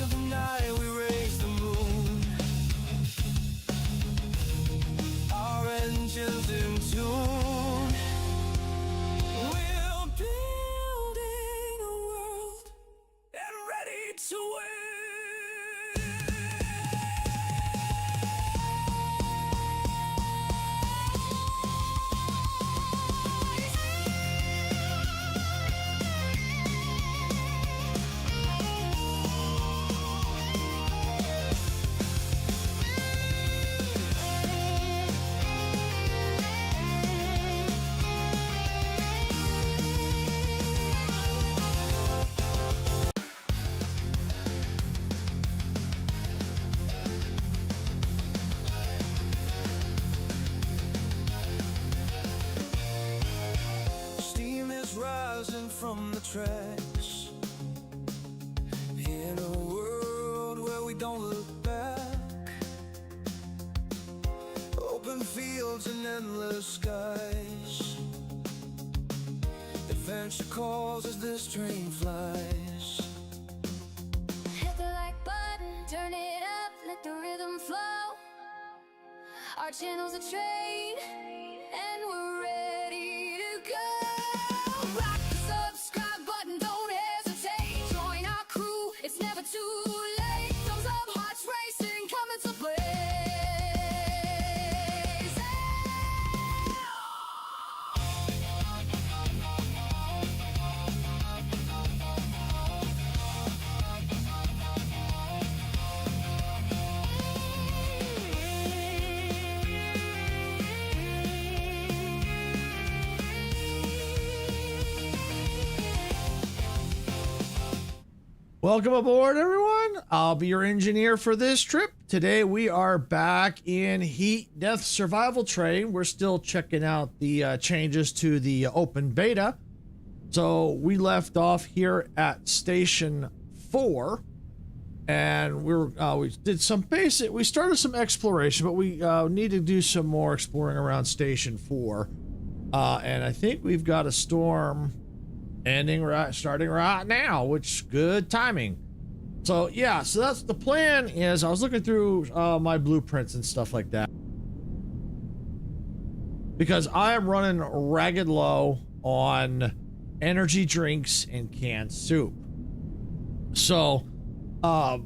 the night we raise the moon. Our engines in tune. We're building a world and ready to win. Steam is rising from the trash in a world where we don't look back. Open fields and endless skies. Adventure calls as this train flies. Hit the like button, turn it up, let the rhythm flow. Our channel's a train, and we're ready to go. Rock the subscribe button, don't hesitate. Join our crew, it's never too late. Thumbs up, hearts racing, coming to blaze. Welcome aboard, everyone. I'll be your engineer for this trip. Today we are back in Heat Death Survival Train. We're still checking out the changes to the open beta. So we left off here at Station 4, and we did some basic. We started some exploration, but we need to do some more exploring around Station 4. And I think we've got a storm starting right now, which good timing. So yeah, so that's the plan. Is I was looking through my blueprints and stuff like that, because I am running ragged low on energy drinks and canned soup. So I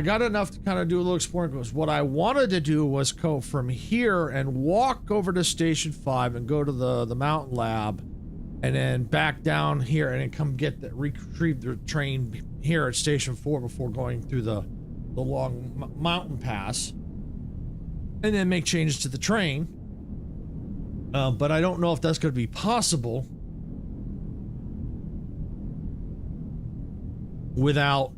got enough to kind of do a little exploring, because what I wanted to do was go from here and walk over to Station 5 and go to the mountain lab, and then back down here and then come retrieve the train here at Station 4 before going through the long mountain pass, and then make changes to the train. But I don't know if that's going to be possible without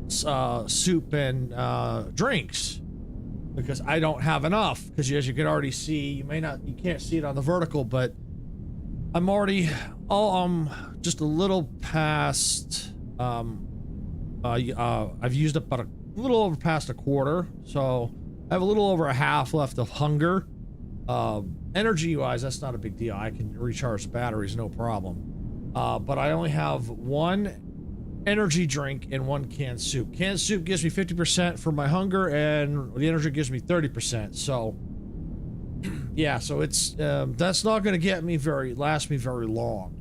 soup and drinks, because I don't have enough. Because as you can already see, you can't see it on the vertical, but I'm already just a little past. I've used about a little over past a quarter, so I have a little over a half left of hunger. Energy wise, that's not a big deal. I can recharge the batteries, no problem. But I only have one energy drink and one canned soup. Canned soup gives me 50% for my hunger, and the energy gives me 30%. So yeah, so it's that's not going to last me very long.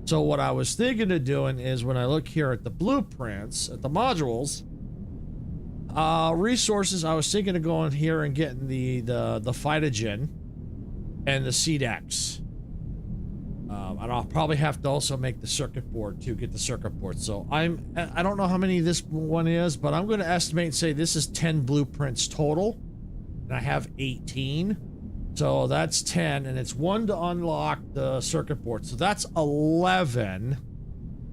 So what I was thinking of doing is, when I look here at the blueprints, at the modules, resources, I was thinking of going here and getting the phytogen and the CDEX. And I'll probably have to also make the circuit board to get the circuit board. So I don't know how many this one is, but I'm going to estimate and say this is 10 blueprints total, and I have 18. So that's 10, and it's 1 to unlock the circuit board. So that's 11.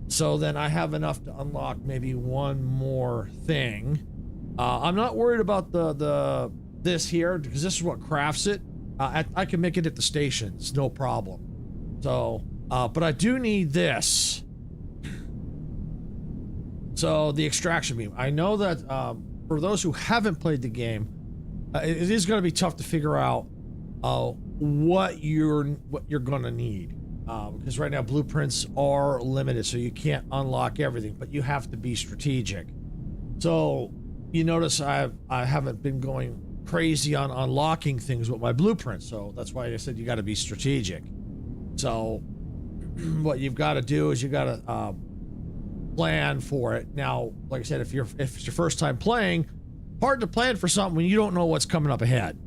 So then I have enough to unlock maybe one more thing. I'm not worried about this here, because this is what crafts it. I can make it at the stations, no problem. So, but I do need this. So the extraction beam. I know that for those who haven't played the game, it is going to be tough to figure out what you're going to need. because right now blueprints are limited, so you can't unlock everything, but you have to be strategic. So you notice I haven't been going crazy on unlocking things with my blueprints, so that's why I said you got to be strategic. So what you've got to do is you got to plan for it. Now, like I said, if it's your first time playing, hard to plan for something when you don't know what's coming up ahead.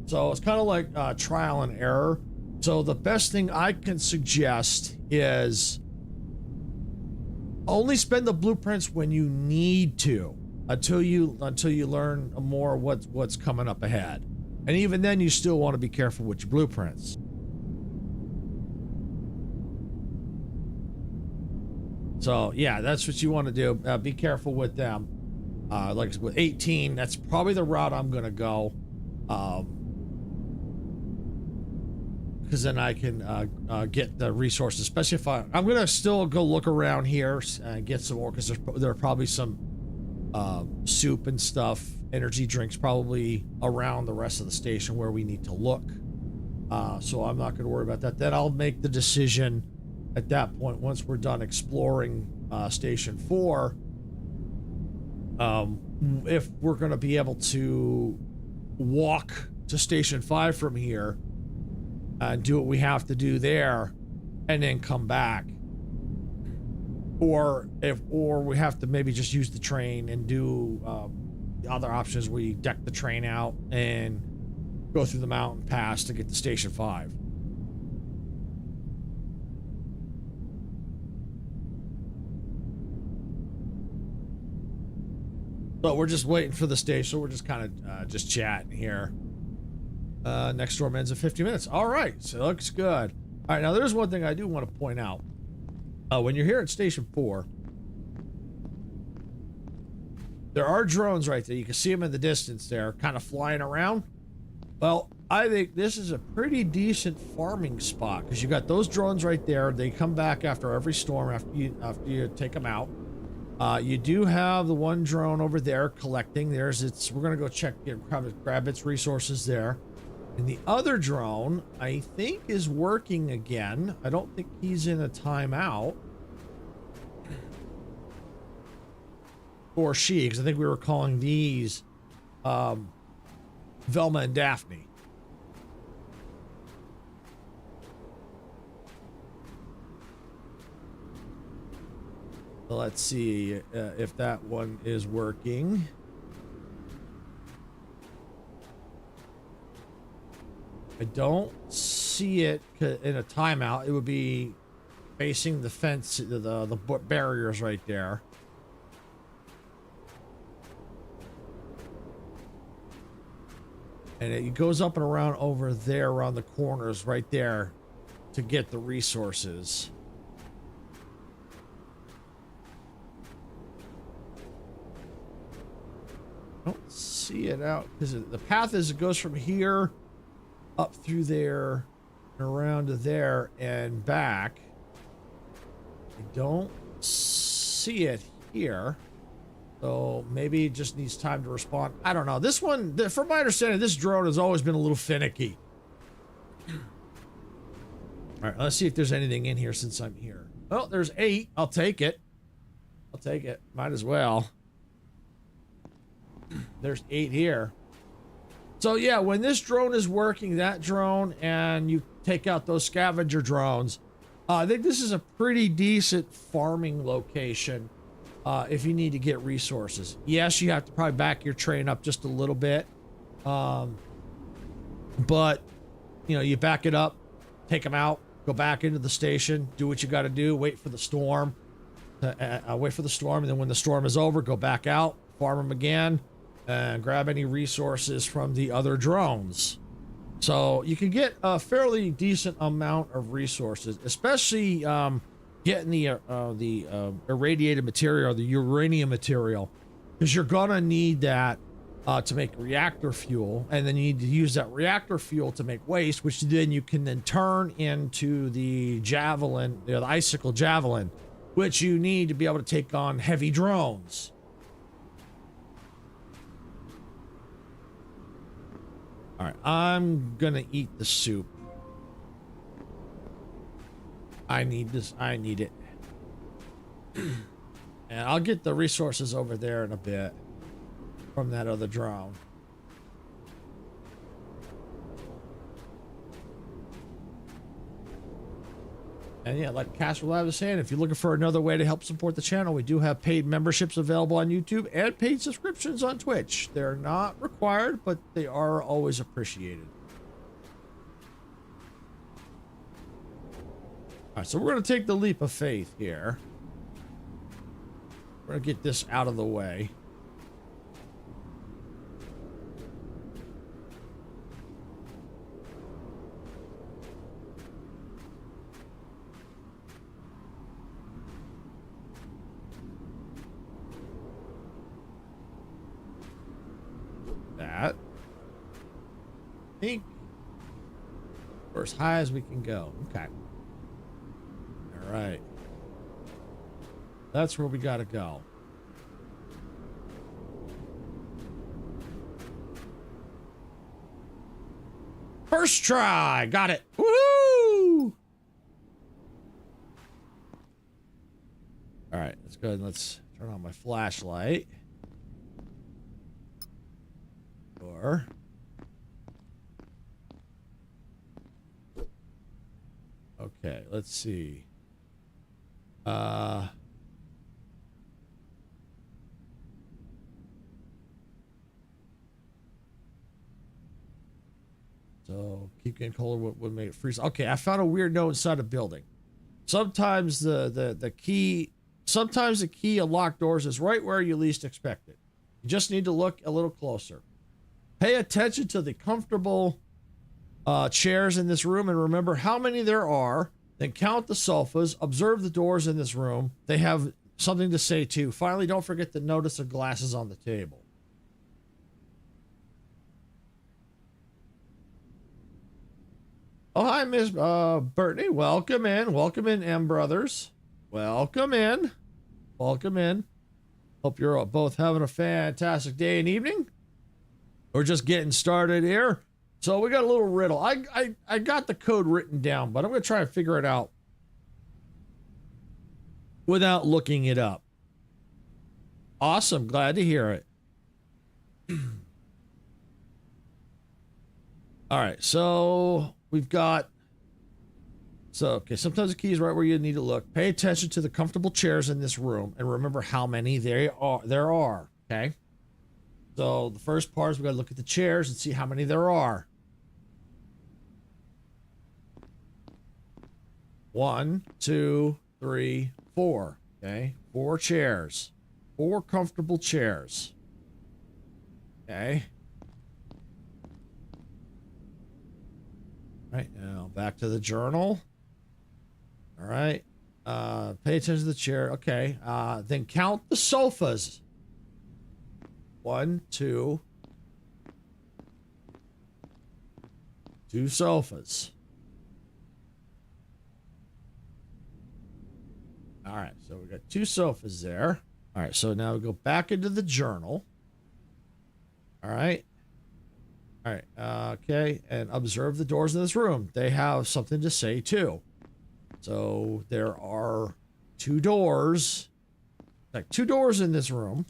So it's kind of like trial and error. So the best thing I can suggest is only spend the blueprints when you need to, until you learn more what's coming up ahead. And even then, you still want to be careful with your blueprints. So yeah, that's what you want to do. Be careful with them. Like with 18, that's probably the route I'm gonna go. Because then I can get the resources, especially if I'm gonna still go look around here and get some more, because there are probably some soup and stuff, energy drinks probably around the rest of the station where we need to look. So I'm not gonna worry about that. Then I'll make the decision at that point, once we're done exploring Station 4, if we're gonna be able to walk to Station 5 from here and do what we have to do there and then come back, or we have to maybe just use the train and do the other options where you deck the train out and go through the mountain pass to get to Station 5. But we're just waiting for the station, so we're just kind of just chatting here. Next storm ends in 50 minutes. All right, so it looks good. All right, now there's one thing I do want to point out. When you're here at Station 4, there are drones right there. You can see them in the distance there, kind of flying around. Well, I think this is a pretty decent farming spot, because you got those drones right there. They come back after every storm after you take them out. You do have the one drone over there collecting. We're gonna go check, grab its resources there. And the other drone, I think, is working again. I don't think he's in a timeout. Or she, because I think we were calling these Velma and Daphne. So let's see if that one is working. I don't see it in a timeout. It would be facing the fence, the barriers right there. And it goes up and around over there, around the corners right there, to get the resources. I don't see it out, because the path it goes from here up through there and around to there and back. I don't see it here, so maybe it just needs time to respond. I don't know. This one, from my understanding, this drone has always been a little finicky. All right, let's see if there's anything in here since I'm here. Oh, there's 8. I'll take it. I'll take it. Might as well. There's 8 here. So yeah, when this drone is working, that drone, and you take out those scavenger drones, I think this is a pretty decent farming location if you need to get resources. Yes, you have to probably back your train up just a little bit. But, you know, you back it up, take them out, go back into the station, do what you got to do, wait for the storm. Wait for the storm, and then when the storm is over, go back out, farm them again, and grab any resources from the other drones. So you can get a fairly decent amount of resources, especially getting the irradiated material, the uranium material, because you're gonna need that to make reactor fuel, and then you need to use that reactor fuel to make waste, which then you can then turn into the javelin, the icicle javelin, which you need to be able to take on heavy drones. All right, I'm gonna eat the soup. I need this. I need it. And I'll get the resources over there in a bit from that other drone. And yeah, like Castle Lab was saying, if you're looking for another way to help support the channel, we do have paid memberships available on YouTube and paid subscriptions on Twitch. They're not required, but they are always appreciated. All right, so we're going to take the leap of faith here. We're going to get this out of the way. That. I think we're as high as we can go. Okay. All right. That's where we got to go. First try. Got it. Woohoo! All right. Let's go ahead and let's turn on my flashlight. Or okay, let's see. So keep getting colder would make it freeze. Okay, I found a weird note inside a building. Sometimes the key of locked doors is right where you least expect it. You just need to look a little closer. Pay attention to the comfortable chairs in this room and remember how many there are. Then count the sofas. Observe the doors in this room. They have something to say too. Finally, don't forget to notice the glasses on the table. Oh, hi, Miss Brittany. Welcome in, M Brothers. Welcome in. Welcome in. Hope you're both having a fantastic day and evening. We're just getting started here. So we got a little riddle. I got the code written down, but I'm going to try and figure it out without looking it up. Awesome. Glad to hear it. All right. So we've got... So, okay, sometimes the key is right where you need to look. Pay attention to the comfortable chairs in this room and remember how many there are, okay? So the first part is we got to look at the chairs and see how many there are. 1, 2, 3, 4. Okay, 4 chairs. 4 comfortable chairs. Okay. All right, now back to the journal. All right. Pay attention to the chair. Okay. Then count the sofas. 1, 2. 2 sofas. All right. So we got 2 sofas there. All right. So now we go back into the journal. All right. All right. Okay. And observe the doors in this room. They have something to say too. So there are 2 doors, like 2 doors in this room.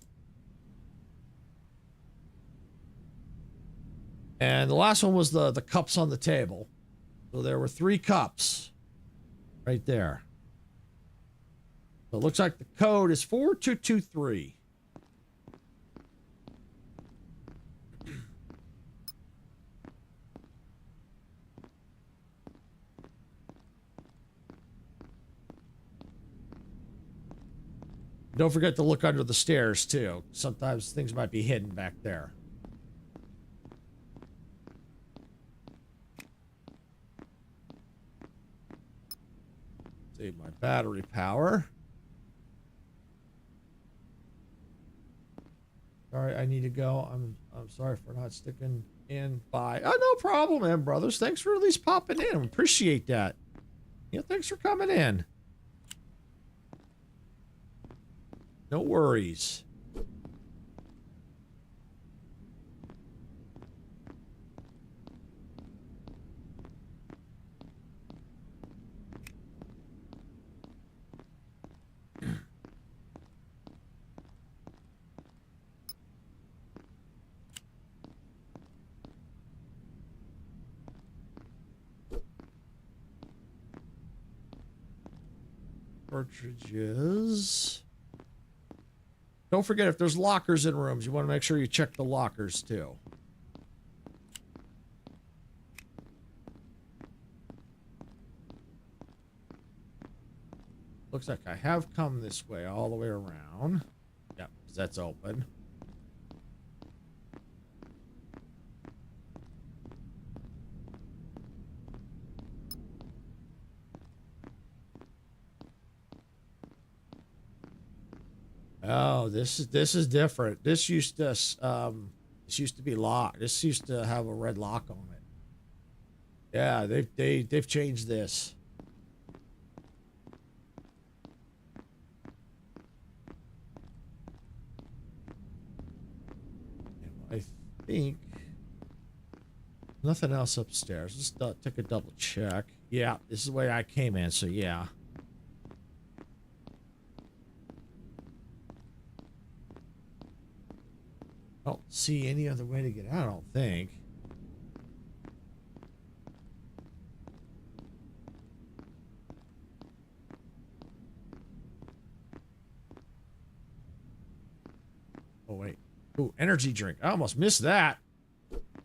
And the last one was the cups on the table. So there were 3 cups right there. So it looks like the code is 4223. Don't forget to look under the stairs, too. Sometimes things might be hidden back there. Save my battery power. Sorry, I need to go. I'm sorry for not sticking in by. Oh, no problem, M Brothers. Thanks for at least popping in. Appreciate that. Yeah, thanks for coming in. No worries. cartridges. Don't forget, if there's lockers in rooms, you want to make sure you check the lockers too. Looks like I have come this way all the way around. Yep, because that's open. Oh, this is different. This used to be locked. This used to have a red lock on it. Yeah, they've changed this. I think nothing else upstairs. Let's take a double check. Yeah, this is the way I came in, so yeah. I don't see any other way to get out, I don't think. Oh, wait. Ooh, energy drink. I almost missed that.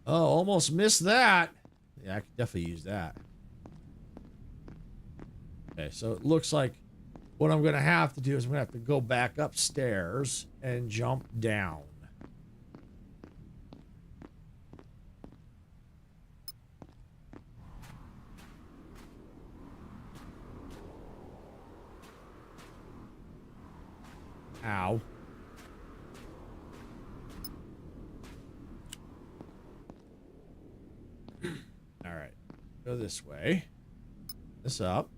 Oh, almost missed that. Yeah, I could definitely use that. Okay, so it looks like what I'm going to have to do is I'm going to have to go back upstairs and jump down. Ow. All right. Go this way. This up.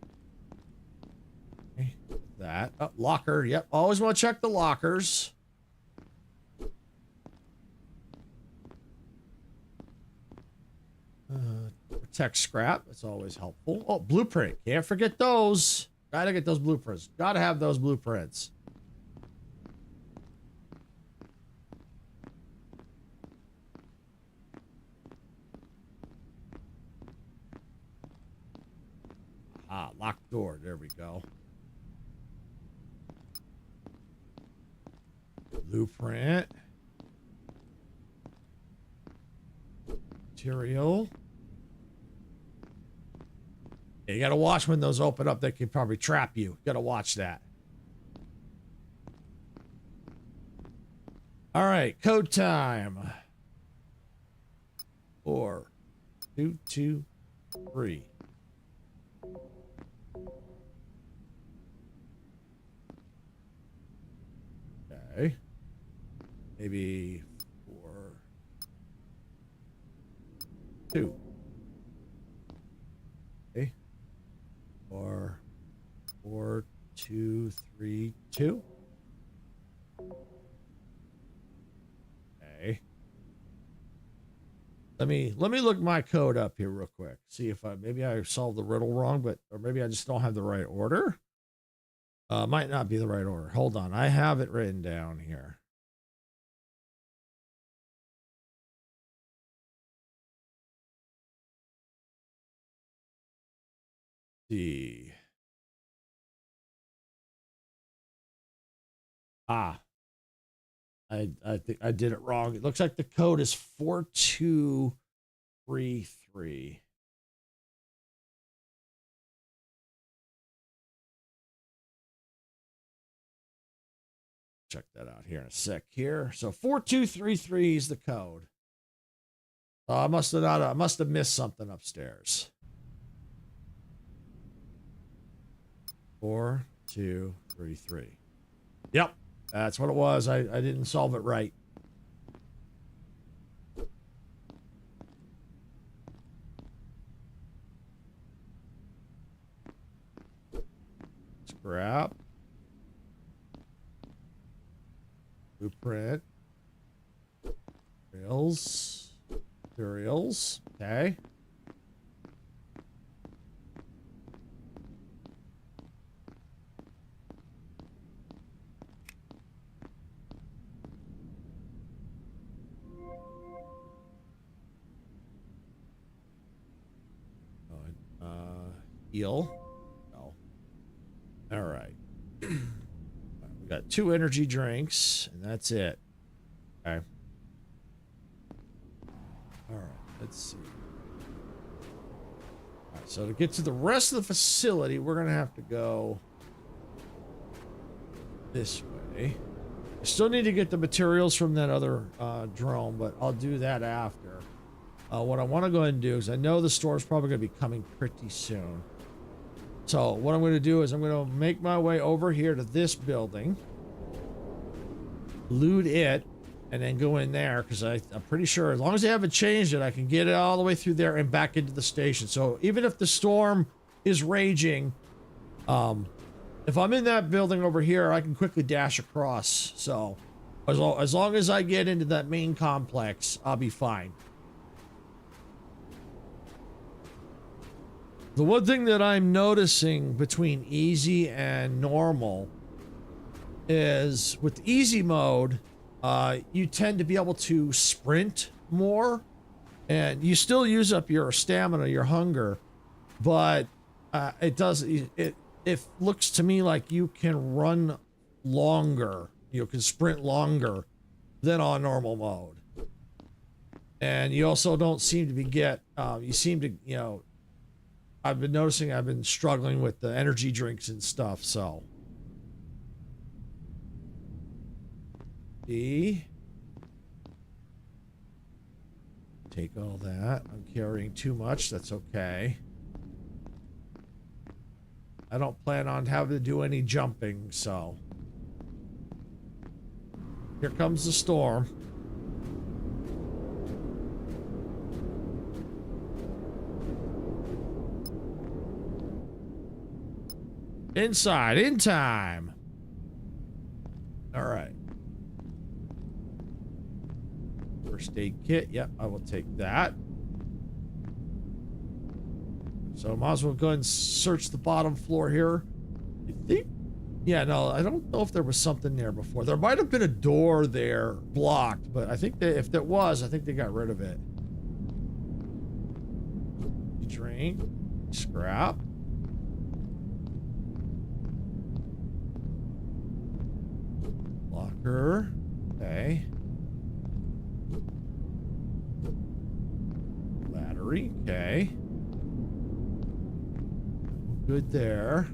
Okay. That. Oh, locker. Yep. Always want to check the lockers. Protect scrap. That's always helpful. Oh, blueprint. Can't forget those. Gotta get those blueprints. Gotta have those blueprints. Ah, locked door. There we go. Blueprint. Material. Yeah, you gotta watch when those open up. They can probably trap you. You gotta watch that. All right, code time. 4, 2, 2, 3. Okay. Maybe 4, 2. Okay. 4, 4, 2, 3, 2. Okay. Let me look my code up here real quick. See if maybe I solved the riddle wrong, or maybe I just don't have the right order. Might not be the right order. Hold on. I have it written down here. See. Ah. I think I did it wrong. It looks like the code is 4233. Check that out here in a sec here. So 4233 is the code. I must have missed something upstairs. 4233. Yep, that's what it was. I didn't solve it right. Scrap. Blueprint. Materials. Okay. Heal. No. All right. got 2 energy drinks, and that's it. Okay. All right, let's see. All right, so to get to the rest of the facility, we're going to have to go this way. I still need to get the materials from that other drone, but I'll do that after. What I want to go ahead and do is I know the store's probably going to be coming pretty soon. So what I'm going to do is I'm going to make my way over here to this building, loot it, and then go in there because I'm pretty sure as long as they haven't changed it, I can get it all the way through there and back into the station. So even if the storm is raging, if I'm in that building over here, I can quickly dash across. So as long as I get into that main complex, I'll be fine. The one thing that I'm noticing between easy and normal is with easy mode, you tend to be able to sprint more, and you still use up your stamina, your hunger, but it looks to me like you can run longer, you can sprint longer than on normal mode. And you also don't seem to you seem to, you know, I've been noticing I've been struggling with the energy drinks and stuff, so. Take all that. I'm carrying too much. That's okay. I don't plan on having to do any jumping, so. Here comes the storm. Inside, in time. All right. First aid kit. Yep, I will take that. So I might as well go ahead and search the bottom floor here. I think, yeah, no, I don't know if there was something there before. There might have been a door there blocked, but I think that if there was, I think they got rid of it. Drink, scrap. Locker. Okay. Battery. Okay. Good there.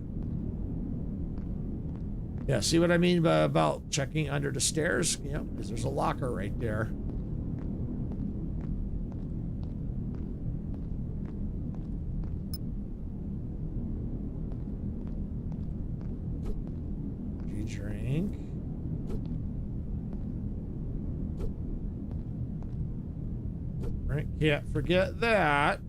Yeah, see what I mean about checking under the stairs? You know, because there's a locker right there. Drink. Right, can't forget that.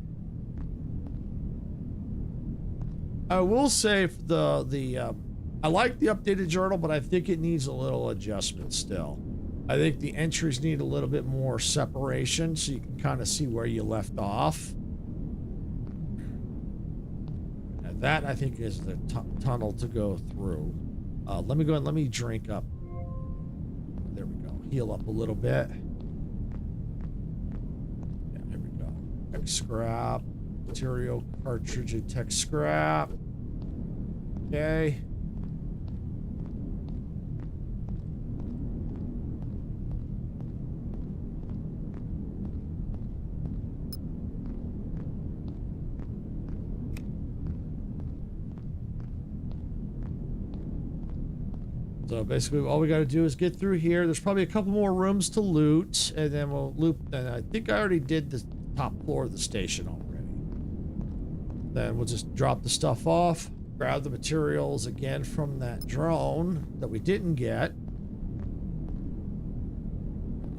I will say I like the updated journal, but I think it needs a little adjustment still. I think the entries need a little bit more separation so you can kind of see where you left off. And that, I think, is the tunnel to go through. Let me go and let me drink up. There we go. Heal up a little bit. Yeah, there we go. Tech scrap. Material cartridge and tech scrap. Okay. So basically all we got to do is get through here. There's probably a couple more rooms to loot, and then we'll loop. And I think I already did the top floor of the station already. Then we'll just drop the stuff off, grab the materials again from that drone that we didn't get.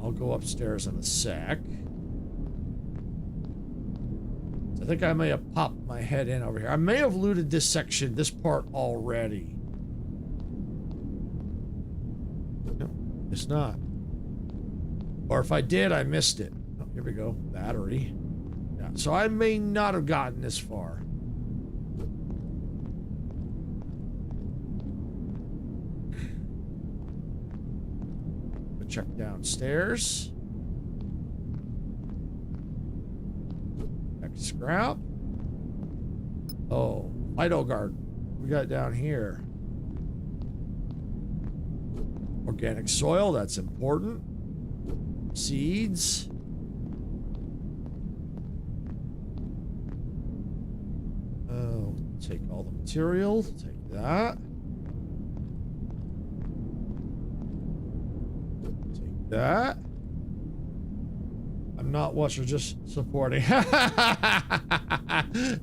I'll go upstairs in a sec. I think I may have popped my head in over here. I may have looted this section, this part already. No, it's not. Or if I did, I missed it. Oh, here we go. Battery. Yeah, so I may not have gotten this far. Check downstairs. Check scrap. Oh, Vital Guard. We got down here. Organic soil, that's important. Seeds. Oh, take all the material. Take that. Take that. I'm not watching, just supporting.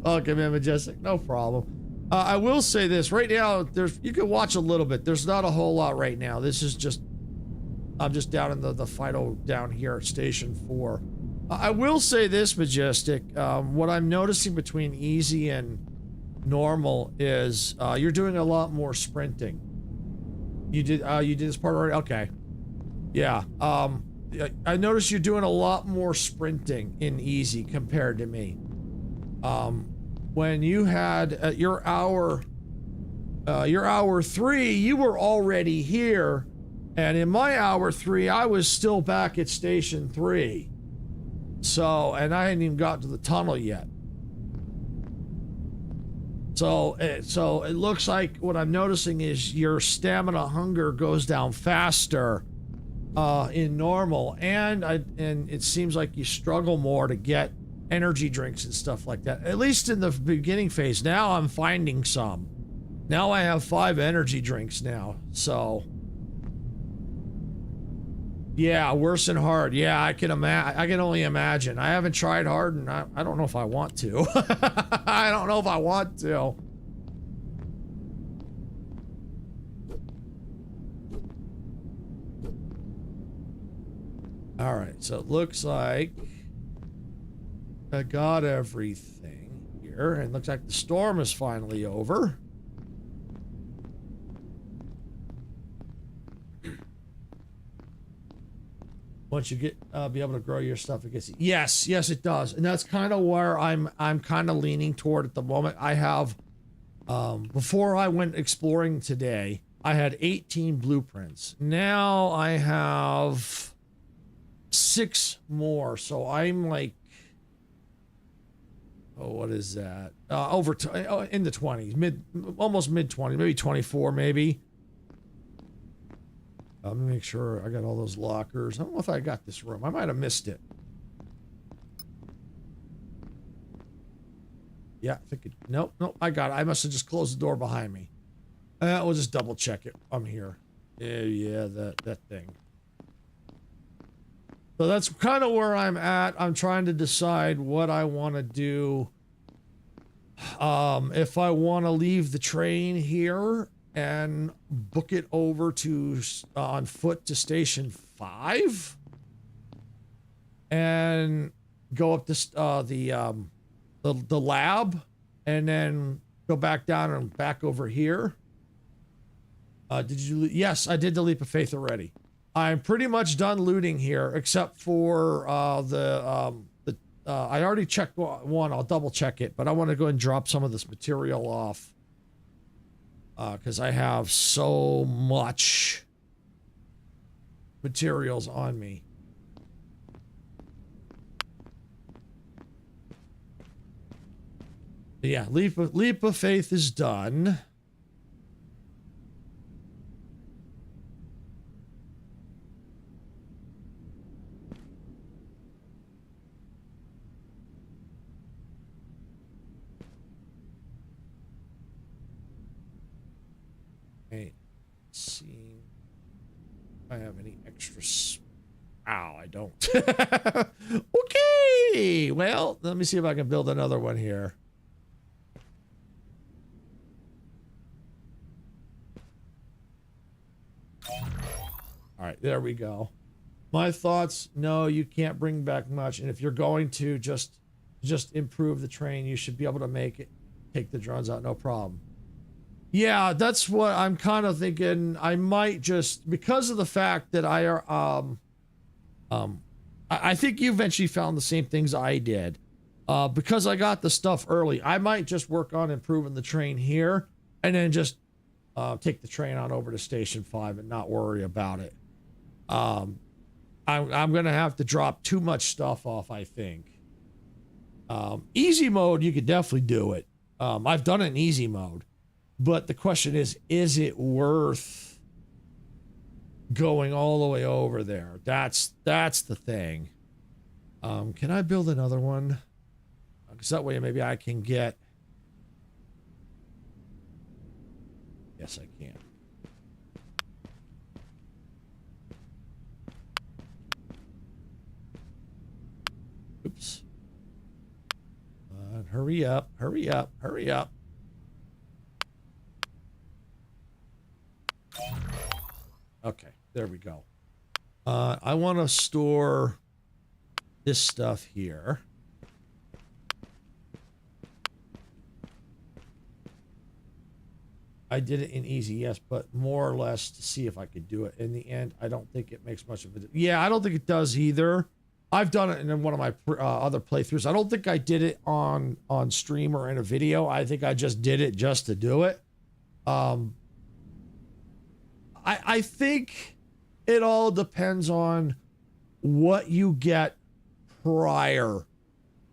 Okay, man, Majestic, no problem. I will say this right now. You can watch a little bit. There's not a whole lot right now. This is just, I'm just down in the final down here at Station 4. I will say this, Majestic. What I'm noticing between easy and normal is you're doing a lot more sprinting. You did this part already? Okay. Yeah. I noticed you're doing a lot more sprinting in easy compared to me. When you had your hour 3, you were already here, and in my hour 3, I was still back at Station 3. So, and I hadn't even got to the tunnel yet. So it looks like what I'm noticing is your stamina hunger goes down faster in normal, and it seems like you struggle more to get energy drinks and stuff like that, at least in the beginning phase. Now I'm finding some. Now I have 5 energy drinks now, so yeah, worse than hard. Yeah, I can only imagine. I haven't tried hard, and I don't know if I want to. I don't know if I want to. All right, so it looks like I got everything here, and it looks like the storm is finally over. Once you get be able to grow your stuff, it gets, yes, it does, and that's kind of where I'm kind of leaning toward at the moment. I have before I went exploring today, I had 18 blueprints. Now I have 6 more, so I'm like, oh, what is that? In the 20s, almost mid 20s, maybe 24, maybe. Let me make sure I got all those lockers. I don't know if I got this room. I might have missed it. Yeah, I think it, nope, I got it. I must have just closed the door behind me. We'll just double check it. I'm here. Yeah, that thing. So that's kind of where I'm at. I'm trying to decide what I want to do. If I want to leave the train here and book it over to on foot to Station 5 and go up this the lab and then go back down and back over here. Did you? Yes, I did the leap of faith already. I'm pretty much done looting here, except for I already checked one. I'll double check it, but I want to go and drop some of this material off because I have so much materials on me. Yeah, leap of faith is done. Okay, let's see if I have any extra. Ow, I don't. Okay, well, let me see if I can build another one here. All right, there we go. My thoughts, no, you can't bring back much. And if you're going to just improve the train, you should be able to make it, take the drones out, no problem. Yeah, that's what I'm kind of thinking. I might just, because of the fact that I think you eventually found the same things I did. Because I got the stuff early, I might just work on improving the train here and then just take the train on over to Station 5 and not worry about it. I'm gonna have to drop too much stuff off, I think. Easy mode, you could definitely do it. I've done it in easy mode, but the question is it worth going all the way over there. That's the thing. Can I build another one? Because that way maybe I can get... Yes, I can. Oops. Hurry up, hurry up, hurry up. Okay, there we go. I want to store this stuff here. I did it in easy, yes, but more or less to see if I could do it. In the end, I don't think it makes much of a... Yeah, I don't think it does either. I've done it in one of my other playthroughs. I don't think I did it on stream or in a video. I think I just did it just to do it. I think it all depends on what you get prior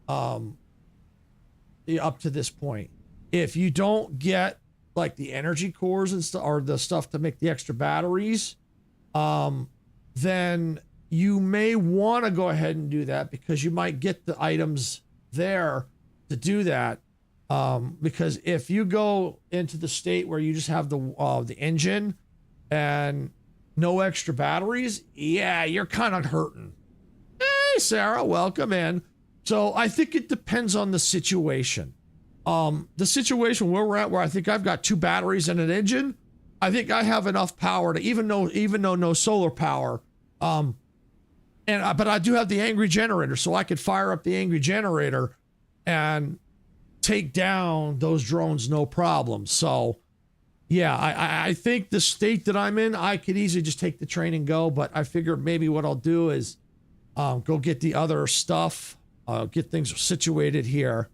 up to this point. If you don't get like the energy cores and stuff, or the stuff to make the extra batteries, then you may want to go ahead and do that, because you might get the items there to do that. Because if you go into the state where you just have the engine and no extra batteries, yeah, you're kind of hurting. Hey, Sarah, welcome in. So I think it depends on the situation. The situation where we're at, where I think I've got 2 batteries and an engine, I think I have enough power to, even though no solar power, but I do have the angry generator, so I could fire up the angry generator and take down those drones no problem. So yeah, I think the state that I'm in, I could easily just take the train and go, but I figure maybe what I'll do is go get the other stuff, get things situated here,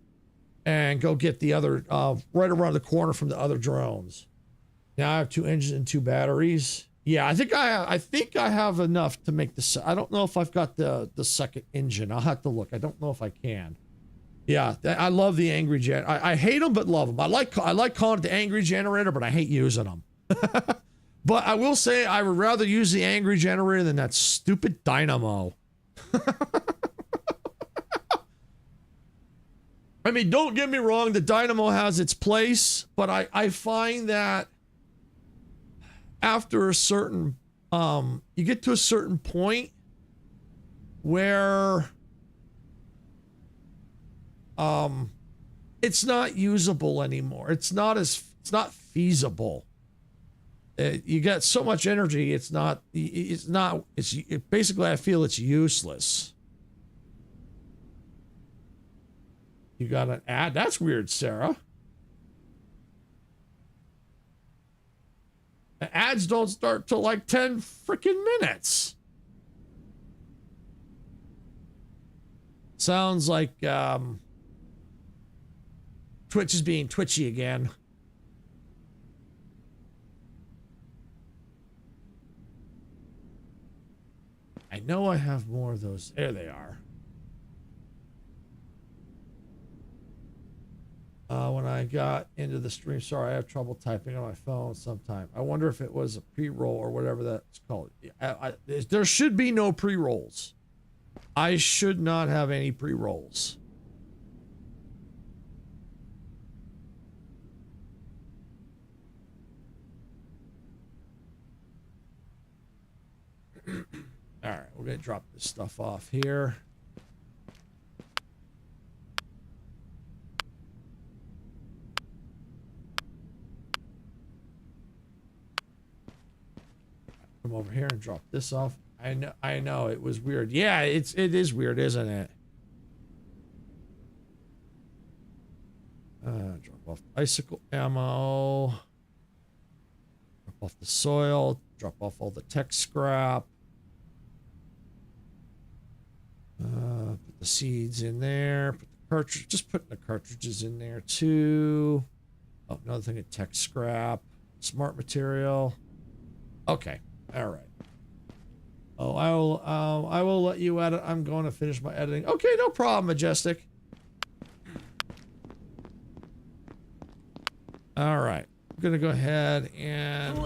and go get the other right around the corner from the other drones. Now I have 2 engines and 2 batteries. Yeah, I think I have enough to make this. I don't know if I've got the second engine. I'll have to look. I don't know if I can. Yeah, I love the angry gen. I hate them but love them. I like calling it the angry generator, but I hate using them. But I will say I would rather use the angry generator than that stupid dynamo. I mean, don't get me wrong, the dynamo has its place, but I find that after a certain, you get to a certain point where it's not usable anymore. It's not feasible. You got so much energy, it's basically, I feel it's useless. You got an ad? That's weird, Sarah. The ads don't start till like 10 freaking minutes. Sounds like Twitch is being twitchy again. I know I have more of those. There they are. When I got into the stream, sorry, I have trouble typing on my phone sometimes. I wonder if it was a pre-roll or whatever that's called. There should be no pre-rolls. I should not have any pre-rolls. All right, we're going to drop this stuff off here. Come over here and drop this off. I know it was weird. Yeah, it is weird, isn't it? Drop off icicle ammo. Drop off the soil. Drop off all the tech scrap. Put the seeds in there. Put the cartridge. Just putting the cartridges in there too. Oh, another thing of tech scrap. Smart material. Okay. All right. Oh, I will let you edit. I'm going to finish my editing. Okay, no problem, Majestic. All right. I'm going to go ahead and...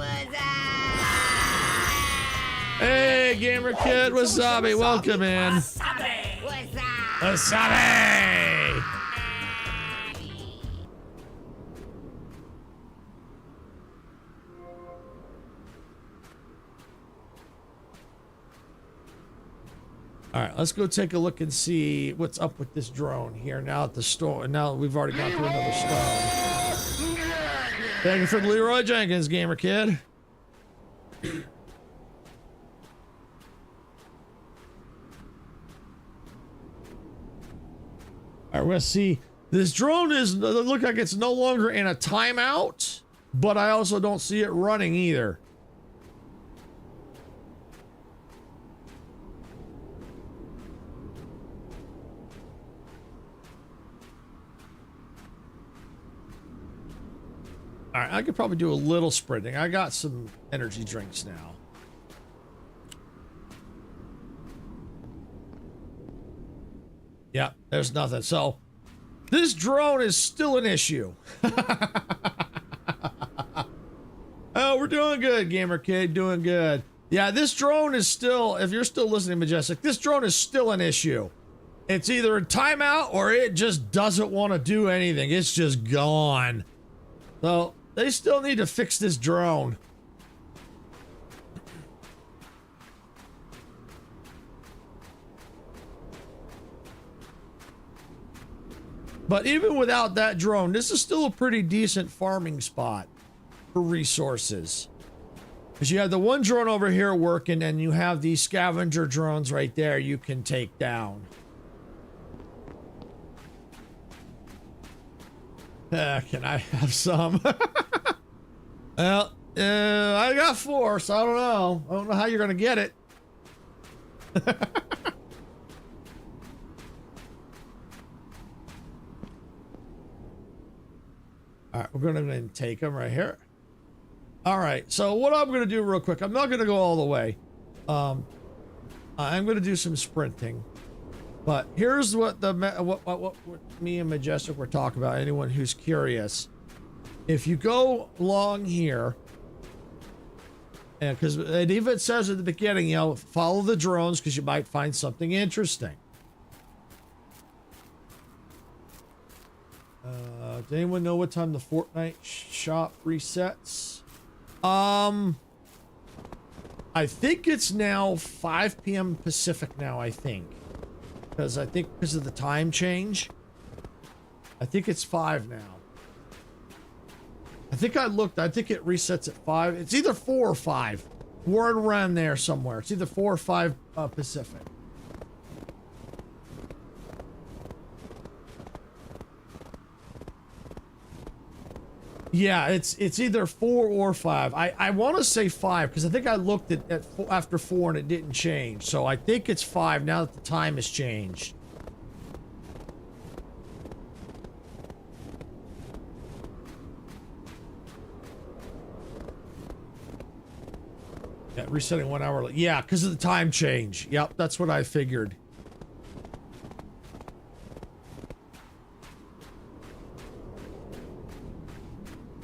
Hey, Gamer Kid Wasabi, welcome in. Wasabi! All right, let's go take a look and see what's up with this drone here now at the store. Now that we've already gone through another stone. Thank you for the Leroy Jenkins, Gamer Kid. All right, we're gonna see. This drone look like it's no longer in a timeout, but I also don't see it running either. All right, I could probably do a little sprinting. I got some energy drinks now. Yeah, there's nothing. So this drone is still an issue. Oh, we're doing good, Gamer Kid, doing good. Yeah, this drone is still, if you're still listening, Majestic, this drone is still an issue. It's either a timeout or it just doesn't want to do anything. It's just gone. So they still need to fix this drone. But even without that drone, this is still a pretty decent farming spot for resources. Because you have the one drone over here working, and you have these scavenger drones right there you can take down. Can I have some? Well, I got 4, so I don't know. I don't know how you're going to get it. All right, we're going to take them right here. All right, so what I'm going to do real quick, I'm not going to go all the way. I'm going to do some sprinting. But here's what what me and Majestic were talking about, anyone who's curious. If you go along here, and because it even says at the beginning, you know, follow the drones because you might find something interesting. Does anyone know what time the Fortnite shop resets? I think it's now 5 p.m. Pacific now, I think. Because I think because of the time change, I think it's 5 now. I think I looked, I think it resets at 5. It's either 4 or 5. We're around there somewhere. It's either 4 or 5 Pacific. Yeah, it's either 4 or 5. I want to say 5 because I think I looked at after 4 and it didn't change. So I think it's 5 now that the time has changed. Yeah, resetting 1 hour. Yeah, because of the time change. Yep, that's what I figured.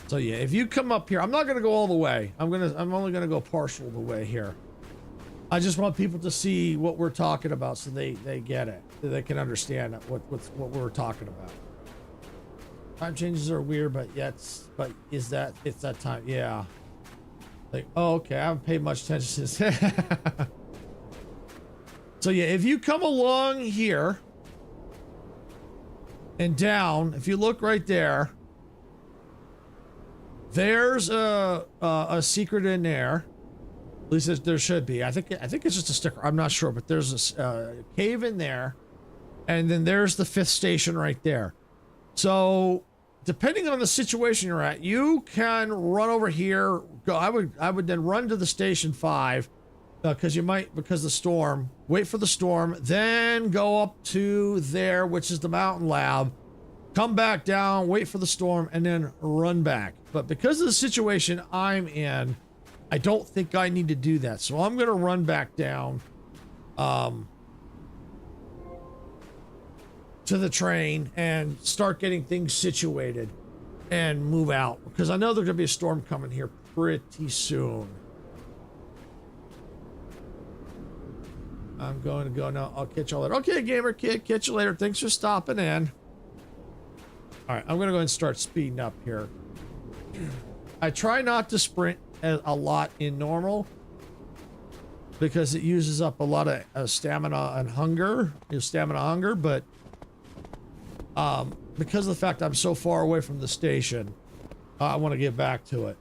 So yeah, if you come up here, I'm not gonna go all the way. I'm only gonna go partial the way here. I just want people to see what we're talking about, so they get it, so they can understand what we're talking about. Time changes are weird, but yeah, it's that time? Yeah. Like, oh, okay, I haven't paid much attention since. So yeah, if you come along here and down, if you look right there. There's a secret in there. At least there should be. I think it's just a sticker. I'm not sure, but there's a cave in there, and then there's the 5th station right there. So, depending on the situation you're at, you can run over here. Go. I would then run to the station 5, because the storm. Wait for the storm, then go up to there, which is the mountain lab. Come back down, wait for the storm, and then run back. But because of the situation I'm in, I don't think I need to do that. So I'm going to run back down to the train and start getting things situated and move out. Because I know there's going to be a storm coming here pretty soon. I'm going to go now. I'll catch you later. Okay, Gamer Kid, catch you later. Thanks for stopping in. All right, I'm going to go ahead and start speeding up here. I try not to sprint a lot in normal because it uses up a lot of stamina and hunger, but because of the fact I'm so far away from the station, I want to get back to it.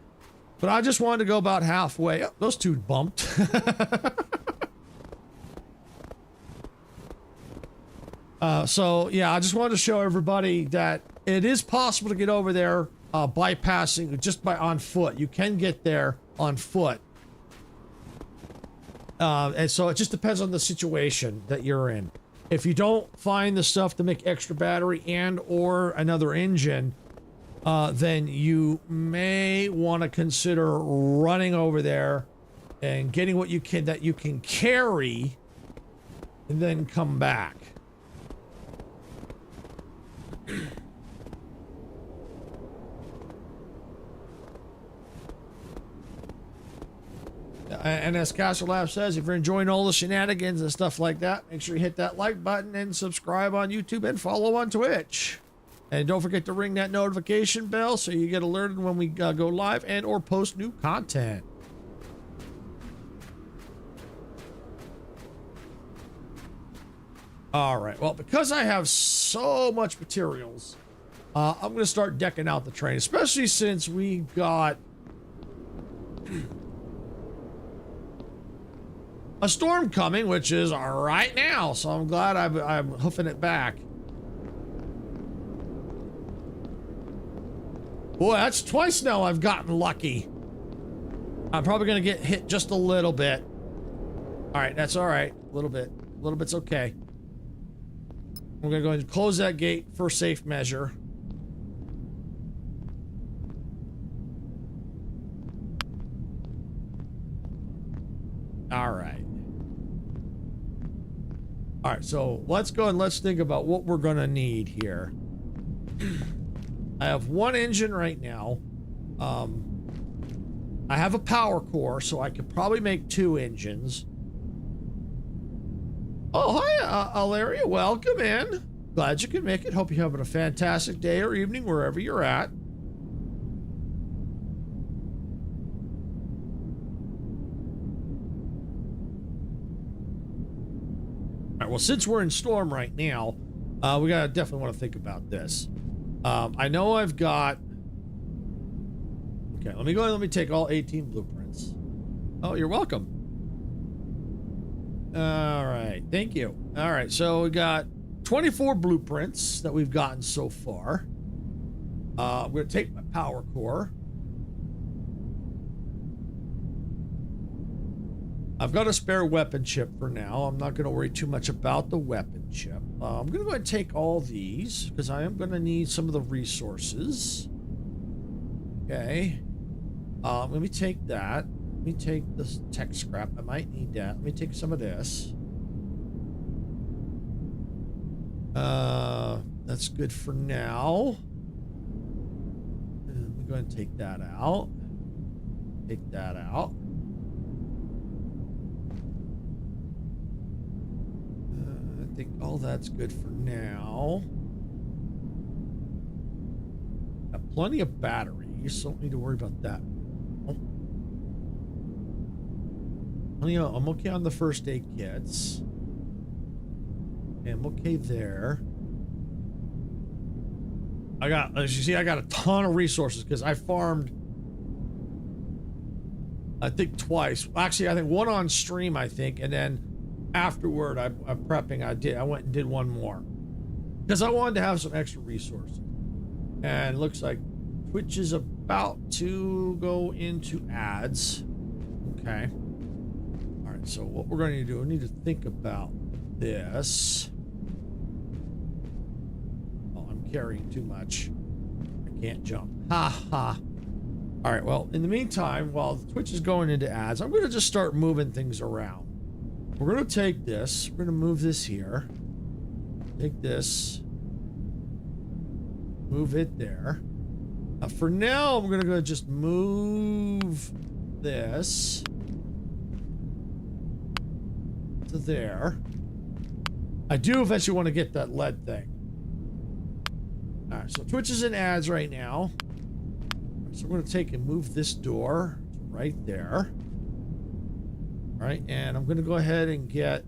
But I just wanted to go about halfway. Oh, those two bumped. So yeah, I just wanted to show everybody that it is possible to get over there bypassing just on foot. You can get there on foot. And so it just depends on the situation that you're in. If you don't find the stuff to make extra battery and or another engine, then you may want to consider running over there and getting what you can that you can carry and then come back. And as Castle Lab says, if you're enjoying all the shenanigans and stuff like that, make sure you hit that like button and subscribe on YouTube and follow on Twitch. And don't forget to ring that notification bell so you get alerted when we go live and or post new content. All right, well, because I have so much materials, I'm going to start decking out the train, especially since we got a storm coming, which is right now. So I'm glad I'm hoofing it back. Boy, that's twice now I've gotten lucky. I'm probably going to get hit just a little bit. All right, that's all right. A little bit. A little bit's okay. We're going to go ahead and close that gate for safe measure. All right. All right, so let's go and let's think about what we're going to need here. I have one engine right now. I have a power core, so I could probably make two engines. Oh, hi, Alaria. Welcome in. Glad you can make it. Hope you're having a fantastic day or evening wherever you're at. All right, well, since we're in storm right now, we gotta definitely want to think about this. I know I've got... Okay, let me go ahead and let me take all 18 blueprints. Oh, you're welcome. All right, thank you. All right, so we got 24 blueprints that we've gotten so far. I'm going to take my power core. I've got a spare weapon chip for now. I'm not going to worry too much about the weapon chip. I'm going to go ahead and take all these because I am going to need some of the resources. Okay. Let me take that. Let me take this tech scrap. I might need that. Let me take some of this. That's good for now. Let me go ahead and take that out. Take that out. I think all that's good for now. Got plenty of batteries, so don't need to worry about that. I'm okay on the first aid kits. Okay, I'm okay there. As you see, I got a ton of resources because I farmed, I think twice. Actually, I think one on stream, I think, and then afterward, I'm prepping. I went and did one more because I wanted to have some extra resources. And it looks like Twitch is about to go into ads. Okay. So what we're going to do, we need to think about this. Oh, I'm carrying too much. I can't jump. Ha ha. All right, well, in the meantime, while Twitch is going into ads, I'm going to just start moving things around. We're going to take this. We're going to move this here. Take this. Move it there. For now, I'm going to go just move this. to there. I do eventually want to get that lead thing. All right, so Twitch is in ads right now. So we're going to take and move this door right there. All right, and I'm going to go ahead and get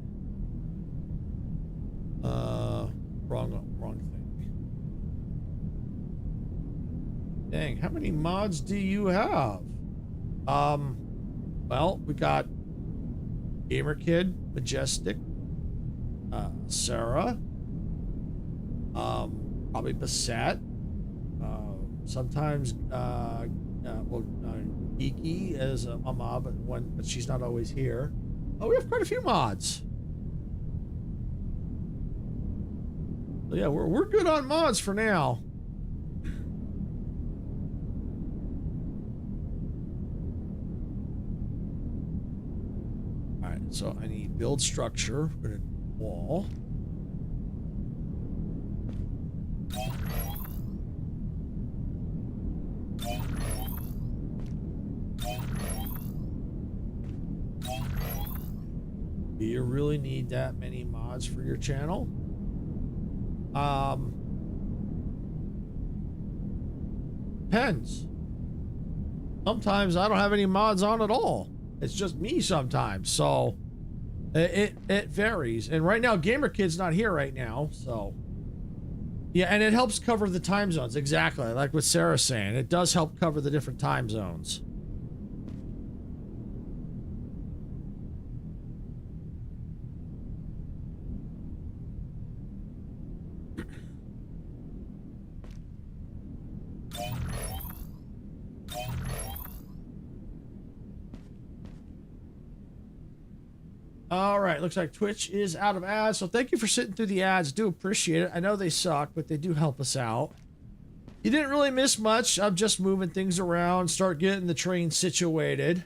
wrong thing. Dang, how many mods do you have? Well, we got Gamer Kid, Majestic, Sarah, probably Bassett, sometimes Geeky as a mob, but she's not always here. Oh, we have quite a few mods. So yeah, we're good on mods for now. All right, so I need build structure. We're gonna wall. Do you really need that many mods for your channel? Depends. Sometimes I don't have any mods on at all. It's just me sometimes, so it varies. And right now, Gamer Kid's not here right now, so yeah, and it helps cover the time zones. Exactly, like what Sarah's saying. It does help cover the different time zones. All right, looks like Twitch is out of ads, so thank you for sitting through the ads. Do appreciate it. I know they suck, but they do help us out. You didn't really miss much. I'm just moving things around, start getting the train situated.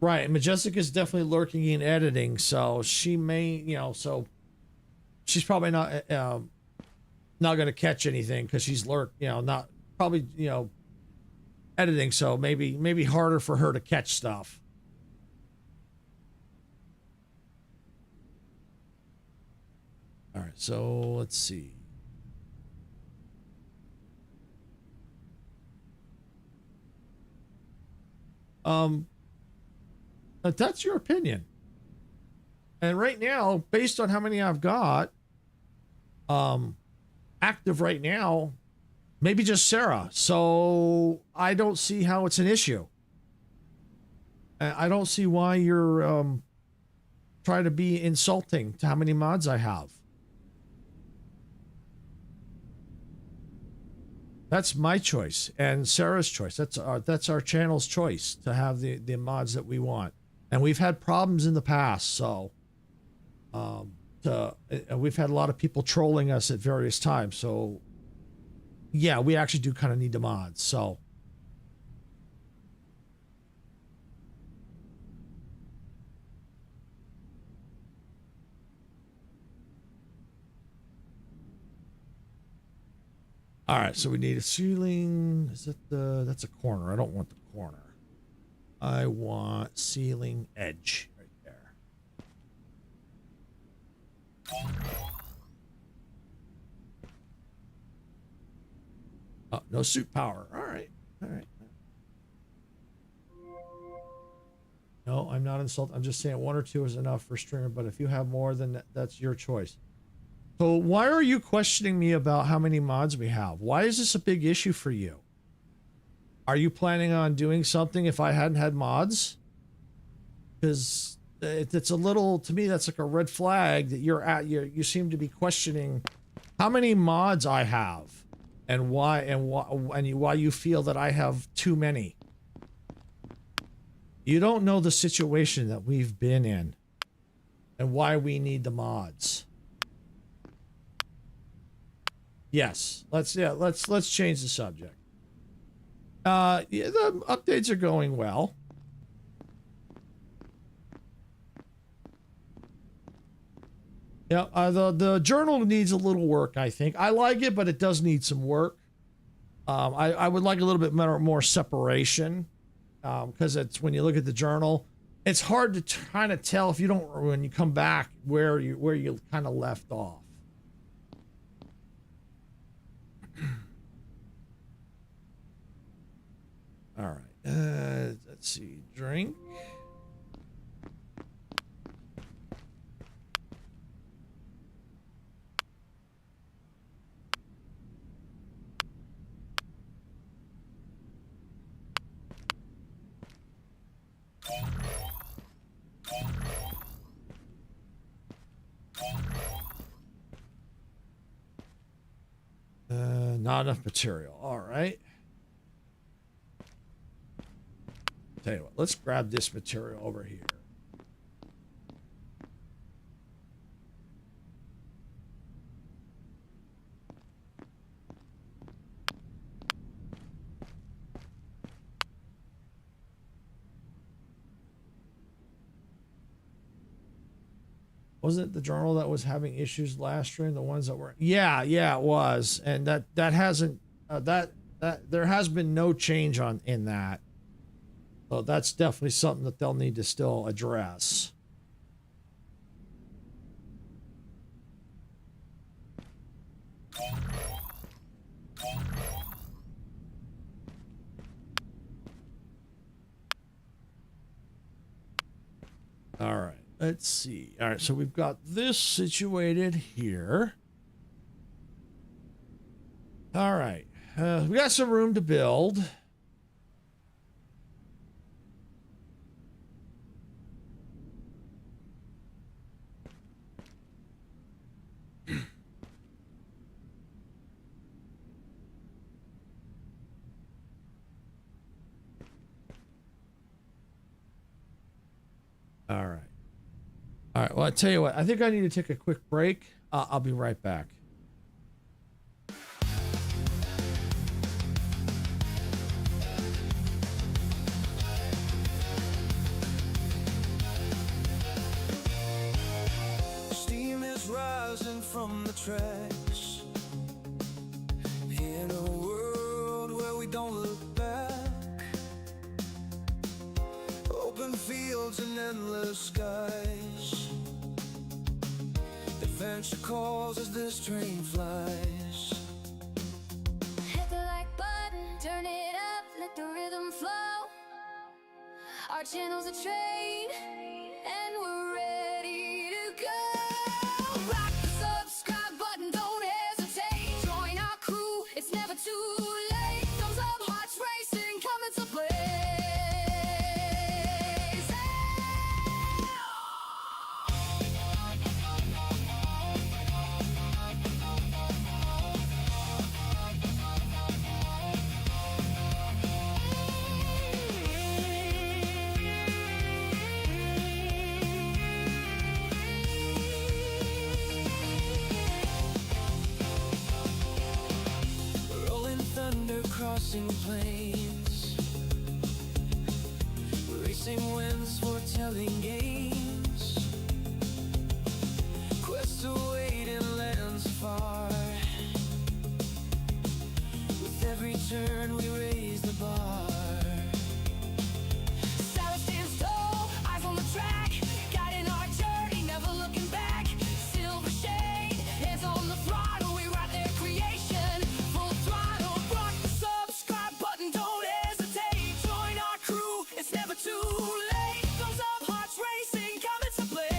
Right, Majestic is definitely lurking in editing, so she may, so she's probably not going to catch anything because she's not probably, editing, so maybe harder for her to catch stuff. All right, so let's see. But that's your opinion. And right now, based on how many I've got, active right now, maybe just Sarah. So I don't see how it's an issue. I don't see why you're trying to be insulting to how many mods I have. That's my choice and Sarah's choice. That's our channel's choice to have the mods that we want. And we've had problems in the past, so we've had a lot of people trolling us at various times. So yeah, we actually do kind of need the mods. So all right, so we need a ceiling. Is it that's a corner. I don't want the corner. I want ceiling edge right there. Oh, no suit power. All right. All right. No, I'm not insulting. I'm just saying one or two is enough for streamer, but if you have more, then that's your choice. So why are you questioning me about how many mods we have? Why is this a big issue for you? Are you planning on doing something if I hadn't had mods? Because it's a little, to me, that's like a red flag that you seem to be questioning how many mods I have and why you feel that I have too many. You don't know the situation that we've been in and why we need the mods. Yes, let's change the subject. Yeah, the updates are going well. Yeah, the journal needs a little work, I think. I like it, but it does need some work. I would like a little bit more separation, because it's when you look at the journal, it's hard to kind of tell if you don't, when you come back, where you kind of left off. All right. Let's see. Drink. Not enough material. All right. Tell you what, let's grab this material over here. Wasn't it the journal that was having issues last stream? The ones that were, yeah, it was, and that hasn't that there has been no change in that. So that's definitely something that they'll need to still address. All right. Let's see. All right, so we've got this situated here. All right. We got some room to build. All right. All right. Well, I tell you what, I think I need to take a quick break. I'll be right back. Steam is rising from the tracks in a world where we don't look back. Open fields and endless skies. Adventure calls as this train flies. Hit the like button, turn it up, let the rhythm flow. Our channel's a train, and we're ready to go. Rock the subscribe button, don't hesitate. Join our crew, it's never too late. Thumbs up, hearts racing, coming to play. Rolling thunder crossing plains, racing winds foretelling games. Quests await in lands far. With every turn we raise the bar. Silence stands tall, eyes on the track, guiding our journey, never looking back. Silver shade, hands on the throttle, we write their creation. Full throttle, rock the subscribe button, don't hesitate. Join our crew, it's never too late. Thumbs up, hearts racing, coming to play.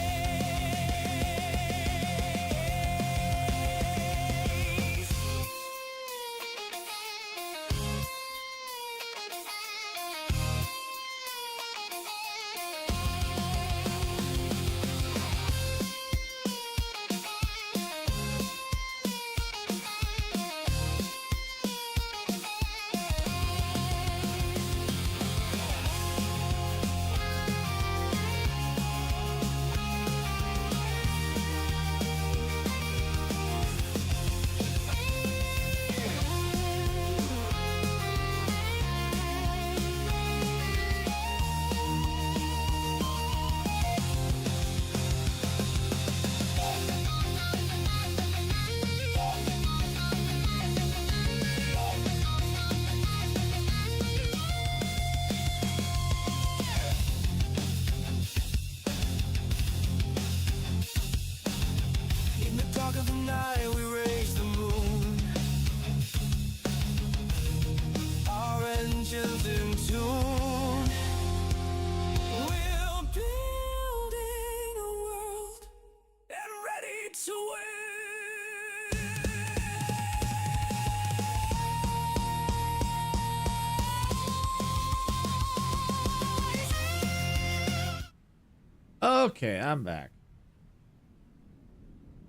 Okay, I'm back.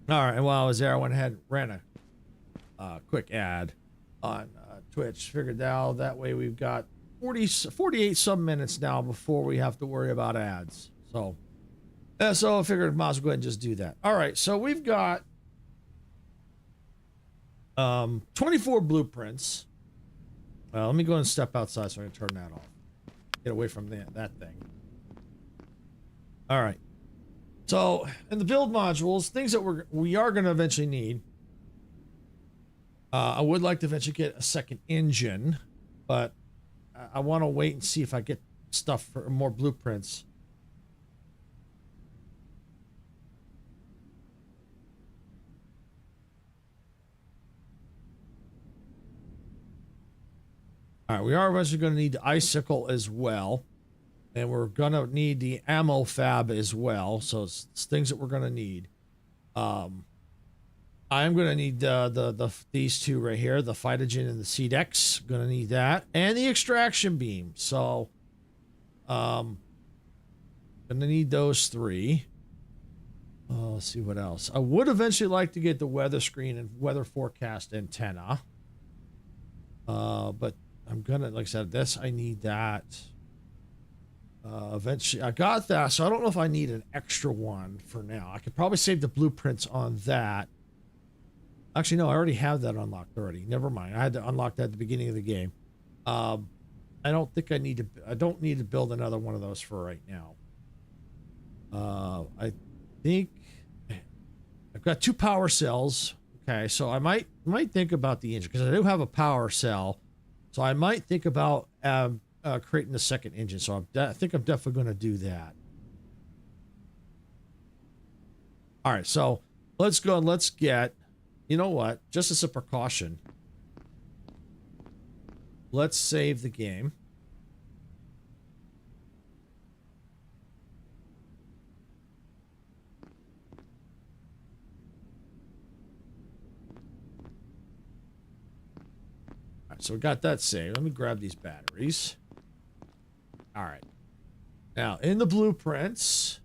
All right, and while I was there, I went ahead and ran a quick ad on Twitch. Figured out that way we've got 48 some minutes now before we have to worry about ads. So I figured I might as well go ahead and just do that. All right, so we've got 24 blueprints. Let me go and step outside so I can turn that off. Get away from that thing. All right. So in the build modules, things that we are going to eventually need. I would like to eventually get a second engine, but I want to wait and see if I get stuff for more blueprints. All right, we are eventually going to need the icicle as well. And we're going to need the ammo fab as well. So it's things that we're going to need. I'm going to need these two right here, the phytogen and the CDEX. Going to need that. And the extraction beam. So going to need those three. Let's see what else. I would eventually like to get the weather screen and weather forecast antenna. But I'm going to, like I said, I need that. Eventually I got that, so I don't know if I need an extra one for now. I could probably save the blueprints on that. Actually, no, I already have that unlocked already. Never mind. I had to unlock that at the beginning of the game. I don't think I don't need to build another one of those for right now. I think I've got 2 power cells. Okay, so I might think about the engine because I do have a power cell. So I might think about creating the second engine. So I think I'm definitely going to do that. All right, so let's go and let's get, you know what, just as a precaution, let's save the game. All right, so we got that saved. Let me grab these batteries. All right. Now, in the blueprints,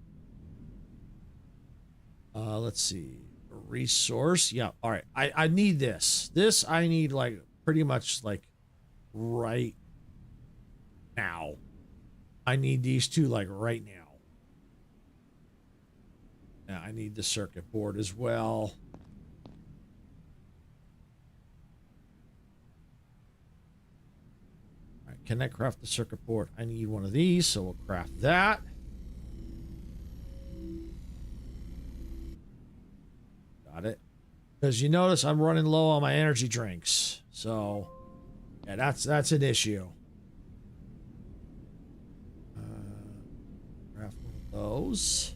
let's see. Resource. Yeah. All right. I need this. This I need like pretty much like right now. I need these two like right now. Now, I need the circuit board as well. Can I craft the circuit board? I need one of these, so we'll craft that. Got it. Because you notice I'm running low on my energy drinks. So, yeah, that's an issue. Craft one of those.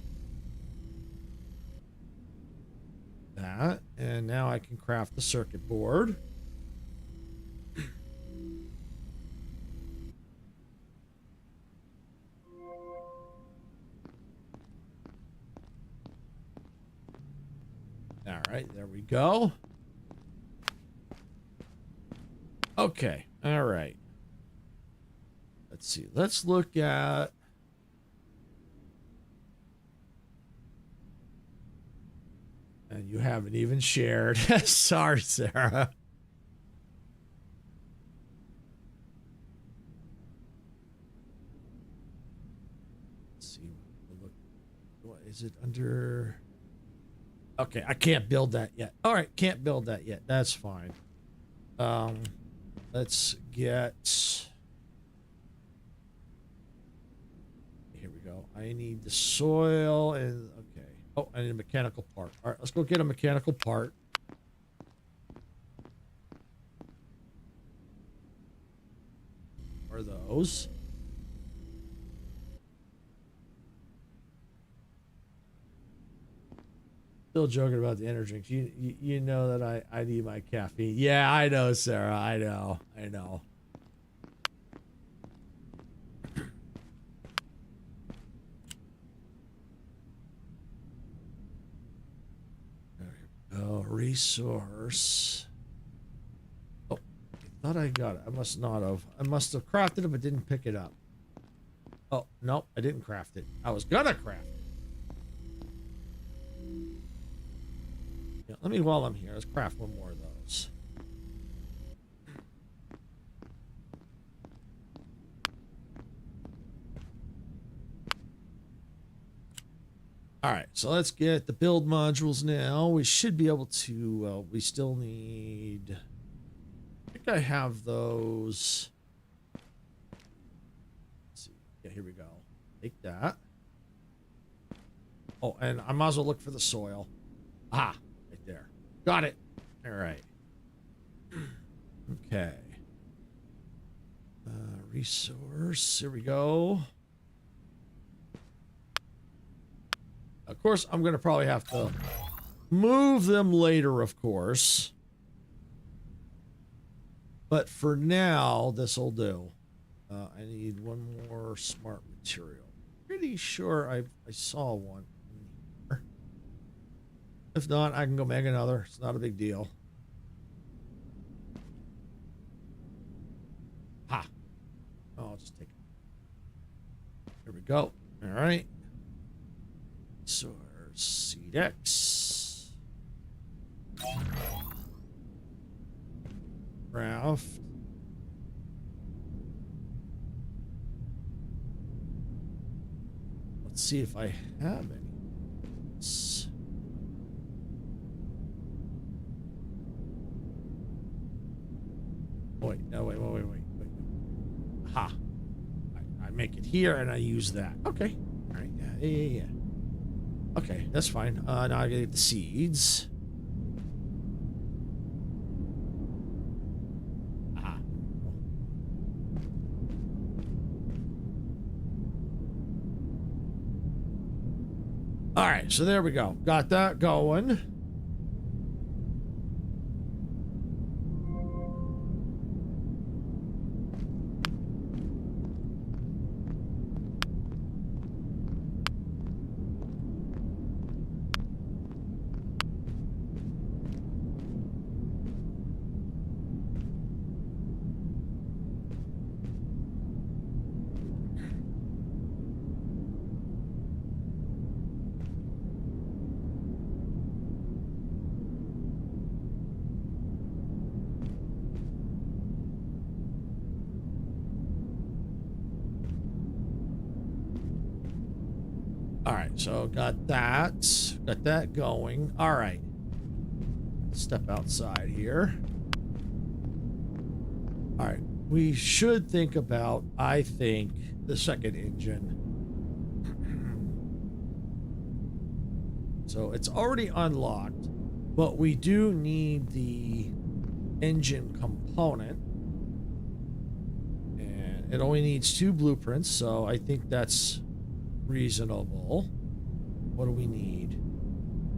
That. And now I can craft the circuit board. All right, there we go. Okay, all right. Let's see. Let's look at... And you haven't even shared. Sorry, Sarah. Let's see. What is it under... Okay, I can't build that yet. All right, can't build that yet. That's fine. Let's get... Here we go. I need the soil and... Okay. Oh, I need a mechanical part. All right, let's go get a mechanical part. Where are those? Still joking about the energy drinks. You know that I need my caffeine. Yeah, I know, Sarah. I know. Oh, resource. Oh, I thought I got it. I must not have. I must have crafted it, but didn't pick it up. Oh, nope, I didn't craft it. I was gonna craft it. Yeah, let me, while I'm here, let's craft one more of those. All right, so let's get the build modules now. We should be able to, we still need, I think I have those. Let's see. Yeah, here we go. Take that. Oh, and I might as well look for the soil. Ah, right there. Got it. All right. Okay. Resource. Here we go. Of course, I'm going to probably have to move them later, of course. But for now, this will do. I need one more smart material. Pretty sure I saw one in here. If not, I can go make another. It's not a big deal. Ha! Oh, I'll just take it. Here we go. All right. Source CDEX. Craft. Let's see if I have any. Wait, no, wait. Aha. I make it here and I use that. Okay. All right. Yeah. Okay, that's fine. Now I gotta get the seeds. Ah. All right, so there we go. Got that going. All right, so got that going. All right, step outside here. All right, we should think about, I think, the second engine. So it's already unlocked, but we do need the engine component, and it only needs 2 blueprints, so I think that's reasonable. What do we need?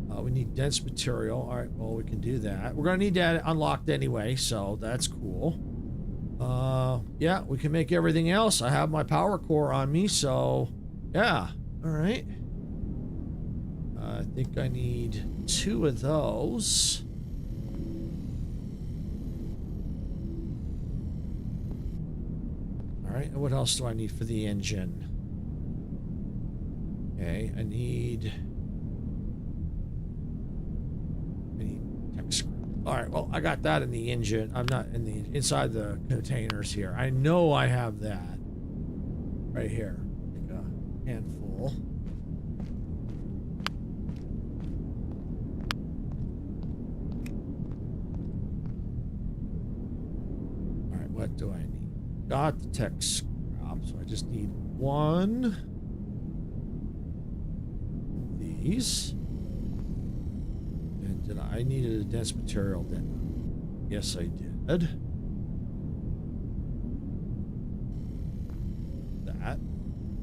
We need dense material. All right, well, we can do that. We're gonna need that unlocked anyway, so that's cool. Yeah, we can make everything else. I have my power core on me, so yeah. All right. I think I need 2 of those. All right, and what else do I need for the engine? Okay, I need tech scrap. All right, well, I got that in the engine. I'm not in the inside the containers here. I know I have that right here. Take a handful. All right, what do I need? Got the tech scrap, so I just need 1. These. And did I needed a dense material then? Yes, I did. That.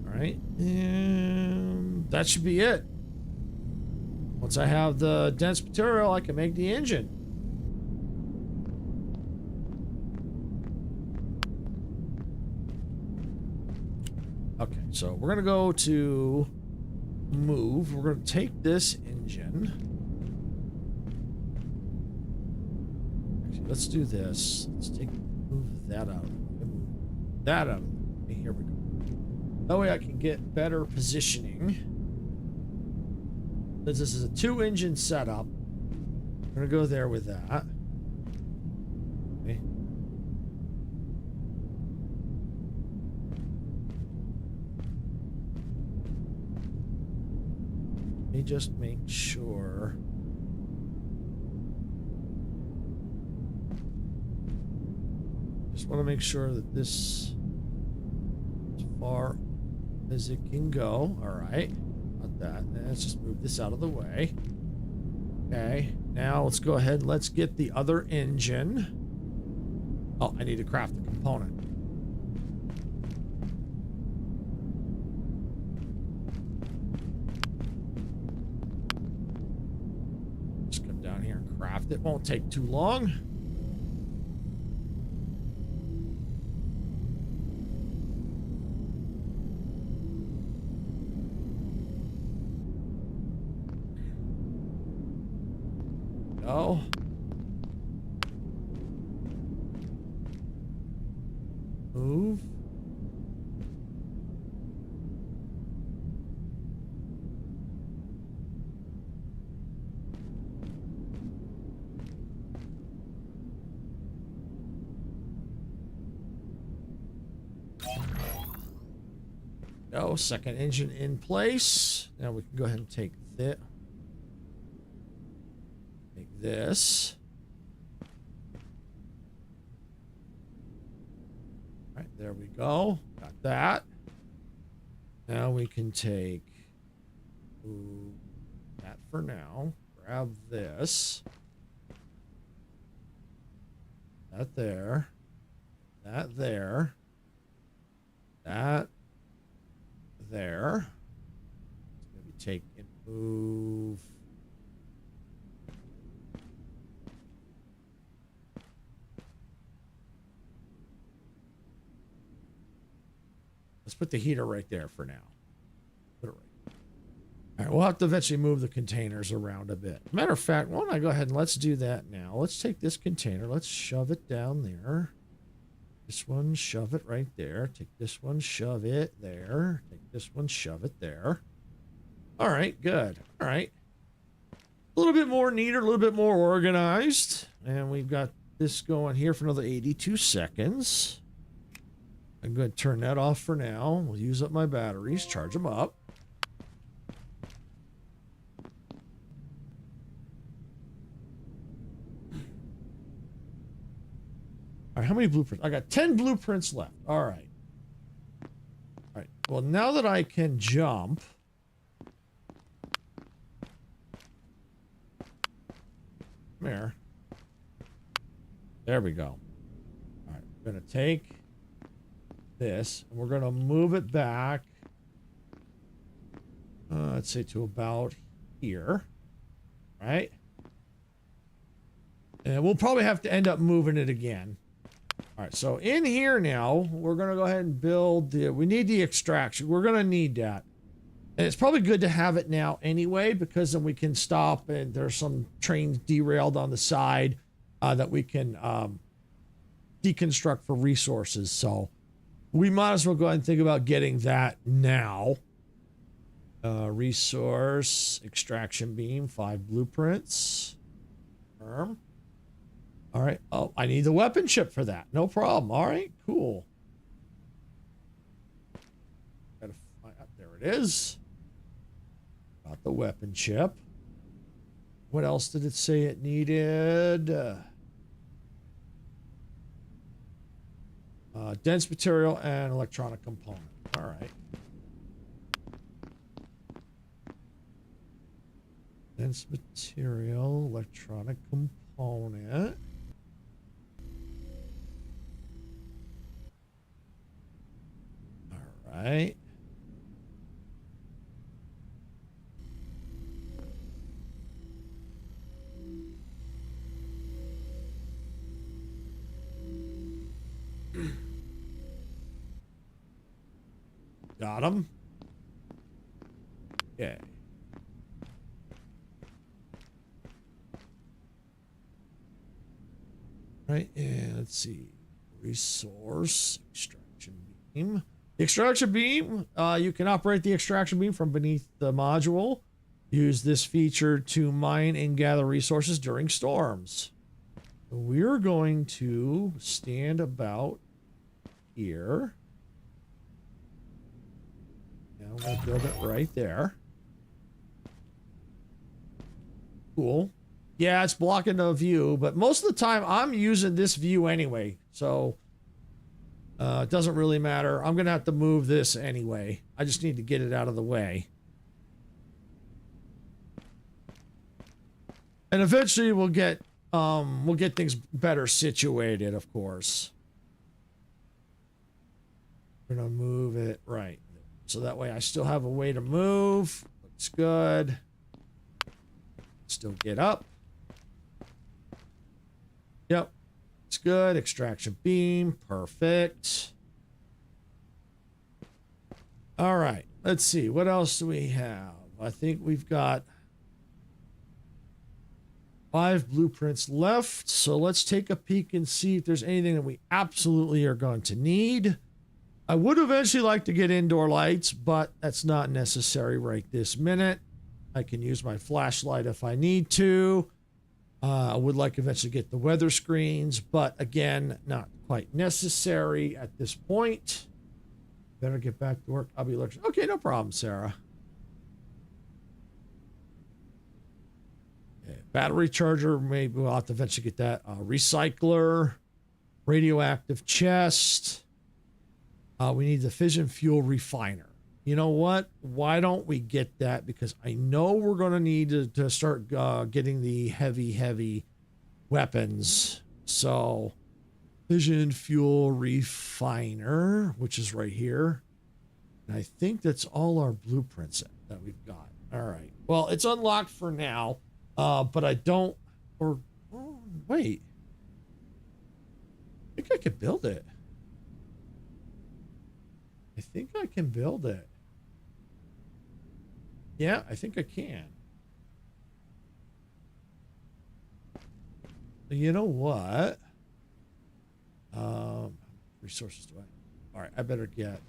All right. And that should be it. Once I have the dense material, I can make the engine. Okay, so we're going to go to move. We're going to take this engine. Actually, let's do this. Let's move that out. Move that out. Here we go. That way I can get better positioning. Since this is a 2-engine setup, gonna go there with that. Okay. Let me just make sure. Just want to make sure that this as far as it can go. All right, not that. Let's just move this out of the way. Okay, now let's go ahead and let's get the other engine. Oh, I need to craft the component. Just come down here and craft it. Won't take too long. Go. Move. Go. Second engine in place. Now we can go ahead and take this. This. All right, there we go. Got that. Now we can take that for now. Grab this. That there. That there. That there. Maybe take and move. Let's put the heater right there for now. Put it right. All right, we'll have to eventually move the containers around a bit. Matter of fact, why don't I go ahead and let's do that now. Let's take this container. Let's shove it down there. This one, shove it right there. Take this one, shove it there. Take this one, shove it there. All right, good. All right. A little bit more neater, a little bit more organized. And we've got this going here for another 82 seconds. I'm going to turn that off for now. We'll use up my batteries, charge them up. All right, how many blueprints? I got 10 blueprints left. All right. All right. Well, now that I can jump. Come here. There we go. All right. We're going to take this and we're going to move it back. Let's say to about here. Right? And we'll probably have to end up moving it again. All right, so in here now, we're going to go ahead and build we need the extraction. We're going to need that. And it's probably good to have it now anyway, because then we can stop and there's some trains derailed on the side that we can deconstruct for resources. So we might as well go ahead and think about getting that now. Resource, extraction beam, 5 blueprints. All right. Oh, I need the weapon chip for that. No problem. All right, cool. Gotta find out. There it is. Got the weapon chip. What else did it say it needed? Dense material and electronic component. All right. Dense material, electronic component. All right. Got him. Okay. Right, and let's see. Resource, extraction beam. The extraction beam, you can operate the extraction beam from beneath the module. Use this feature to mine and gather resources during storms. We're going to stand about here. Now I'm going to build it right there. Cool. Yeah, it's blocking the view, but most of the time I'm using this view anyway, so it doesn't really matter. I'm going to have to move this anyway. I just need to get it out of the way. And eventually we'll get things better situated, of course. We're gonna move it right. So that way I still have a way to move. Looks good. Still get up. Yep. It's good. Extraction beam. Perfect. All right. Let's see. What else do we have? I think we've got 5 blueprints left, so let's take a peek and see if there's anything that we absolutely are going to need. I would eventually like to get indoor lights, but that's not necessary right this minute. I can use my flashlight if I need to. I would like to eventually get the weather screens, but again, not quite necessary at this point. Better get back to work. I'll be looking. Okay, no problem, Sarah. Battery charger, maybe we'll have to eventually get that. Recycler, radioactive chest. We need the fission fuel refiner. You know what? Why don't we get that? Because I know we're going to need to start getting the heavy weapons. So, fission fuel refiner, which is right here. And I think that's all our blueprints that we've got. All right. Well, it's unlocked for now. But I don't, or, oh, wait. I think I could build it. I think I can build it. Yeah, I think I can. You know what? Resources do I? All right, I better get.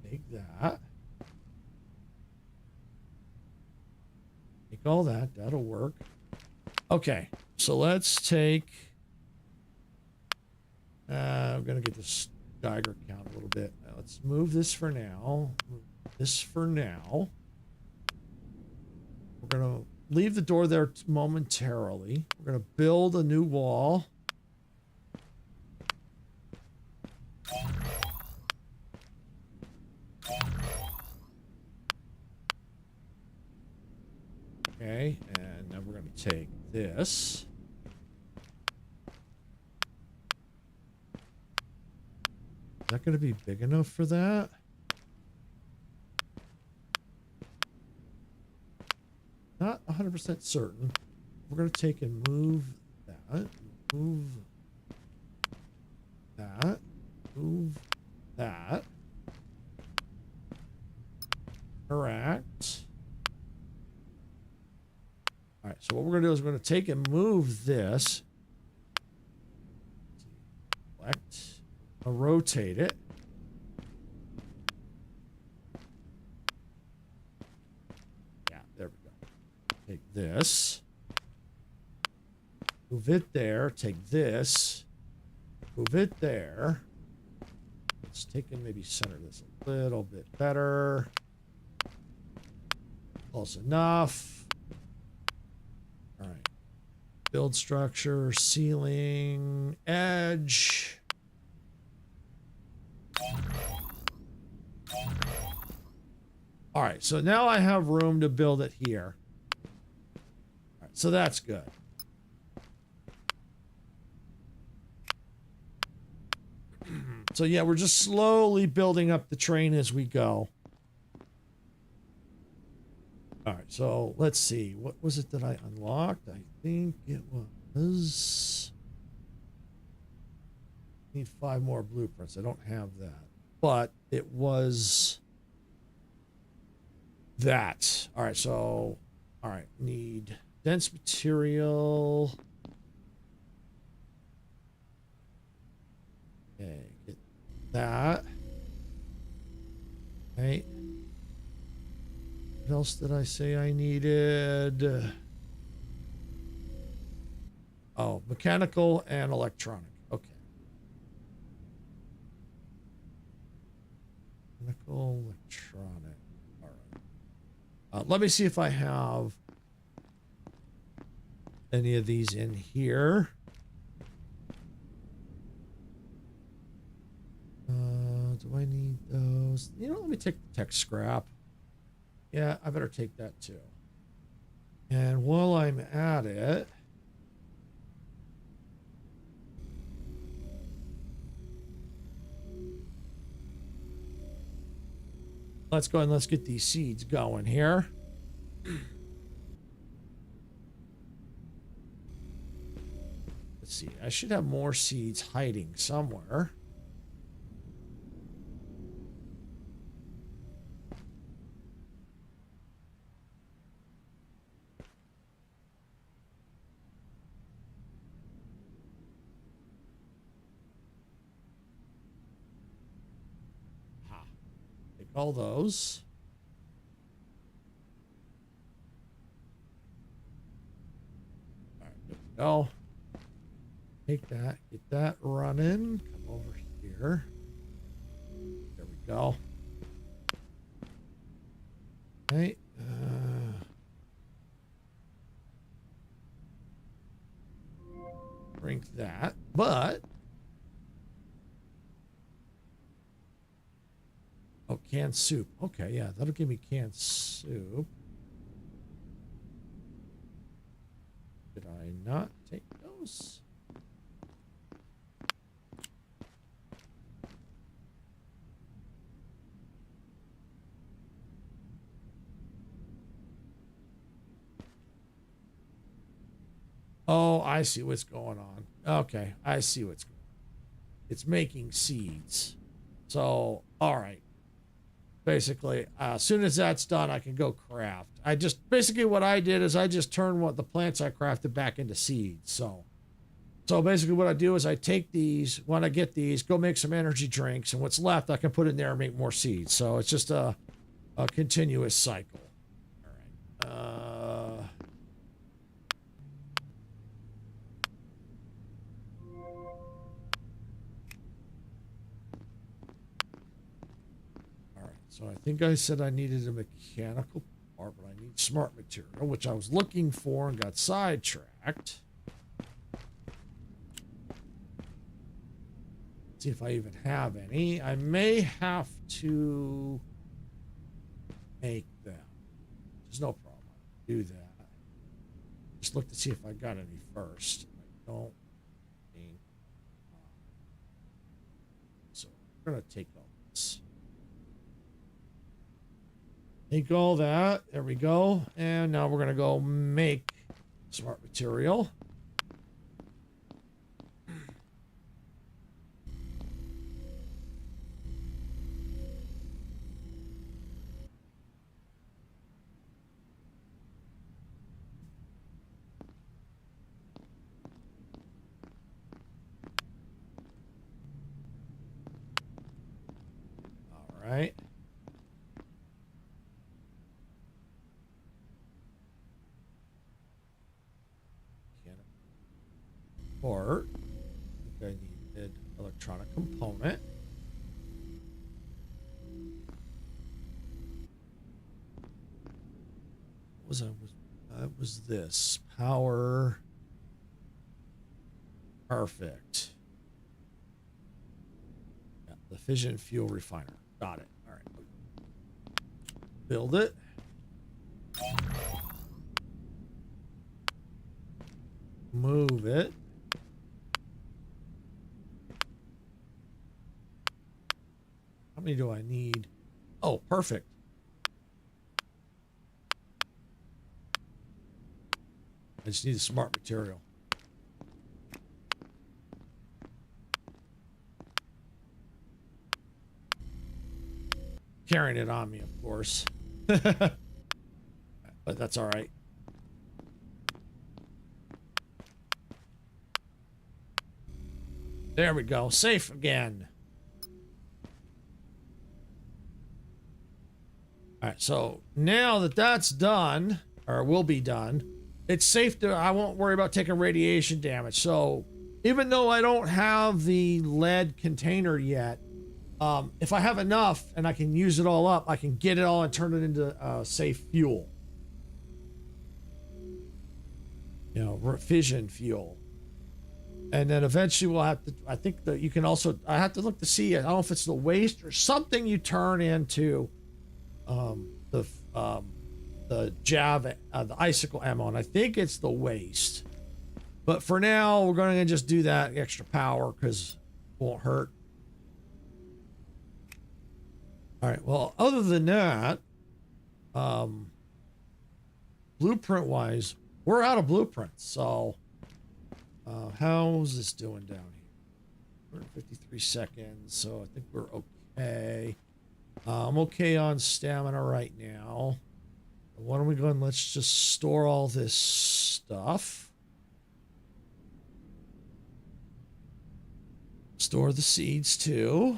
Take that. All that'll work. Okay, so let's take I'm gonna get this Geiger count a little bit. Let's move this for now. Move this for now. We're gonna leave the door there momentarily. We're gonna build a new wall. Okay, and now we're going to take this. Is that going to be big enough for that? Not 100% certain. We're going to take and move that. Move that. Move that. Correct. All right, so what we're going to do is we're going to take and move this. Select. I'll rotate it. Yeah, there we go. Take this. Move it there. Take this. Move it there. Let's take and maybe center this a little bit better. Close enough. All right. Build structure, ceiling, edge. All right, so now I have room to build it here. All right, so that's good. So yeah, we're just slowly building up the train as we go. All right, so let's see. What was it that I unlocked? I think it was... Need 5 more blueprints. I don't have that. But it was... that. All right, so... All right, need dense material. Okay, get that. Okay. What else did I say I needed? Oh, mechanical and electronic. Okay. Mechanical, electronic. All right. Let me see if I have any of these in here. Do I need those? You know, let me take the tech scrap. Yeah, I better take that too. And while I'm at it, let's go and let's get these seeds going here. Let's see. I should have more seeds hiding somewhere. Take all those. All right, there we go. Take that, get that running. Come over here. There we go. Okay. Drink that, but oh, canned soup. Okay, yeah, that'll give me canned soup. Did I not take those? Oh, I see what's going on. Okay, I see what's going on. It's making seeds. So, all right. Basically, as soon as that's done, I can go craft. I just, basically what I did is I just turned what the plants I crafted back into seeds. So basically what I do is I take these, when I get these, go make some energy drinks, and what's left I can put in there and make more seeds. So it's just a continuous cycle. All right. So I think I said I needed a mechanical part, but I need smart material, which I was looking for and got sidetracked. See if I even have any. I may have to make them. There's no problem. I'll do that. Just look to see if I got any first. I don't think. So we're going to take all this. Take all that. There we go. And now we're going to go make smart material. All right. Or I think I needed electronic component. What was this? Power. Perfect. Yeah, the fission fuel refiner. Got it. All right. Build it. Move it. How many do I need? Oh, perfect. I just need a smart material. Carrying it on me, of course. But that's all right. There we go. Safe again. right, so now that that's done, or will be done, it's safe to, I won't worry about taking radiation damage. So even though I don't have the lead container yet, if I have enough and I can use it all up, I can get it all and turn it into safe fuel. You know, fission fuel. And then eventually we'll have to, I think that you can also, I have to look to see, I don't know if it's the waste or something you turn into the jav, the icicle ammo, and I think it's the waste. But for now, we're going to just do that extra power because it won't hurt. All right, well, other than that, blueprint-wise, we're out of blueprints, so how's this doing down here? We're at 53 seconds, so I think we're okay. I'm okay on stamina right now. Why don't we go and let's just store all this stuff. Store the seeds too.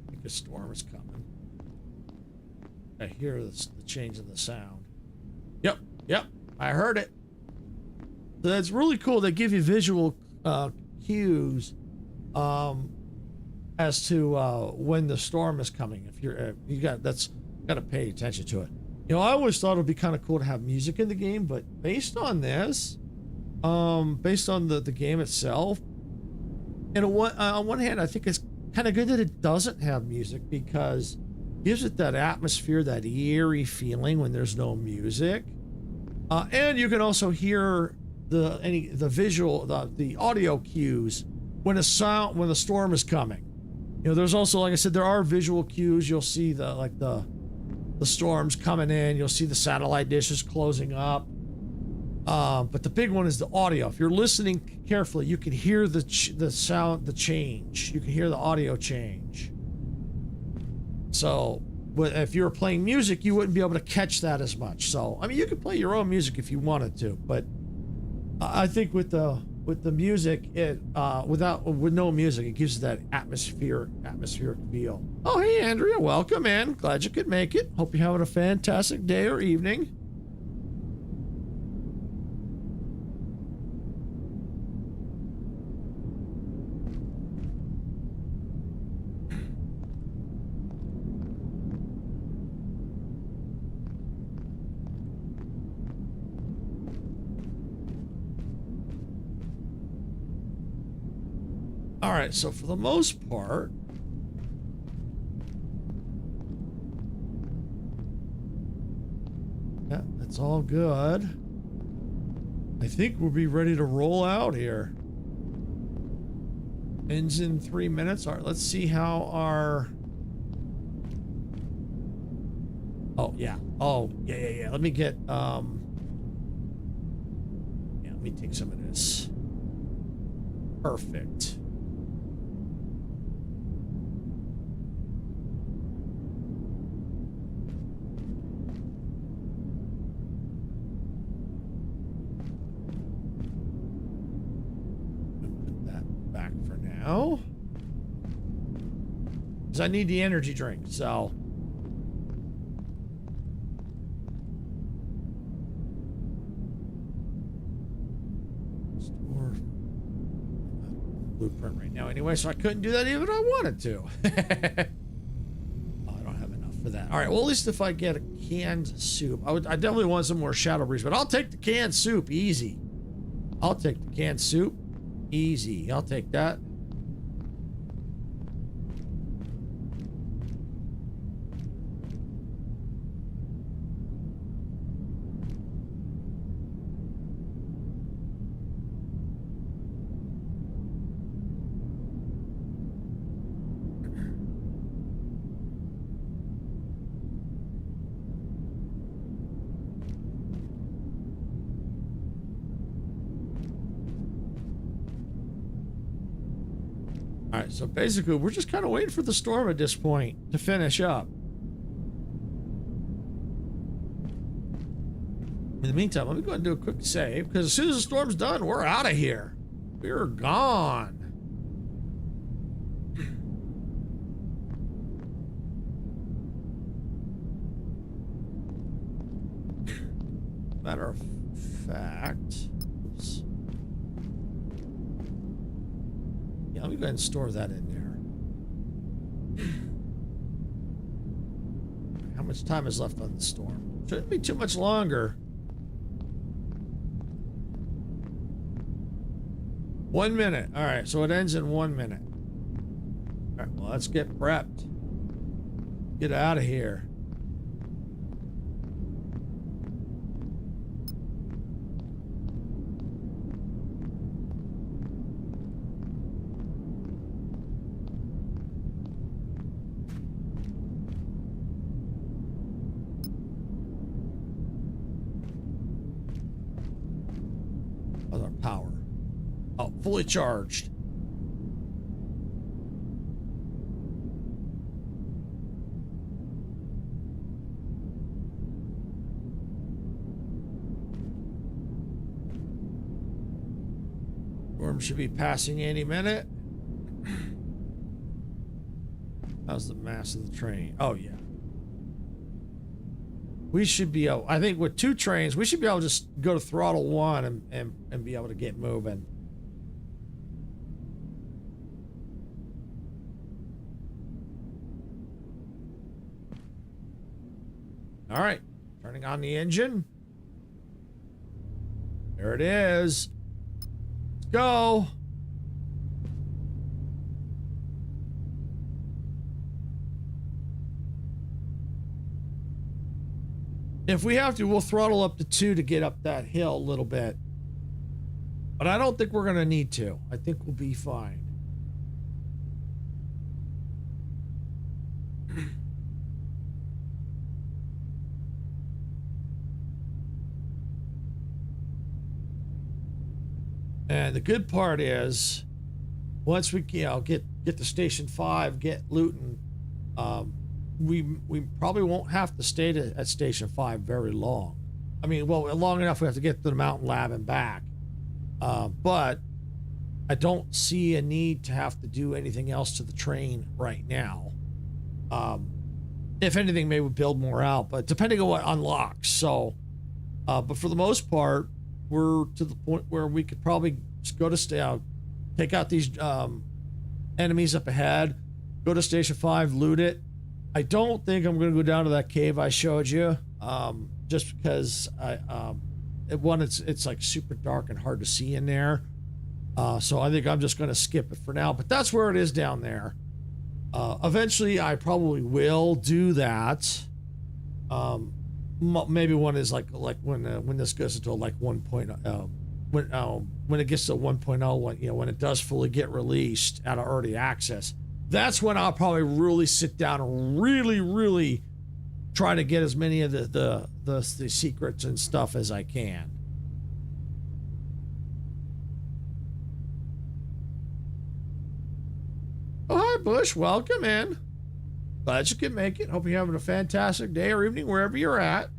I think a storm is coming. I hear the change in the sound. Yep, I heard it. So that's really cool. They give you visual cues as to when the storm is coming. If you're got to pay attention to it. You know, I always thought it would be kind of cool to have music in the game, but based on this, based on the game itself, and on one hand, I think it's kind of good that it doesn't have music because it gives it that atmosphere, that eerie feeling when there's no music. And you can also hear the audio cues when the storm is coming. You know, there's also, like I said, there are visual cues. You'll see the storms coming in. You'll see the satellite dishes closing up. But the big one is the audio. If you're listening carefully, you can hear the sound, the change. You can hear the audio change. So, if you were playing music, you wouldn't be able to catch that as much. So, I mean, you could play your own music if you wanted to, but I think with the music, with no music, it gives that atmospheric feel. Oh, hey, Andrea, welcome, man. Glad you could make it. Hope you're having a fantastic day or evening. All right, so for the most part, yeah, that's all good. I think we'll be ready to roll out here. Ends in 3 minutes. All right, let's see how our... Oh, yeah. Oh, yeah. Let me get, yeah, let me take some of this. Perfect. Oh, because I need the energy drink, so store blueprint right now anyway, so I couldn't do that even if I wanted to. Oh, I don't have enough for that. All right, well, at least if I get a canned soup, I definitely want some more Shadow Breeze, but I'll take the canned soup easy. I'll take the canned soup easy. I'll take that. All right, so basically, we're just kind of waiting for the storm at this point to finish up. In the meantime, let me go ahead and do a quick save, because as soon as the storm's done, we're out of here. We're gone. Matter of fact, oops. Yeah, let me go ahead and store that in there. How much time is left on the storm? Shouldn't be too much longer. 1 minute. All right, so it ends in 1 minute. All right, well, let's get prepped. Get out of here. Other power. Oh, fully charged. Storm should be passing any minute. How's the mass of the train? Oh, yeah. We should be able, I think with 2 trains, we should be able to just go to throttle 1 and be able to get moving. All right, turning on the engine. There it is. Let's go. If we have to, we'll throttle up to 2 to get up that hill a little bit. But I don't think we're going to need to. I think we'll be fine. And the good part is, once we get to Station 5, get looting, we probably won't have to stay at Station 5 very long. I mean, well, long enough we have to get to the mountain lab and back. But I don't see a need to have to do anything else to the train right now. If anything, maybe we build more out, but depending on what unlocks. So, but for the most part, we're to the point where we could probably just go to take out these enemies up ahead, go to Station 5, loot it. I don't think I'm going to go down to that cave I showed you, just because it's like super dark and hard to see in there. So I think I'm just going to skip it for now, but that's where it is down there. Eventually I probably will do that. Maybe one is like when this goes into like 1.0, when it gets to 1.0, when it does fully get released out of early access, that's when I'll probably really sit down and really try to get as many of the secrets and stuff as I can. Oh, hi Bush, welcome in. Glad you could make it. Hope you're having a fantastic day or evening wherever you're at.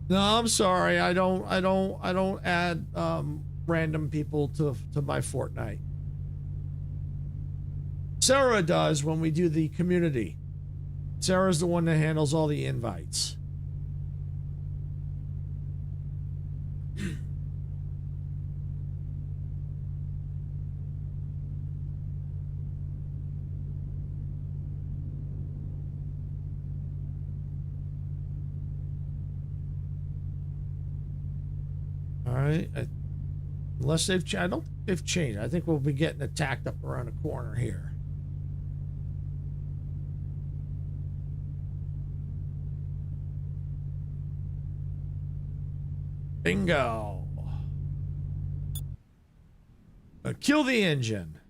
No, I'm sorry. I don't add random people to my Fortnite. Sarah does when we do the community. Sarah's the one that handles all the invites. All right, unless they've I don't think they've changed. I think we'll be getting attacked up around the corner here. Bingo. Kill the engine.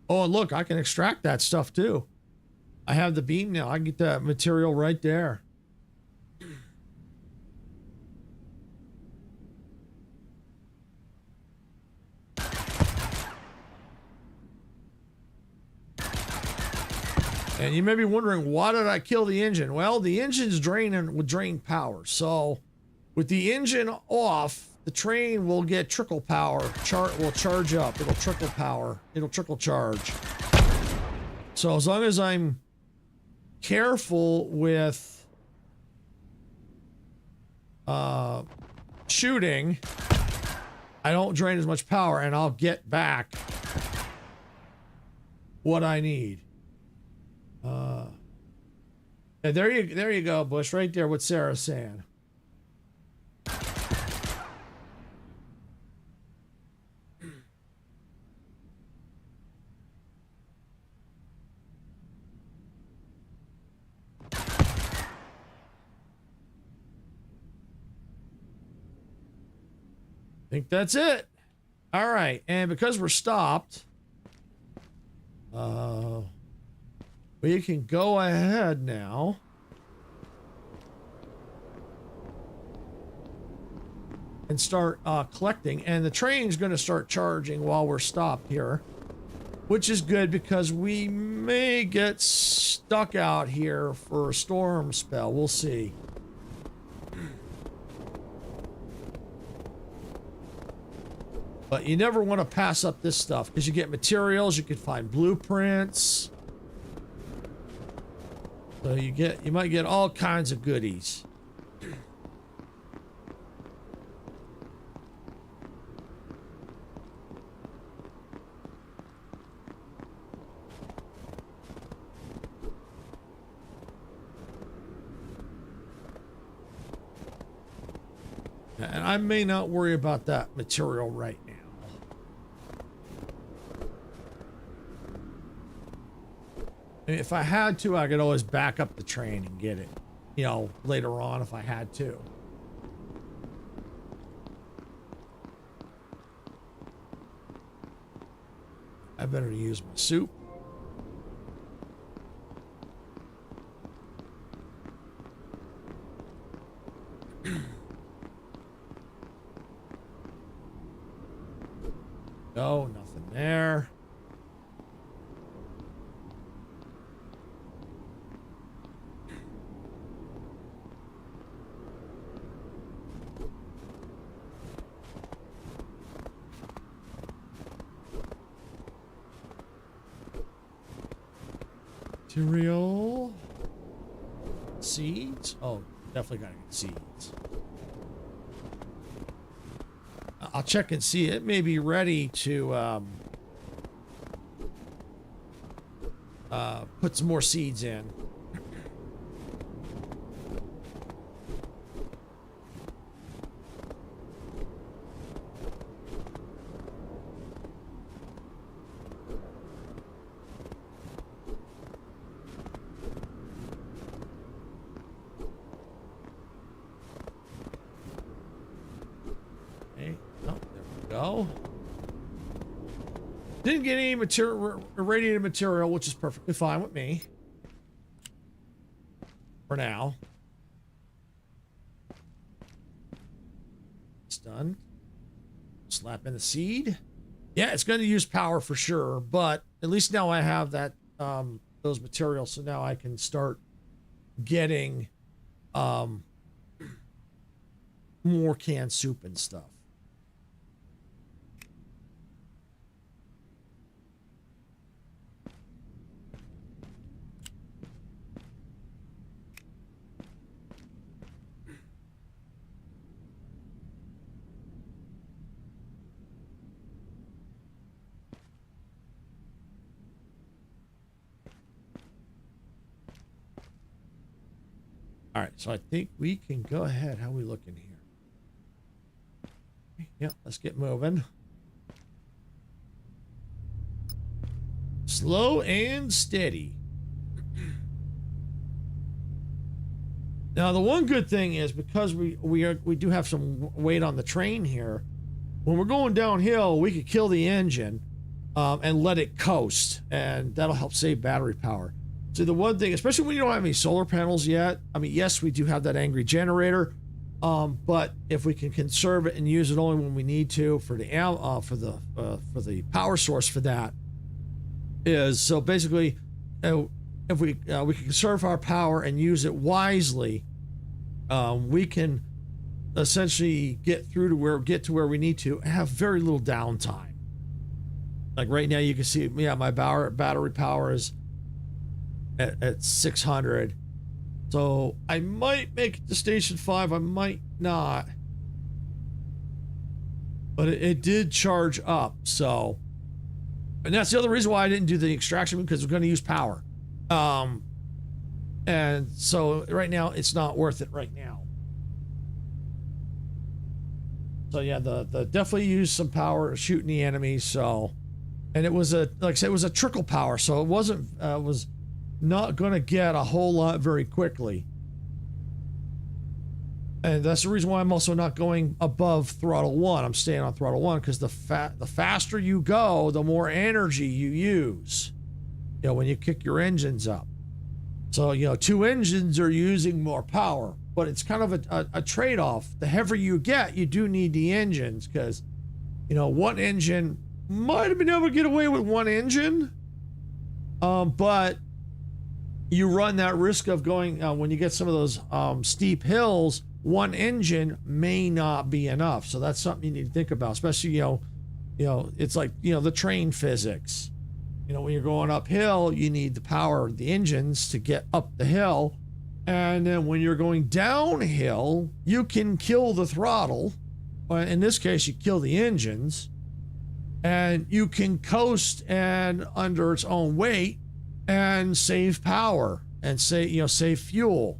Oh, and look, I can extract that stuff too. I have the beam now. I can get that material right there. And you may be wondering, why did I kill the engine? Well, the engine's would drain power. So with the engine off, the train will get trickle power. Will charge up. It'll trickle power. It'll trickle charge. So as long as I'm careful with shooting, I don't drain as much power, and I'll get back what I need. Yeah, there you go, Bush, right there. What Sarah's saying. I think that's it. All right, and because we're stopped, we can go ahead now and start collecting, and the train's going to start charging while we're stopped here, which is good because we may get stuck out here for a storm spell. We'll see. But you never want to pass up this stuff because you get materials, you can find blueprints. So you might get all kinds of goodies. And I may not worry about that material right now. If I had to, I could always back up the train and get it, you know, later on if I had to. I better use my soup. No, nothing there. Material. Seeds. Oh, definitely gotta get seeds. I'll check and see. It may be ready to put some more seeds in. Didn't get any material, irradiated material, which is perfectly fine with me. For now. It's done. Slap in the seed. Yeah, it's going to use power for sure, but at least now I have that those materials, so now I can start getting more canned soup and stuff. All right, so I think we can go ahead. How are we looking here? Yep, let's get moving. Slow and steady. Now, the one good thing is because we do have some weight on the train here. When we're going downhill, we could kill the engine and let it coast, and that'll help save battery power. So the one thing, especially when you don't have any solar panels yet, I mean, yes, we do have that angry generator, but if we can conserve it and use it only when we need to for the power source for that is, so basically, if we can conserve our power and use it wisely, we can essentially get to where we need to and have very little downtime. Like right now, you can see, yeah, my battery power is at 600. So I might make it to station 5. I might not. But it did charge up. So, and that's the other reason why I didn't do the extraction, because we're going to use power. And so right now it's not worth it right now. So yeah, the definitely used some power shooting the enemies. So, and it was like I said, it was a trickle power. So it wasn't, was not going to get a whole lot very quickly. And that's the reason why I'm also not going above throttle 1. I'm staying on throttle 1 because the faster you go, the more energy you use, you know, when you kick your engines up. So, you know, 2 engines are using more power, but it's kind of a trade-off. The heavier you get, you do need the engines because, you know, 1 engine might have been able to get away with 1 engine, but you run that risk of going, when you get some of those steep hills, 1 engine may not be enough. So that's something you need to think about, especially, you know, it's like, you know, the train physics. You know, when you're going uphill, you need the power of the engines to get up the hill. And then when you're going downhill, you can kill the throttle. In this case, you kill the engines. And you can coast and under its own weight and save power and save fuel.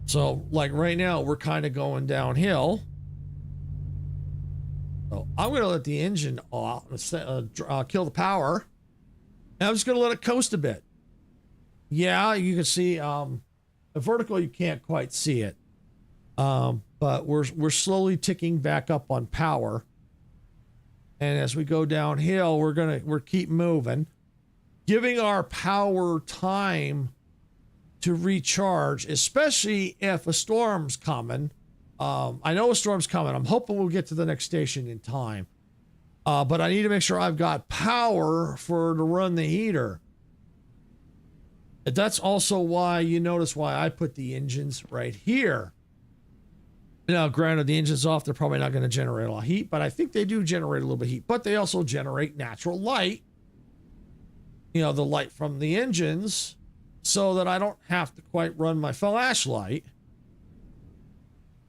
So, like right now, we're kind of going downhill. So I'm going to let the engine off, kill the power. And I'm just going to let it coast a bit. Yeah, you can see the vertical, you can't quite see it. But we're slowly ticking back up on power. And as we go downhill, we're keep moving, giving our power time to recharge, especially if a storm's coming. I know a storm's coming. I'm hoping we'll get to the next station in time. But I need to make sure I've got power to run the heater. That's also why you notice why I put the engines right here. Now, granted, the engine's off, they're probably not going to generate a lot of heat, but I think they do generate a little bit of heat. But they also generate natural light, you know, the light from the engines, so that I don't have to quite run my flashlight,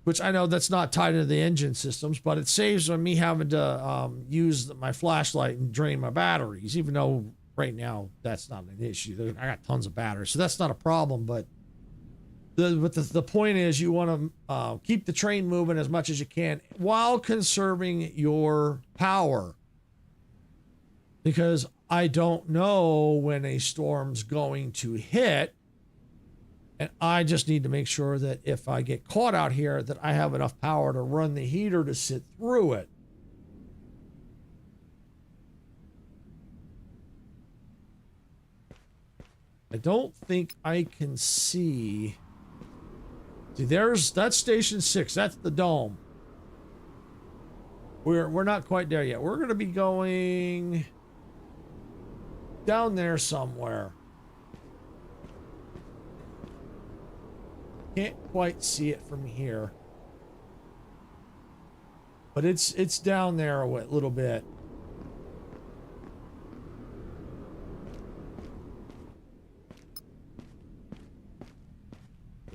which I know that's not tied into the engine systems, but it saves on me having to use my flashlight and drain my batteries, even though right now that's not an issue. I got tons of batteries, so that's not a problem. But the point is, you want to keep the train moving as much as you can while conserving your power, because I don't know when a storm's going to hit, and I just need to make sure that if I get caught out here, that I have enough power to run the heater to sit through it. I don't think I can see. See, that's station 6. That's the dome. We're not quite there yet. We're going to be going down there somewhere. Can't quite see it from here, but it's down there a little bit.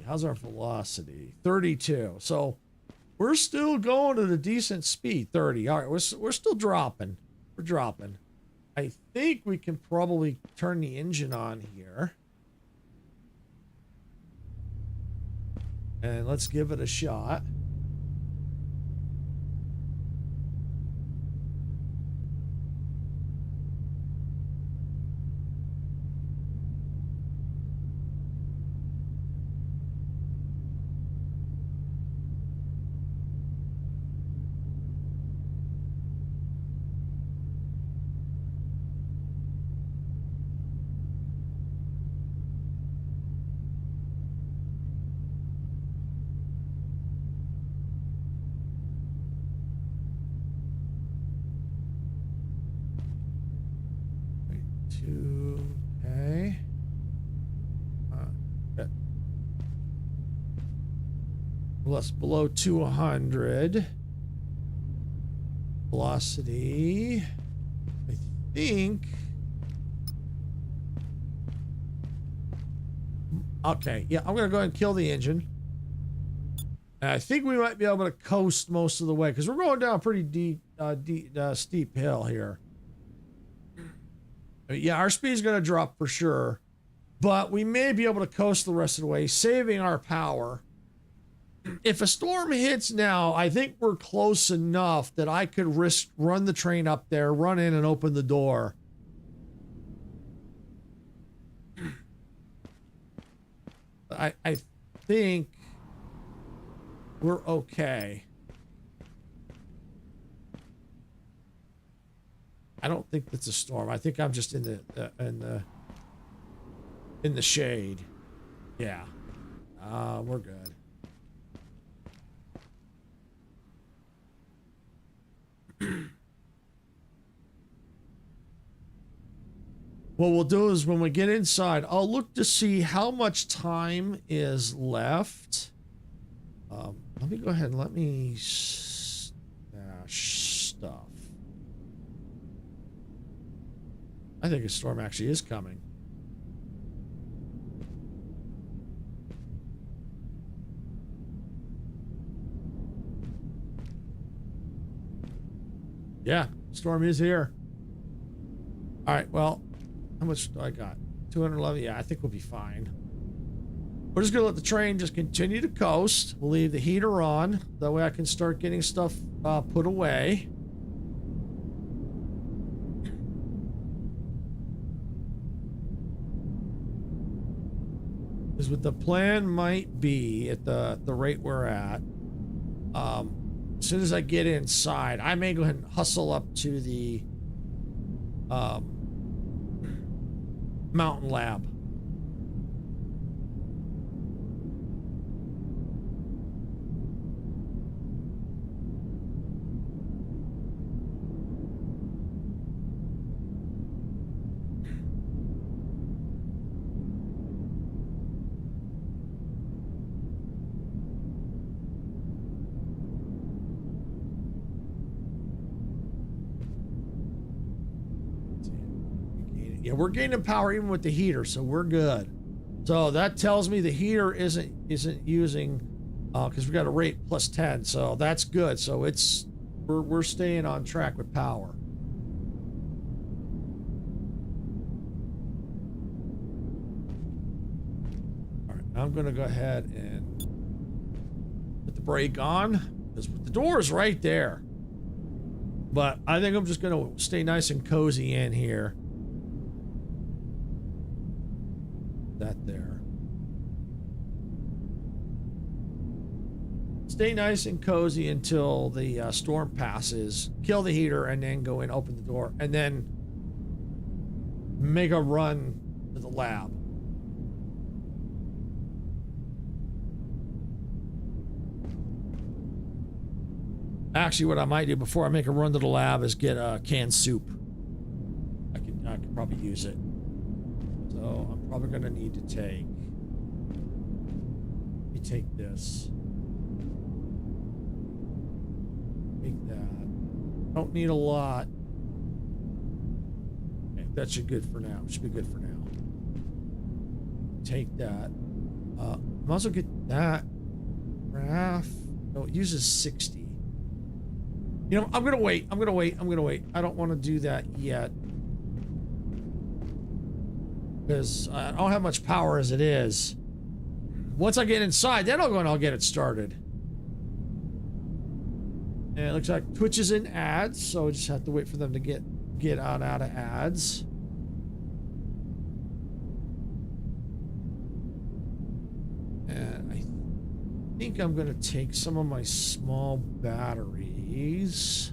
How's our velocity? 32. So we're still going at a decent speed. 30. All right, we're still dropping. We're dropping. I think we can probably turn the engine on here. And let's give it a shot. 2. Okay. Yeah. Plus below 200. Velocity. I think. Okay. Yeah, I'm gonna go ahead and kill the engine. And I think we might be able to coast most of the way because we're going down a pretty steep hill here. Yeah, our speed's going to drop for sure, but we may be able to coast the rest of the way, saving our power. If a storm hits now, I think we're close enough that I could run the train up there, run in and open the door. I think we're okay. I don't think it's a storm. I think I'm just in the shade. Yeah. We're good. What we'll do is when we get inside, I'll look to see how much time is left. Let me go ahead and let me stash stuff. I think a storm actually is coming. Yeah, storm is here. All right, well, how much do I got? 211. Yeah, I think we'll be fine. We're just gonna let the train just continue to coast. We'll leave the heater on. That way I can start getting stuff put away. Is what the plan might be at the rate we're at. As soon as I get inside, I may go ahead and hustle up to the mountain lab. Yeah, we're gaining power even with the heater, so we're good. So that tells me the heater isn't using because we got a rate plus 10, so that's good. So we're staying on track with power. All right, I'm gonna go ahead and put the brake on because the door is right there. But I think I'm just gonna stay nice and cozy in here. That there. Stay nice and cozy until the storm passes, kill the heater, and then go in, open the door, and then make a run to the lab. Actually, what I might do before I make a run to the lab is get a canned soup. I could probably use it. So I'm probably gonna need to take. Let me take this. Take that. Don't need a lot. Okay, that should good for now. Should be good for now. Take that. Might as well get that. Graph. No, it uses 60. You know, I'm gonna wait. I'm gonna wait. I don't want to do that yet. Because I don't have much power as it is. Once I get inside, then I'll go and I'll get it started. And it looks like Twitch is in ads, so I just have to wait for them to get out of ads. And I think I'm gonna take some of my small batteries.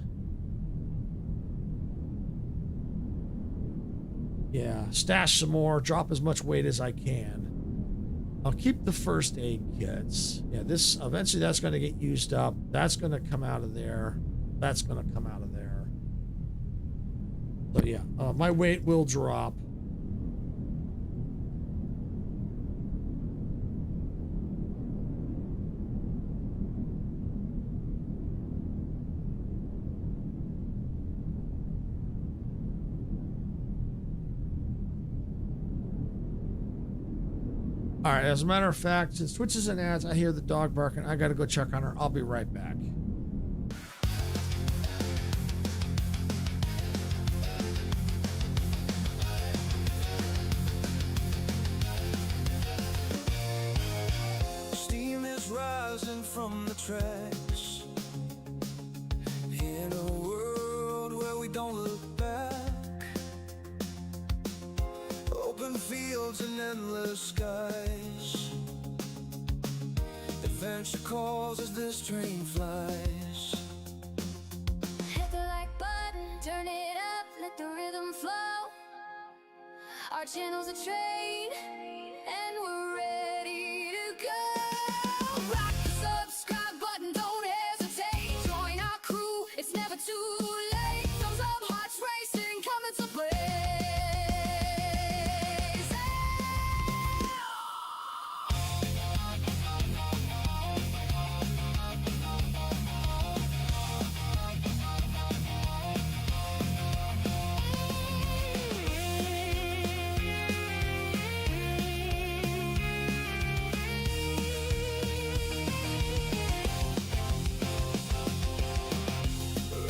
Yeah, stash some more, drop as much weight as I can. I'll keep the first aid kits. Yeah, this eventually that's going to get used up. That's going to come out of there. That's going to come out of there. So yeah, my weight will drop. All right, as a matter of fact, since Twitch is in ads, I hear the dog barking. I gotta go check on her. I'll be right back. Steam is rising from the tracks in a world where we don't look back. Open fields and endless skies. Adventure calls as this train flies. Hit the like button, turn it up, let the rhythm flow. Our channel's a train, and we're ready to go. Rock the subscribe button, don't hesitate. Join our crew, it's never too late. Thumbs up, hearts racing, coming to play.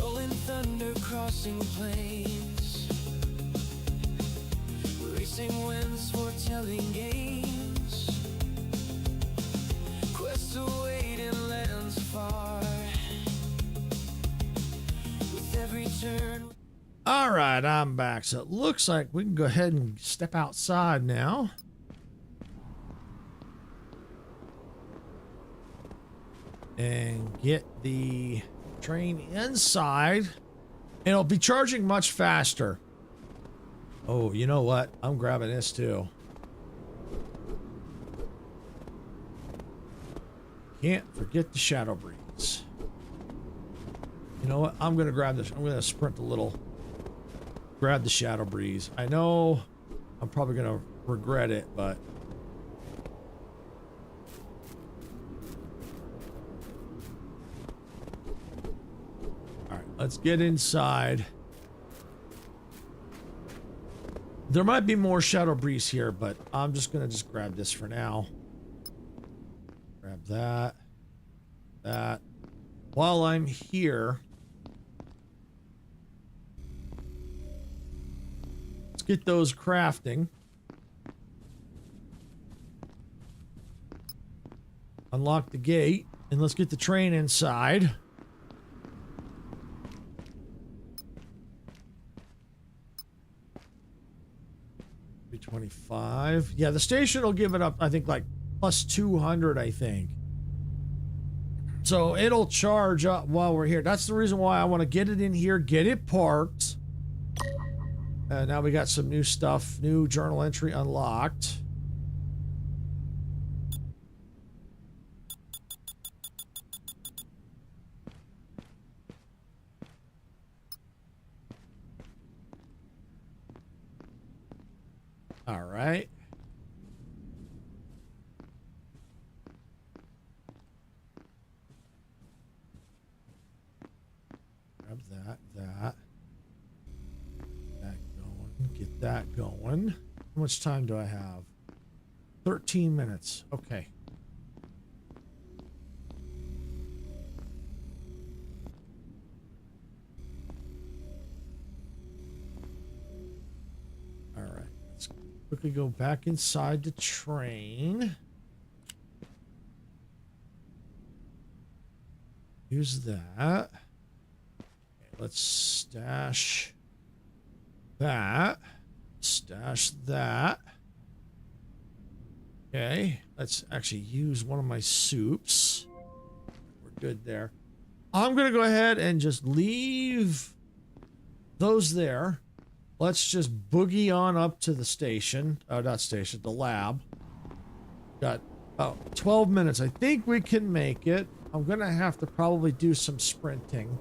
Rolling thunder crossing plains, racing winds foretelling games. Quests await in lands far. With every turn. All right, I'm back. So it looks like we can go ahead and step outside now. And get the train inside. It'll be charging much faster. Oh, you know what? I'm grabbing this too. Can't forget the shadow breeze. You know what? I'm gonna grab this. I'm gonna sprint a little. Grab the shadow breeze. I know I'm probably gonna regret it, but all right, let's get inside. There might be more shadow breeze here, but I'm just gonna grab this for now. Grab that. That. While I'm here, let's get those crafting. Unlock the gate, and let's get the train inside. $325. Yeah, the station will give it up, I think, like plus 200, I think. So it'll charge up while we're here. That's the reason why I want to get it in here, get it parked. Now we got some new stuff, new journal entry unlocked. All right. Grab that. Get that going. How much time do I have? 13 minutes. Okay. All right. Let's quickly go back inside the train. Use that. Okay, let's stash that. Stash that. Okay, let's actually use one of my soups. We're good there. I'm gonna go ahead and just leave those there. Let's just boogie on up to the station. Oh, not station, the lab. Got about 12 minutes. I think we can make it. I'm gonna have to probably do some sprinting.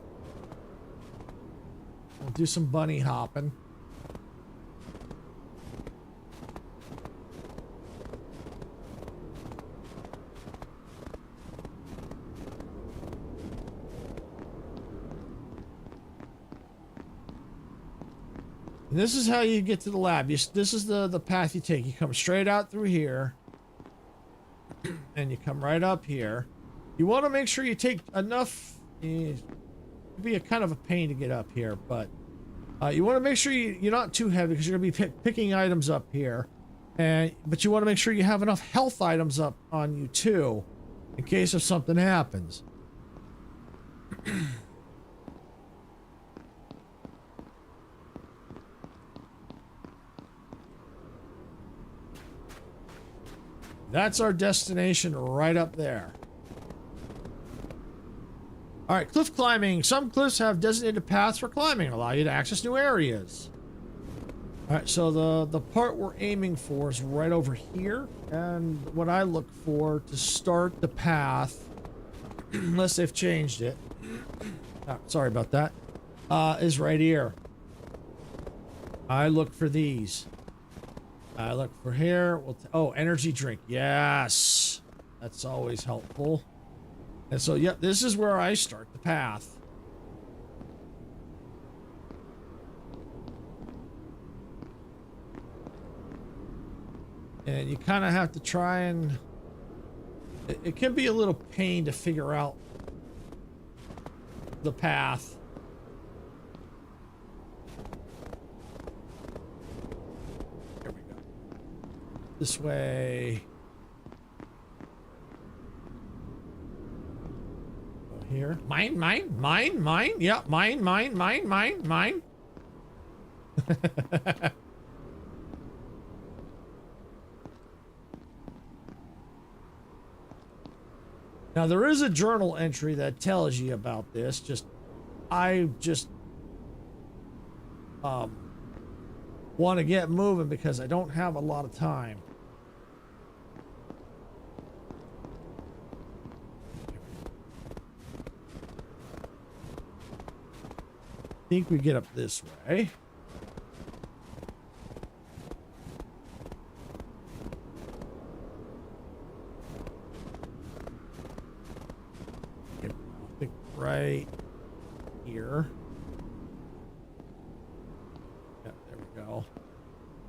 We'll do some bunny hopping. And this is how you get to the lab. This is the path you take. You come straight out through here. and you come right up here. You want to make sure you take enough. It'd be a kind of a pain to get up here, but you want to make sure you're not too heavy because you're going to be picking items up here. But you want to make sure you have enough health items up on you too, in case if something happens. That's our destination right up there. All right, cliff climbing. Some cliffs have designated paths for climbing, allow you to access new areas. All right, so the part we're aiming for is right over here, and what I look for to start the path, unless they've changed it, sorry about that, is right here. I look for these. I look for here. Oh, energy drink. Yes, that's always helpful. And so, yep, this is where I start the path. And you kind of have to try and... It can be a little pain to figure out the path. Here we go. This way. Go here. Mine. Yeah, mine. Now, there is a journal entry that tells you about this. I just want to get moving because I don't have a lot of time. I think we get up this way. Right here. Yeah, there we go.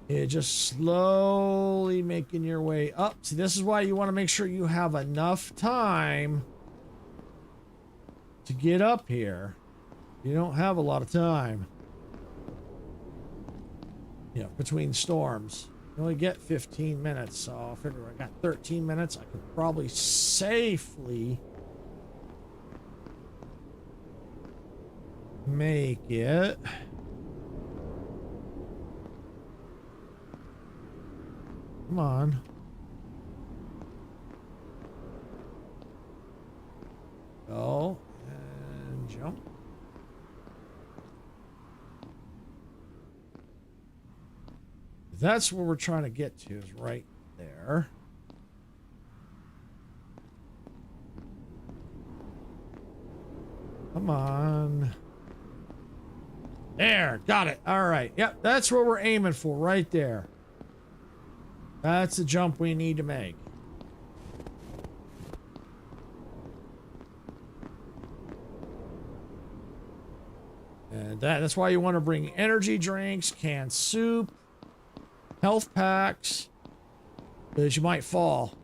Yeah, just slowly making your way up. See, this is why you want to make sure you have enough time to get up here. You don't have a lot of time. Yeah, between storms. You only get 15 minutes, so I figure I got 13 minutes. I could probably safely make it. Come on. Go and jump. That's where we're trying to get to, is right there. Come on. There, got it. All right. Yep, that's what we're aiming for right there. That's the jump we need to make. And that's why you want to bring energy drinks, canned soup, health packs, because you might fall.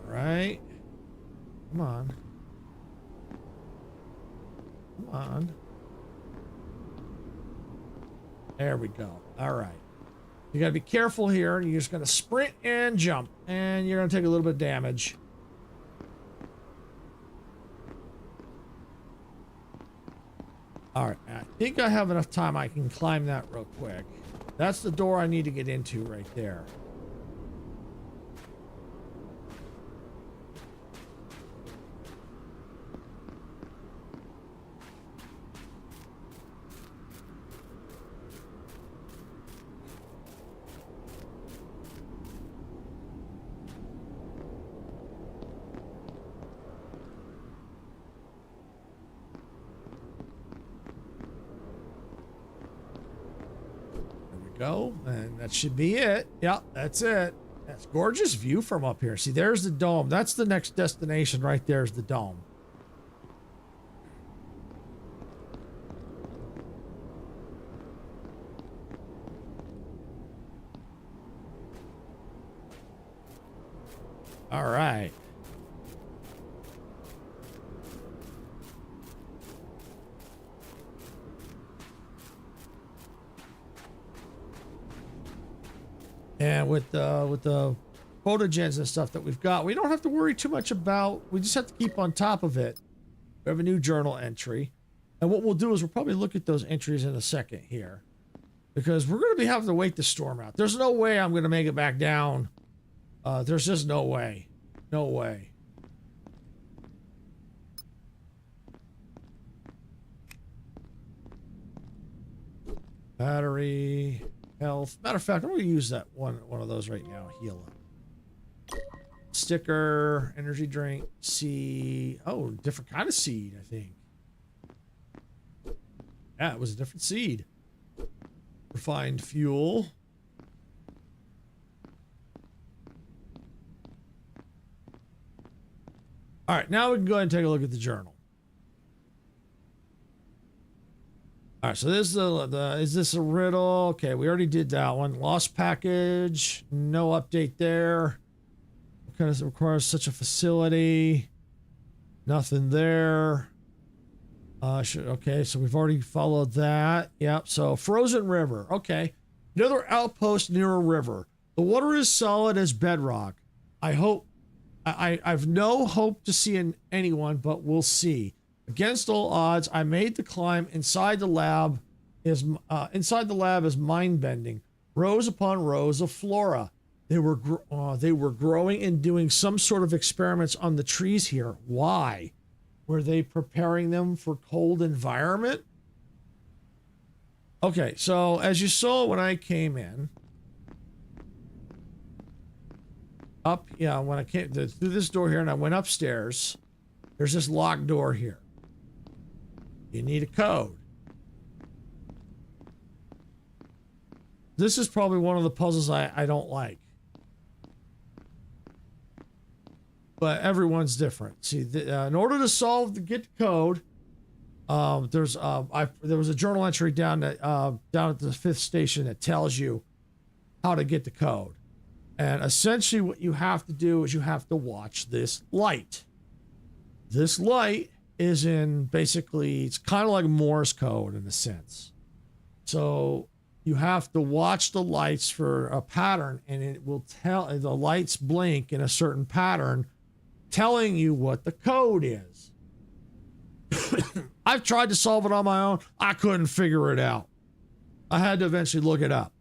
Right. Come on. Come on. There we go. All right. You got to be careful here. You're just going to sprint and jump, and you're going to take a little bit of damage. All right. I think I have enough time. I can climb that real quick. That's the door I need to get into right there. go. And that should be it. Yep, that's it. That's gorgeous view from up here. See, there's the dome. That's the next destination right there is the dome. All right. And with the photogens and stuff that we've got, we don't have to worry too much about. We just have to keep on top of it. We have a new journal entry. And what we'll do is we'll probably look at those entries in a second here. Because we're going to be having to wait the storm out. There's no way I'm going to make it back down. There's just no way. No way. Battery, health. Matter of fact, I'm going to use that one of those right now. Heal up. Sticker, energy drink, seed. Oh, different kind of seed, I think. Yeah, it was a different seed. Refined fuel. All right, now we can go ahead and take a look at the journal. All right, so this is is this a riddle? Okay, we already did that one. Lost package, no update there. What kind of requires such a facility? Nothing there. Okay, so we've already followed that. Yep, so frozen river. Okay, another outpost near a river. The water is solid as bedrock. I've no hope to see anyone, but we'll see. Against all odds, I made the climb. Inside the lab is mind bending. Rows upon rows of flora. They were growing and doing some sort of experiments on the trees here. Why? Were they preparing them for cold environment? Okay, so as you saw when I came in, when I came through this door here and I went upstairs, there's this locked door here. You need a code. This is probably one of the puzzles I don't like. But everyone's different. See, in order to get the code, there was a journal entry down at the 5th station that tells you how to get the code. And essentially what you have to do is you have to watch this light. This light is it's kind of like Morse code in a sense. So you have to watch the lights for a pattern, and it will tell, the lights blink in a certain pattern, telling you what the code is. I've tried to solve it on my own. I couldn't figure it out. I had to eventually look it up.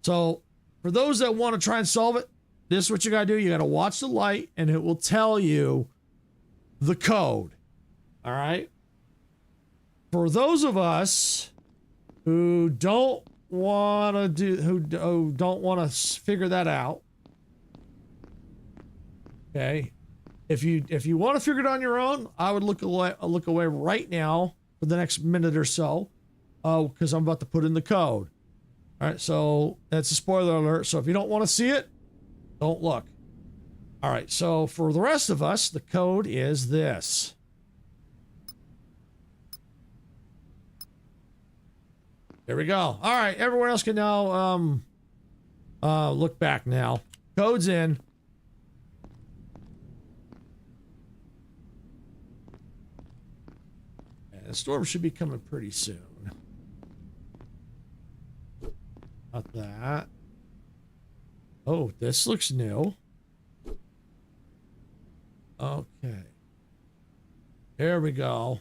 So for those that want to try and solve it, this is what you got to do. You got to watch the light, and it will tell you the code. All right? For those of us who don't want to figure that out, okay? If you want to figure it on your own, I would look away right now for the next minute or so, because I'm about to put in the code. All right, so that's a spoiler alert. So if you don't want to see it, don't look. All right, so for the rest of us, the code is this. There we go. All right, everyone else can now look back now. Code's in. And the storm should be coming pretty soon. Not that. Oh, this looks new. Okay. There we go.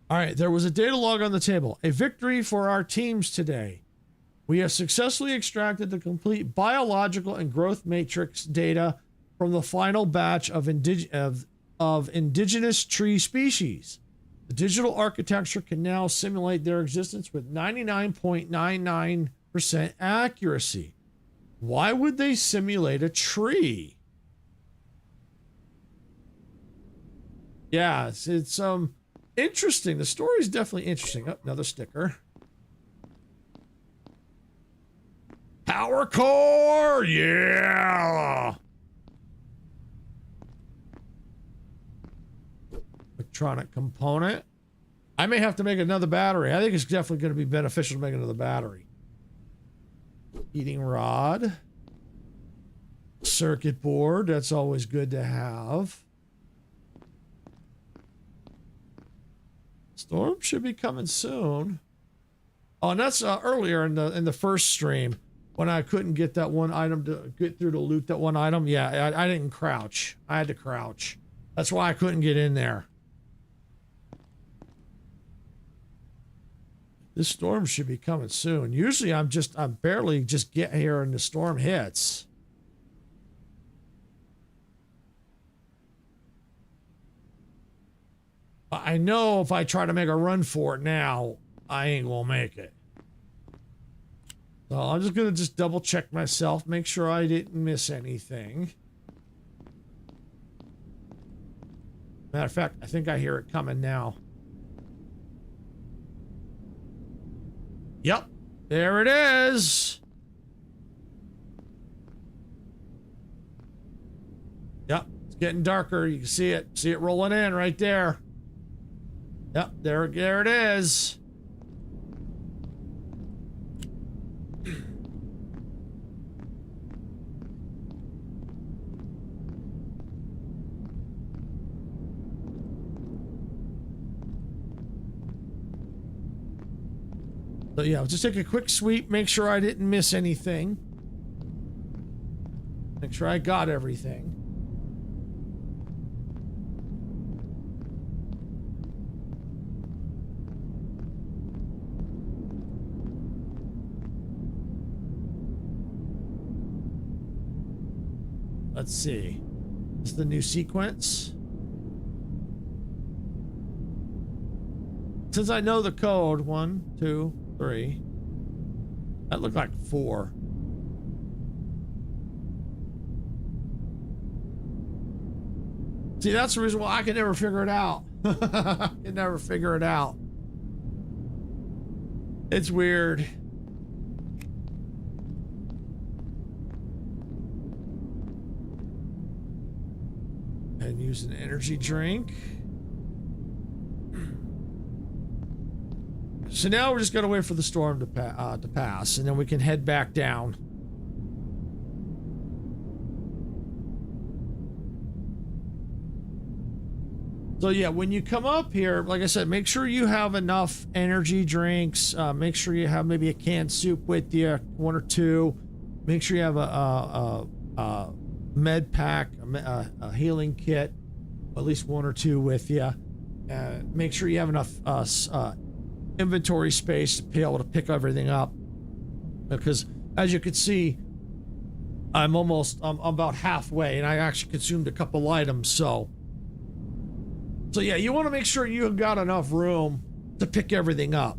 All right, there was a data log on the table. A victory for our teams today. We have successfully extracted the complete biological and growth matrix data from the final batch of indigenous tree species. The digital architecture can now simulate their existence with 99.99% accuracy. Why would they simulate a tree? Yeah, it's interesting. The story is definitely interesting. Oh, another sticker. Power core, yeah. Electronic component. I may have to make another battery. I think it's definitely going to be beneficial to make another battery. Heating rod. Circuit board. That's always good to have. Storm should be coming soon. Oh, and that's earlier in the first stream when I couldn't get that one item to get through to loot that one item. Yeah, I didn't crouch. I had to crouch. That's why I couldn't get in there. This storm should be coming soon. Usually I'm barely just get here and the storm hits. I know if I try to make a run for it now, I ain't gonna make it. So I'm just gonna double check myself, make sure I didn't miss anything. Matter of fact, I think I hear it coming now. Yep, there it is. Yep, it's getting darker. You can see it. See it rolling in right there. Yep, there it is. So yeah, I'll just take a quick sweep, make sure I didn't miss anything. Make sure I got everything. Let's see. This is the new sequence. Since I know the code, 1, 2, 3. That looked like 4. See, that's the reason why I can never figure it out. I can never figure it out. It's weird. And use an energy drink. So now we're just gonna wait for the storm to pass, and then we can head back down. So yeah, when you come up here, like I said, make sure you have enough energy drinks. Make sure you have maybe a canned soup with you, 1 or 2. Make sure you have a med pack, a healing kit, at least 1 or 2 with you. Make sure you have enough inventory space to be able to pick everything up, because as you can see, I'm about halfway, and I actually consumed a couple items. So yeah, you want to make sure you got enough room to pick everything up.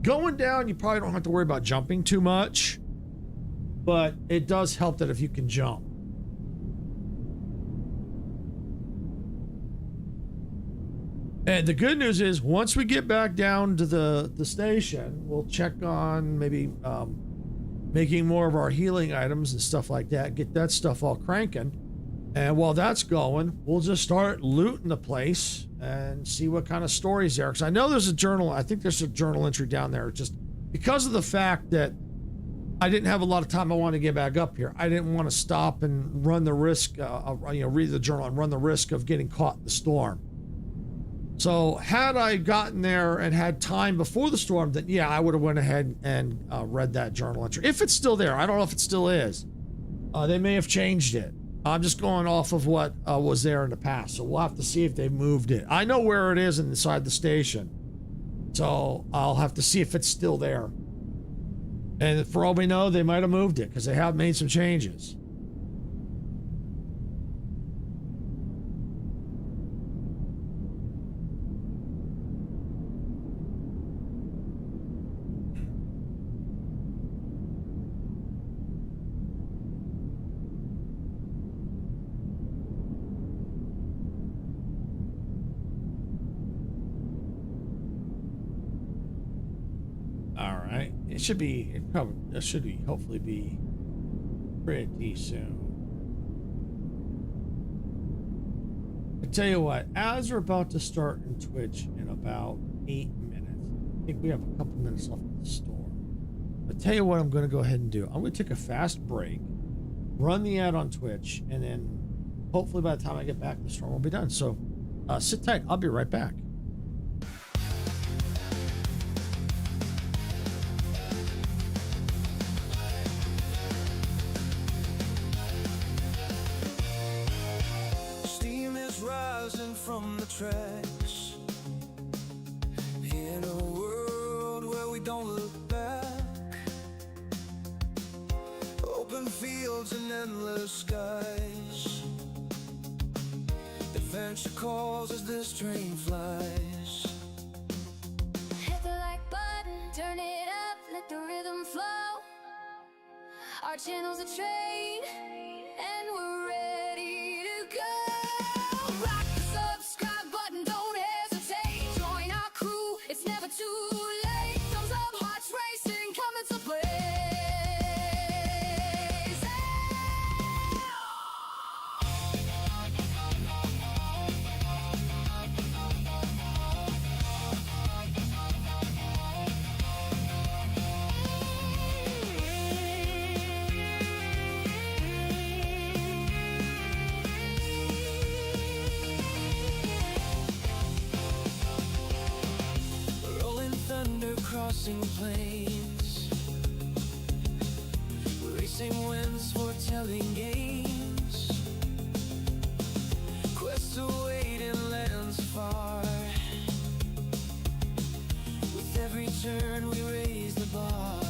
Going down, you probably don't have to worry about jumping too much, but it does help that if you can jump. And the good news is, once we get back down to the station, we'll check on maybe making more of our healing items and stuff like that, get that stuff all cranking. And while that's going, we'll just start looting the place and see what kind of stories there. Because I know there's a journal, I think there's a journal entry down there, just because of the fact that I didn't have a lot of time I wanted to get back up here. I didn't want to stop and run the risk, read the journal and run the risk of getting caught in the storm. So had I gotten there and had time before the storm, then yeah, I would have went ahead and read that journal entry. If it's still there, I don't know if it still is. They may have changed it. I'm just going off of what was there in the past. So we'll have to see if they've moved it. I know where it is inside the station. So I'll have to see if it's still there. And for all we know, they might have moved it because they have made some changes. All right. It should be. It should be. Hopefully, be pretty soon. I tell you what. As we're about to start in Twitch in about 8 minutes, I think we have a couple minutes left in the storm. I tell you what, I'm going to go ahead and do. I'm going to take a fast break, run the ad on Twitch, and then hopefully by the time I get back, the storm will be done. So, sit tight. I'll be right back. From the tracks in a world where we don't look back, open fields and endless skies, adventure calls as this train flies. Hit the like button, turn it up, let the rhythm flow. Our channel's a train, and we're ready to go. Rock the subscribe button, don't hesitate. Join our crew, it's never too late. Thumbs up, hearts racing, coming to play. Rolling thunder crossing plains, racing winds foretelling games, quests await in lands far. With every turn we raise the bar.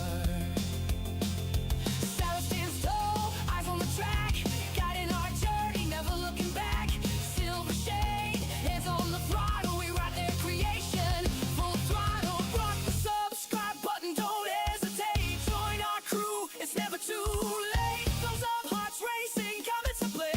Silence stands tall, eyes on the track, guiding our journey, never looking back. Silver shade, hands on the throttle, we ride their creation. Full throttle, rock the subscribe button, don't hesitate. Join our crew, it's never too late. Thumbs up, hearts racing, coming to play.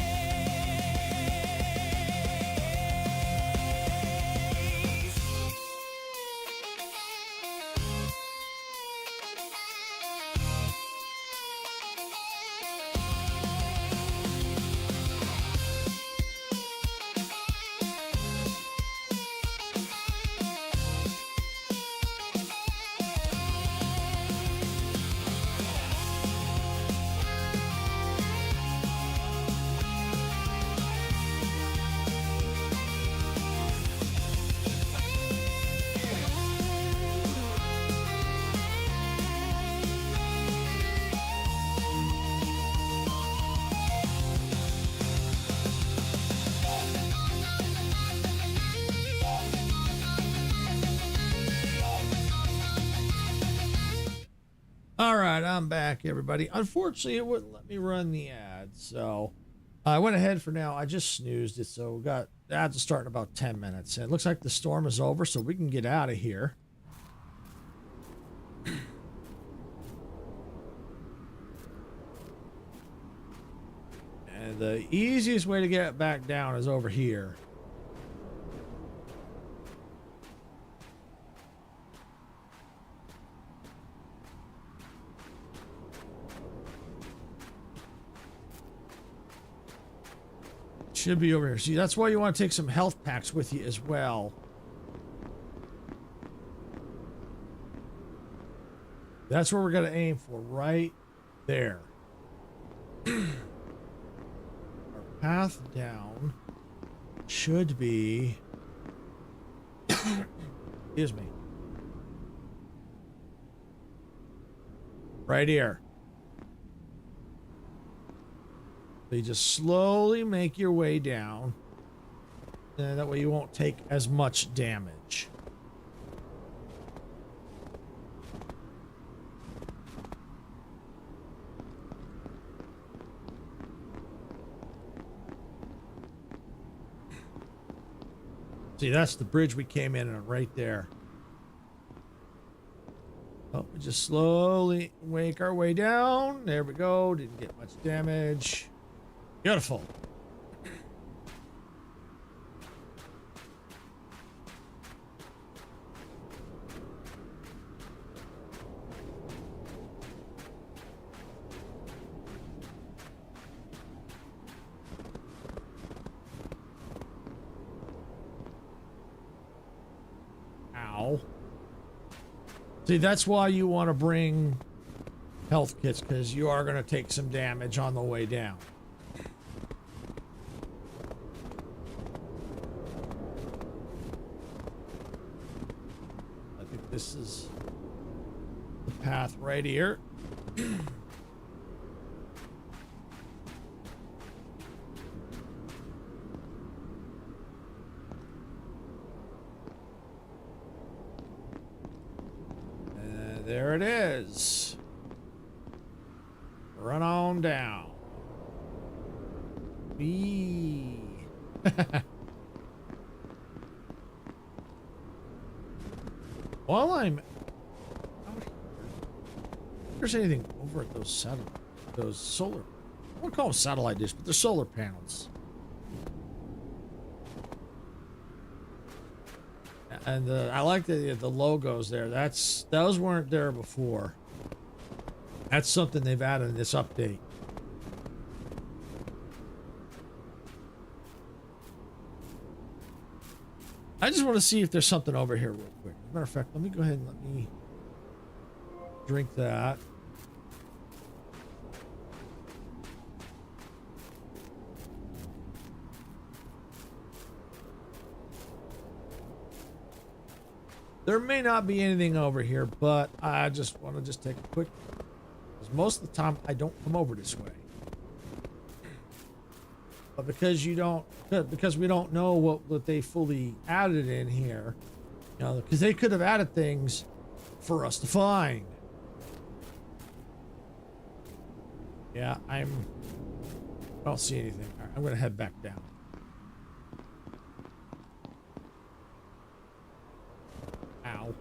All right, I'm back, everybody. Unfortunately, it wouldn't let me run the ad, so I went ahead for now. I just snoozed it, so we got the ads will start in about 10 minutes. And it looks like the storm is over, so we can get out of here. And the easiest way to get back down is over here. Should be over here. See, that's why you want to take some health packs with you as well. That's where we're going to aim for, right there. Our path down should be... Excuse me. Right here. So you just slowly make your way down. And that way you won't take as much damage. See, that's the bridge we came in on right there. Oh, we just slowly make our way down. There we go. Didn't get much damage. Beautiful. Ow. See, that's why you want to bring health kits, because you are going to take some damage on the way down. I think this is the path right here. There it is. Run on down. Wee. While I'm out here, if there's anything over at those solar, I won't call them satellite dishes, but they're solar panels. And I like the logos there. Those weren't there before. That's something they've added in this update. I just want to see if there's something over here real quick. As a matter of fact, let me go ahead and let me drink that. There may not be anything over here, but I just want to take a quick, because most of the time I don't come over this way. But because we don't know what they fully added in here, you know, because they could have added things for us to find. Yeah, I don't see anything. All right, I'm going to head back down. Ow.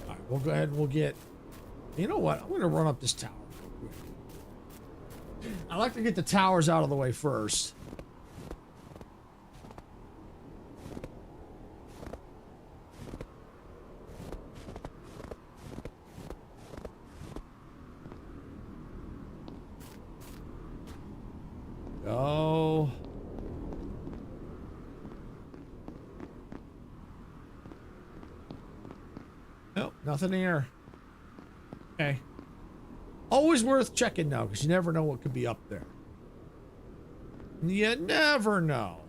All right, we'll go ahead and we'll get... You know what? I'm going to run up this tower real quick. I like to get the towers out of the way first. Go. Nope, nothing here. Okay. Always worth checking now, because you never know what could be up there. You never know.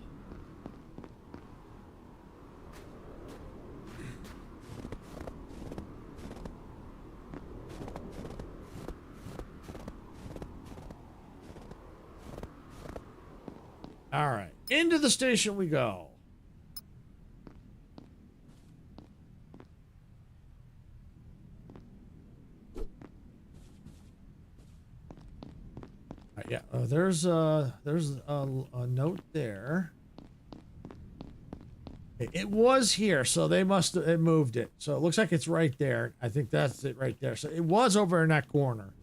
All right, into the station we go. Yeah, there's a note there. It was here, so they must have moved it. So it looks like it's right there. I think that's it right there. So it was over in that corner.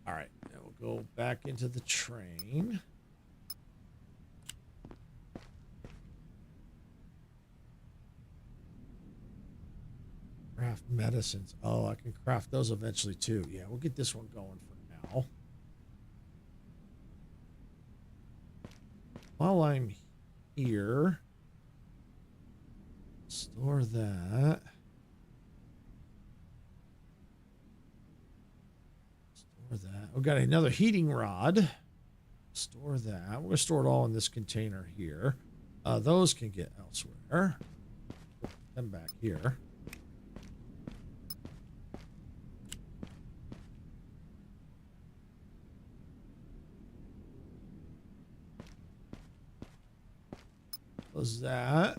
All right, now we'll go back into the train. Craft medicines. Oh, I can craft those eventually too. Yeah, we'll get this one going for now. While I'm here, store that. Store that. We've got another heating rod. Store that. We're going to store it all in this container here. Those can get elsewhere. Put them back here. Close that.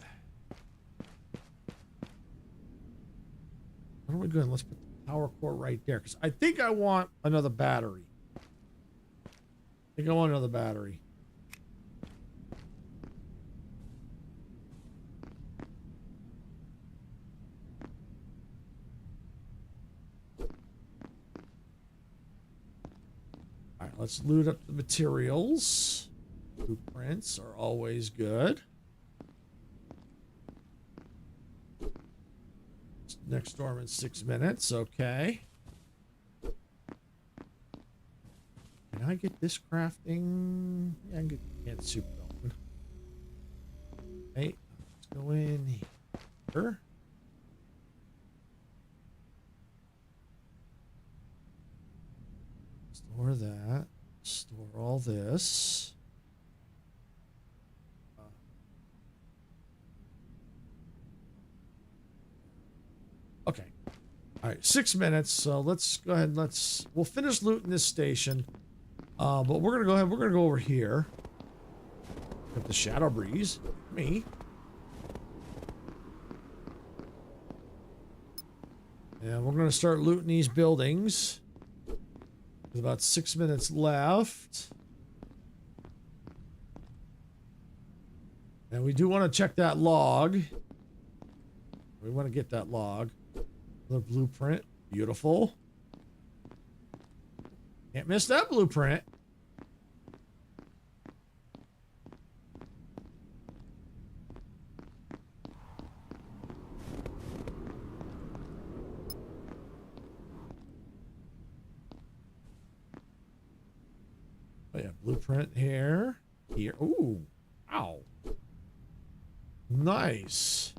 What are we doing? Let's put the power core right there, because I think I want another battery. I think I want another battery. All right, let's loot up the materials. Blueprints are always good. Next storm in 6 minutes. Okay. I get this crafting? Yeah, I can get soup going. Hey, let's go in here. Store that. Store all this. Okay. All right, 6 minutes. So let's go ahead and we'll finish looting this station. But we're gonna go ahead. We're gonna go over here. With the shadow breeze. Me. And we're gonna start looting these buildings. There's about 6 minutes left. And we do want to check that log. We want to get that log. The blueprint. Beautiful. Can't miss that blueprint. Oh yeah, blueprint here. Here. Ooh. Wow. Nice.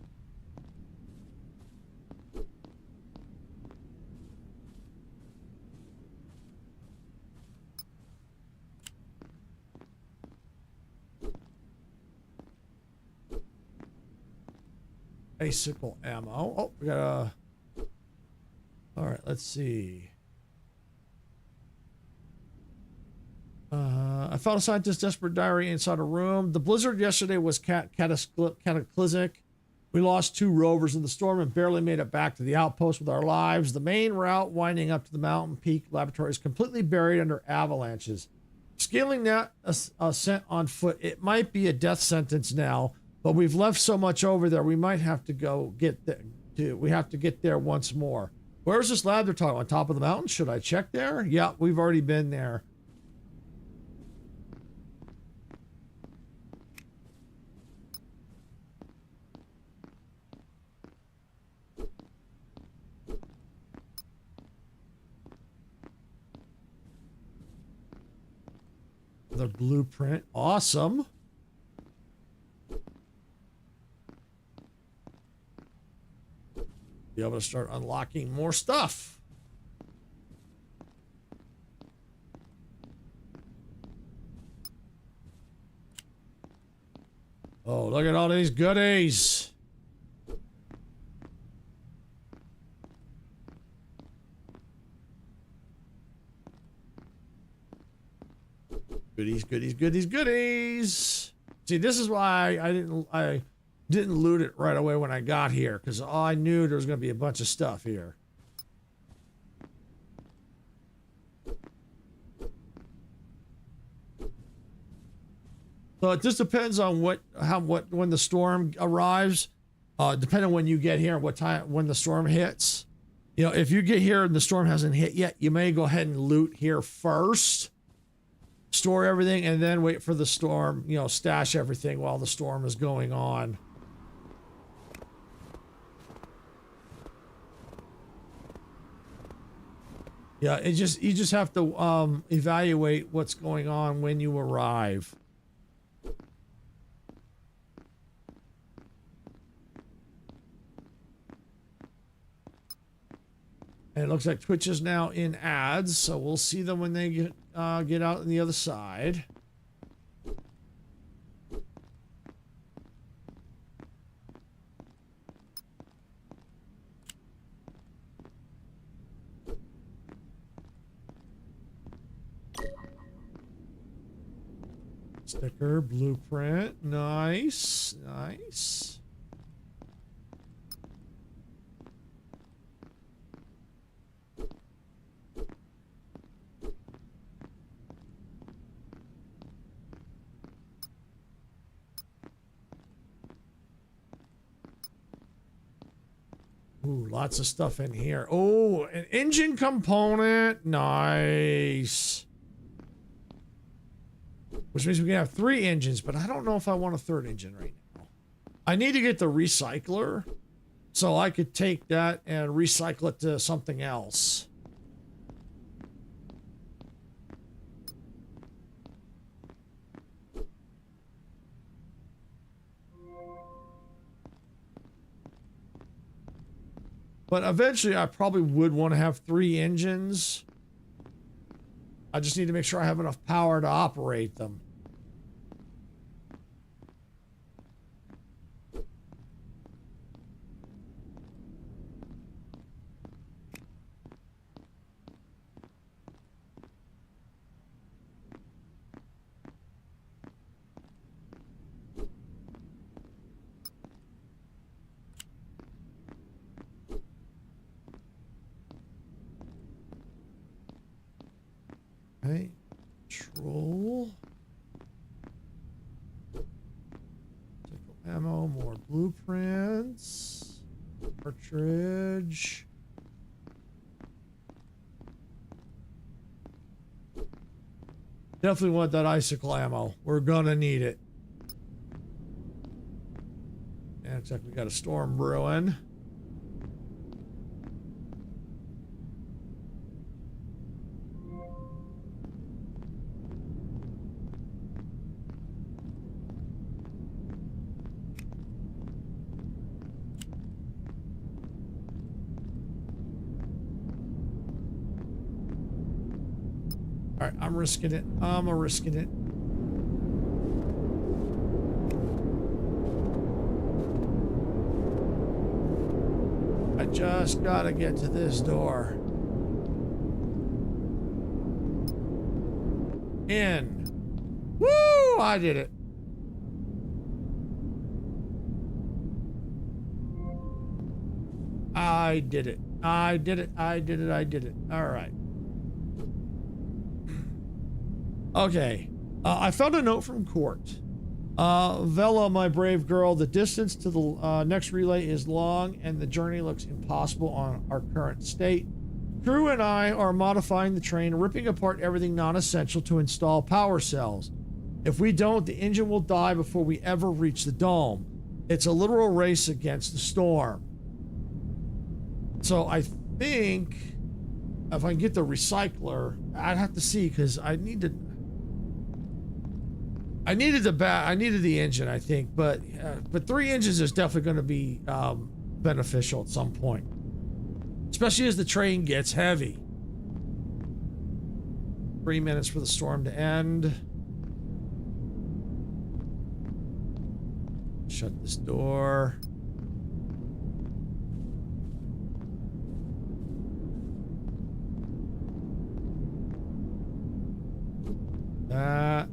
Bicycle ammo. Oh, we got a... All right, let's see. I found a scientist's desperate diary inside a room. The blizzard yesterday was cataclysmic. We lost 2 rovers in the storm and barely made it back to the outpost with our lives. The main route winding up to the mountain peak laboratory is completely buried under avalanches. Scaling that ascent on foot, it might be a death sentence now, but we've left so much over there, we might have to go get there. We have to get there once more. Where's this lab they're talking about? On top of the mountain? Should I check there? Yeah, we've already been there. The blueprint. Awesome. Be able to start unlocking more stuff. Oh, look at all these goodies. Goodies, goodies, goodies, goodies. See, this is why I didn't loot it right away when I got here, because I knew there was going to be a bunch of stuff here. So it just depends on when the storm arrives, depending on when you get here and what time when the storm hits. You know, if you get here and the storm hasn't hit yet, you may go ahead and loot here first. Store everything and then wait for the storm, you know, stash everything while the storm is going on. Yeah, you just have to evaluate what's going on when you arrive. And it looks like Twitch is now in ads, so we'll see them when they get out on the other side. Sticker, blueprint, nice, nice. Ooh, lots of stuff in here. Oh, an engine component. Nice. Which means we can have 3 engines, but I don't know if I want a 3rd engine right now. I need to get the recycler so I could take that and recycle it to something else. But eventually I probably would want to have 3 engines. I just need to make sure I have enough power to operate them. Okay, control. Ammo, more blueprints. Cartridge. Definitely want that icicle ammo. We're gonna need it. Yeah, looks like we got a storm brewing. All right, I'm risking it. I'm risking it. I just gotta get to this door. In. Woo! I did it. I did it. I did it. I did it. I did it. All right. Okay. I found a note from Court. Vela, my brave girl, the distance to the next relay is long and the journey looks impossible on our current state. Crew and I are modifying the train, ripping apart everything non-essential to install power cells. If we don't, the engine will die before we ever reach the dome. It's a literal race against the storm. So I think if I can get the recycler, I'd have to see because I needed the engine, I think, but 3 engines is definitely going to be beneficial at some point, especially as the train gets heavy. 3 minutes for the storm to end. Shut this door. That.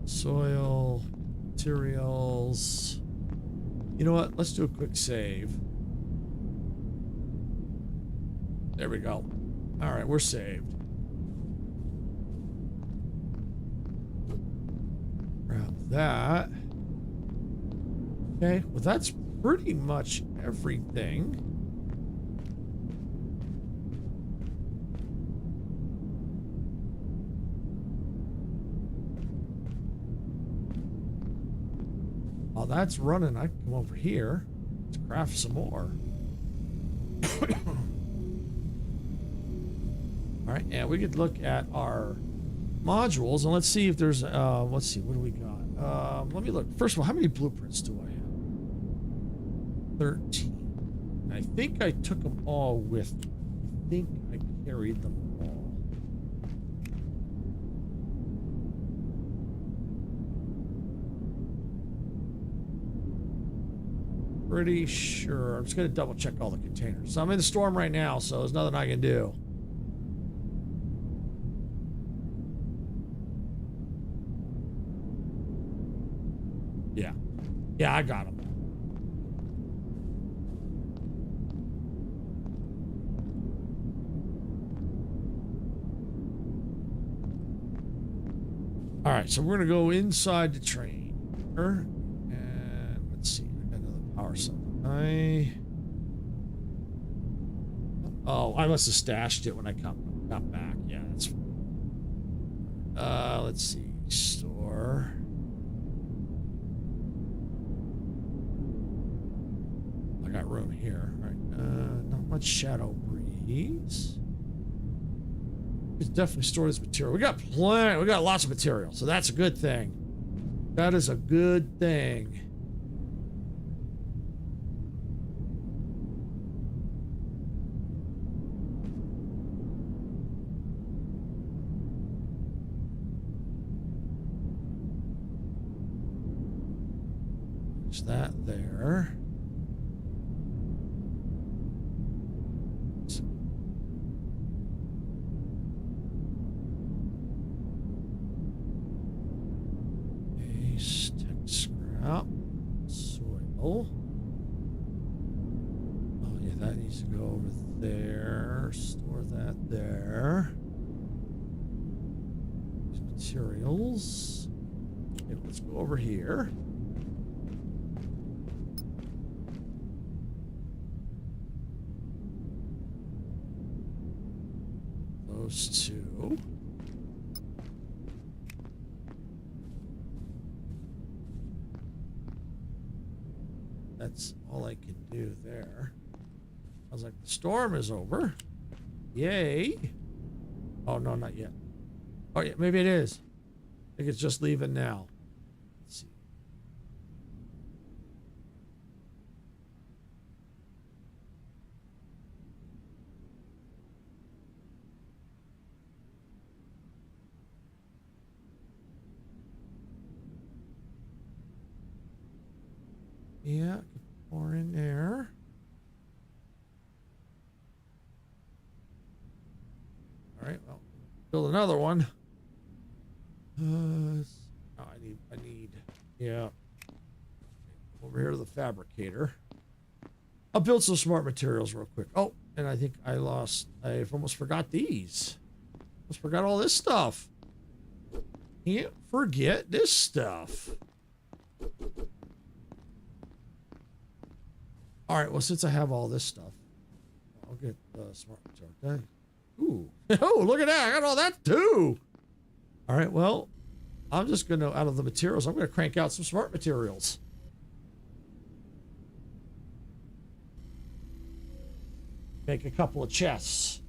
Soil, materials. You know what? Let's do a quick save. There we go. All right, we're saved. Grab that. Okay, well, that's pretty much everything. While that's running, I can come over here to craft some more. All right, and we could look at our modules and let's see if there's let's see, what do we got? Let me look. First of all, how many blueprints do I have? 13. And I think I took them all with me. I think I carried them all. Pretty sure. I'm just going to double check all the containers. So I'm in the storm right now, so there's nothing I can do. Yeah. Yeah, I got them. All right, so we're going to go inside the train. And let's see. I got another power supply. Oh, I must have stashed it when I got back. Yeah, that's fine. Let's see. Store. I got room here. All right. Not much shadow breeze. could definitely store this material. We got plenty. We got lots of material, so that's a good thing. That is a good thing. There's that there. Scrap. Soil. Oh yeah, that needs to go over there. Store that there. These materials. Okay, let's go over here. Those two. That's all I can do there. I was like, the storm is over. Yay. Oh, no, not yet. Oh, yeah, maybe it is. I think it's just leaving now. Let's see. Yeah, pour in there. All right, well, build another one. Oh, I need, yeah. Over here to the fabricator. I'll build some smart materials real quick. Oh, and I think I almost forgot these. Almost forgot all this stuff. Can't forget this stuff. All right, well, since I have all this stuff, I'll get smart material. Okay. Ooh. Oh, look at that. I got all that too. All right, well, I'm just going to, out of the materials, I'm going to crank out some smart materials. Make a couple of chests.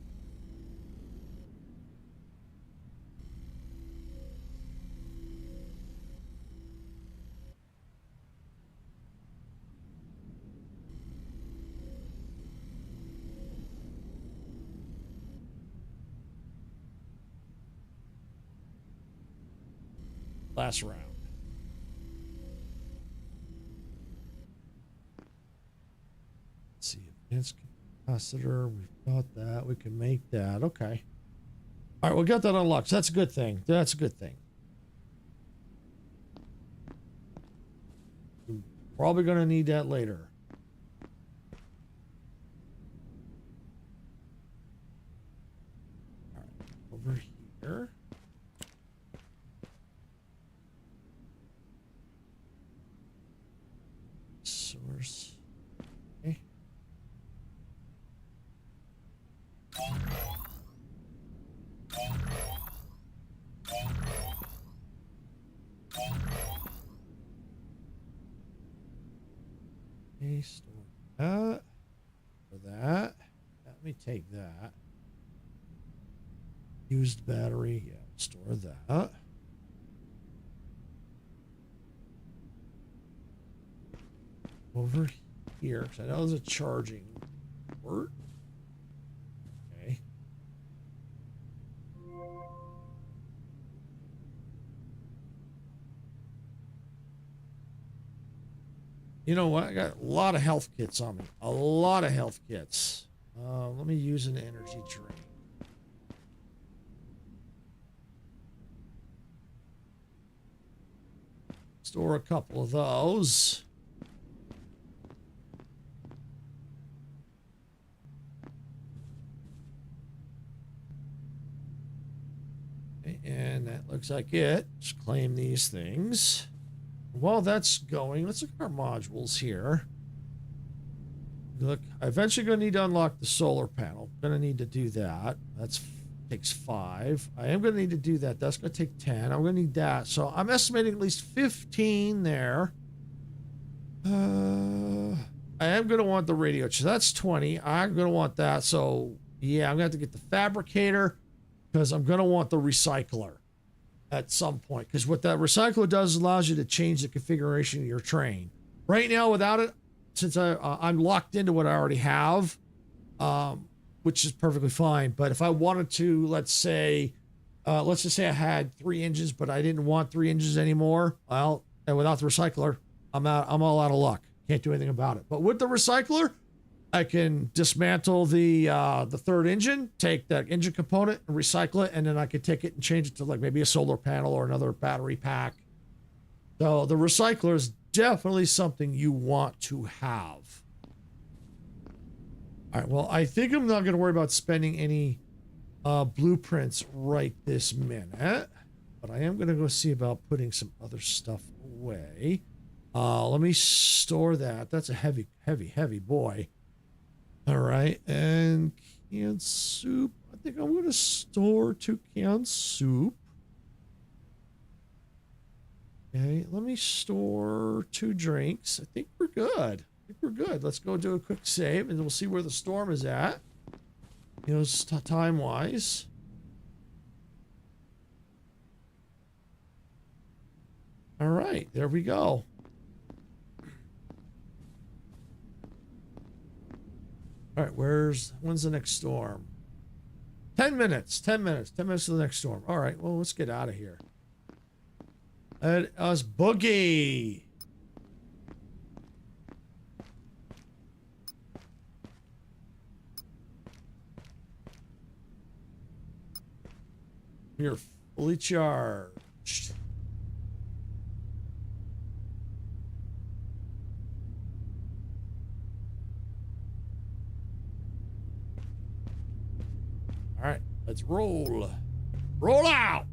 Last round. Let's see, advanced capacitor. We've got that. We can make that. Okay. All right, we got that unlocked. So that's a good thing. That's a good thing. We're probably going to need that later. All right, over here. Source. Okay. Okay, store that. For that. Let me take that. Used battery. Yeah, store that. Over here, because I know there's a charging port. Okay. You know what? I got a lot of health kits on me. A lot of health kits. Let me use an energy drink. Store a couple of those. And that looks like it. Just claim these things. While that's going, let's look at our modules here. Look, I'm eventually going to need to unlock the solar panel. Going to need to do that. That takes 5. I am going to need to do that. That's going to take 10. I'm going to need that. So I'm estimating at least 15 there. I am going to want the radio. So that's 20. I'm going to want that. So yeah, I'm going to have to get the fabricator. because I'm going to want the recycler at some point. Because what that recycler does allows you to change the configuration of your train. Right now, without it, since I'm locked into what I already have, which is perfectly fine. But if I wanted to, let's just say I had 3 engines, but I didn't want 3 engines anymore. Well, and without the recycler, I'm all out of luck. Can't do anything about it. But with the recycler, I can dismantle the 3rd engine, take that engine component and recycle it, and then I could take it and change it to like maybe a solar panel or another battery pack. So the recycler is definitely something you want to have. All right, well, I think I'm not going to worry about spending any blueprints right this minute, but I am going to go see about putting some other stuff away. Let me store that. That's a heavy boy. All right, and canned soup. I think I'm going to store 2 canned soup. Okay, let me store 2 drinks. I think we're good. Let's go do a quick save, and we'll see where the storm is at. You know, time-wise. All right, there we go. All right, when's the next storm? 10 minutes. 10 minutes to the next storm. All right, well, let's get out of here. Let us boogie. We're fully charged. All right, let's roll. Roll out.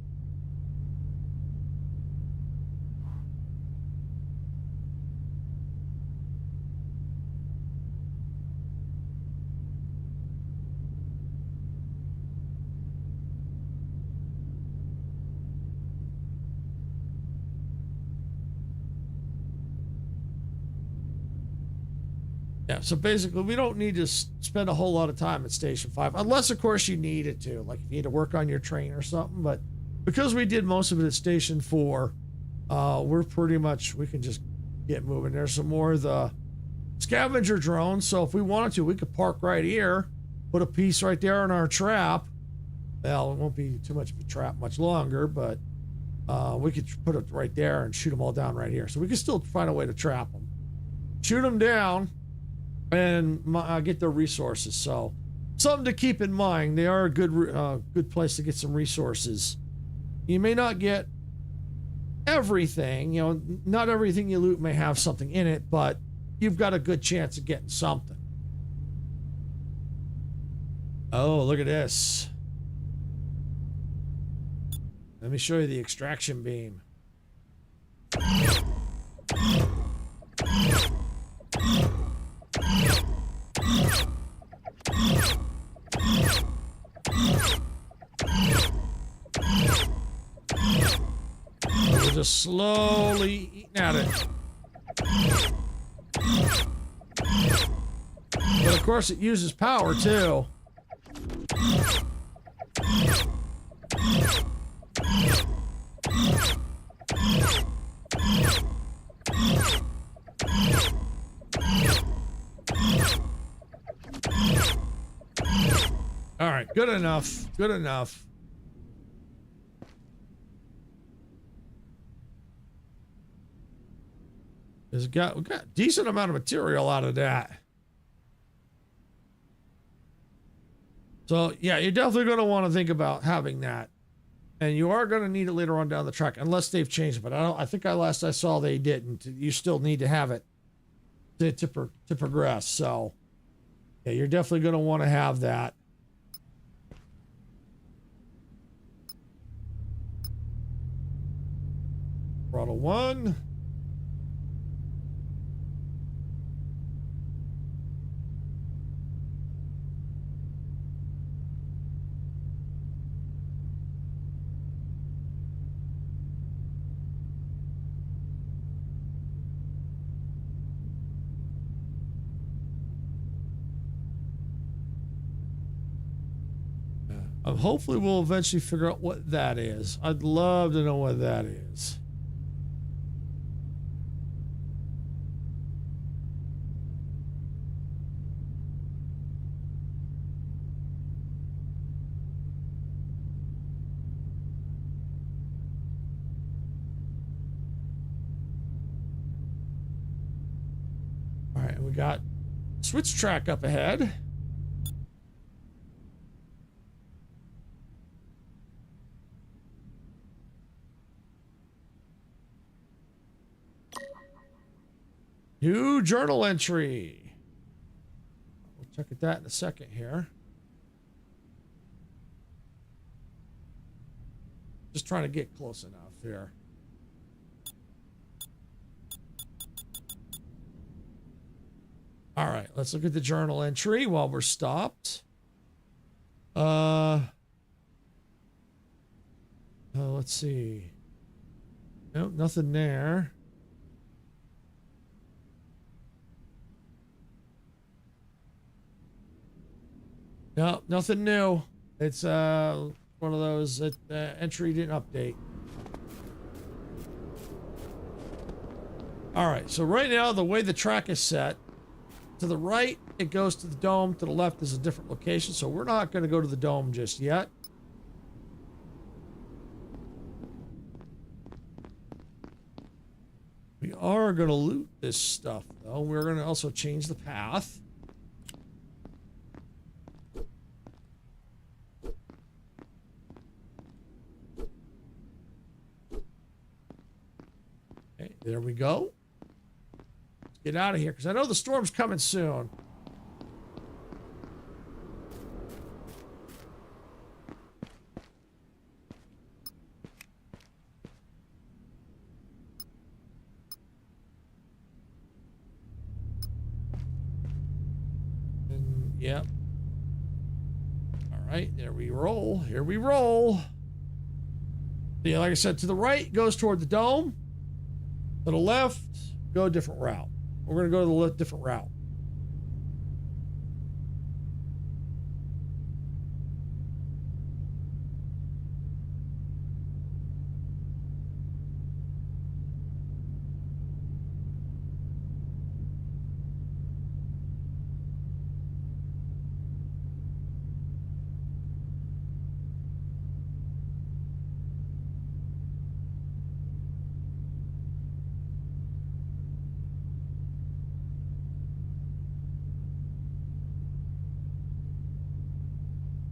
Yeah, so basically we don't need to spend a whole lot of time at Station 5, unless, of course, you needed to, like if you need to work on your train or something. But because we did most of it at Station 4, we can just get moving. There's some more of the scavenger drones, so if we wanted to, we could park right here, put a piece right there in our trap. Well, it won't be too much of a trap much longer, but we could put it right there and shoot them all down right here. So we can still find a way to trap them. Shoot them down and get their resources. So something to keep in mind. They are a good place to get some resources. You may not get everything, not everything you loot may have something in it, but you've got a good chance of getting something. Oh, look at this. Let me show you the extraction beam. We're just slowly eating at it. But of course it uses power too. All right, good enough. Good enough. We got a decent amount of material out of that. So yeah, you're definitely going to want to think about having that, and you are going to need it later on down the track, unless they've changed it. But I think last I saw they didn't. You still need to have it to progress. So yeah, you're definitely going to want to have that. Throttle 1. Hopefully we'll eventually figure out what that is. I'd love to know what that is. All right, we got switch track up ahead. New journal entry. We'll check at that in a second here. Just trying to get close enough here. All right, let's look at the journal entry while we're stopped. Let's see. Nope, nothing there. No, nothing new. It's one of those that entry didn't update. All right, so right now the way the track is set, to the right it goes to the dome, to the left is a different location, so we're not going to go to the dome just yet. We are going to loot this stuff though. We're going to also change the path. Okay, there we go. Let's get out of here because I know the storm's coming soon. And, yep. All right, there we roll. Here we roll. Yeah, like I said, to the right goes toward the dome. To the left, go a different route. We're going to go to the different route.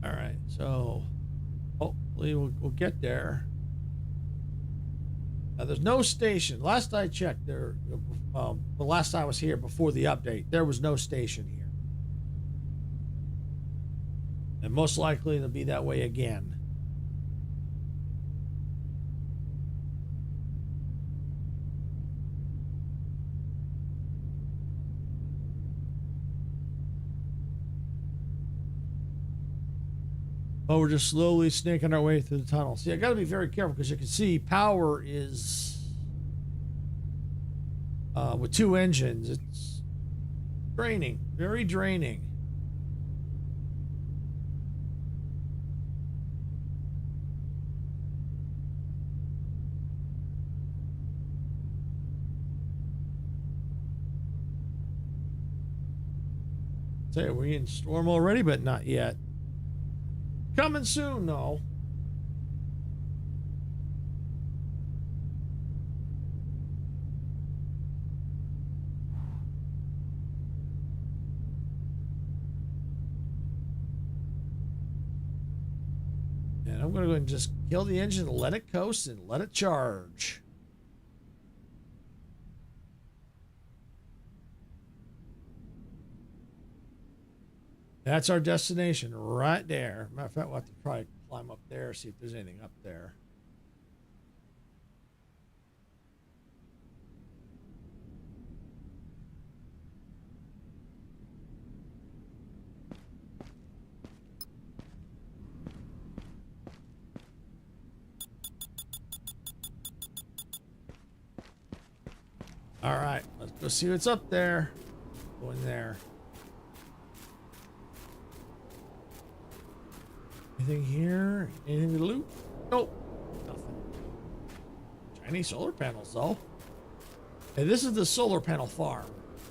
All right, so hopefully we'll get there. There's no station. Last I checked, the last I was here before the update, there was no station here. And most likely it'll be that way again. Oh, we're just slowly snaking our way through the tunnel. See, I got to be very careful because you can see power is with two engines. It's draining, very draining. Say, we're in storm already, but not yet. Coming soon, though. And I'm going to go and just kill the engine and let it coast and let it charge. That's our destination right there. Matter of fact, we'll have to probably climb up there, see if there's anything up there. All right, let's go see what's up there. Go in there. Anything here? Anything to loot? Nope. Nothing. Shiny solar panels, though. Hey, this is the solar panel farm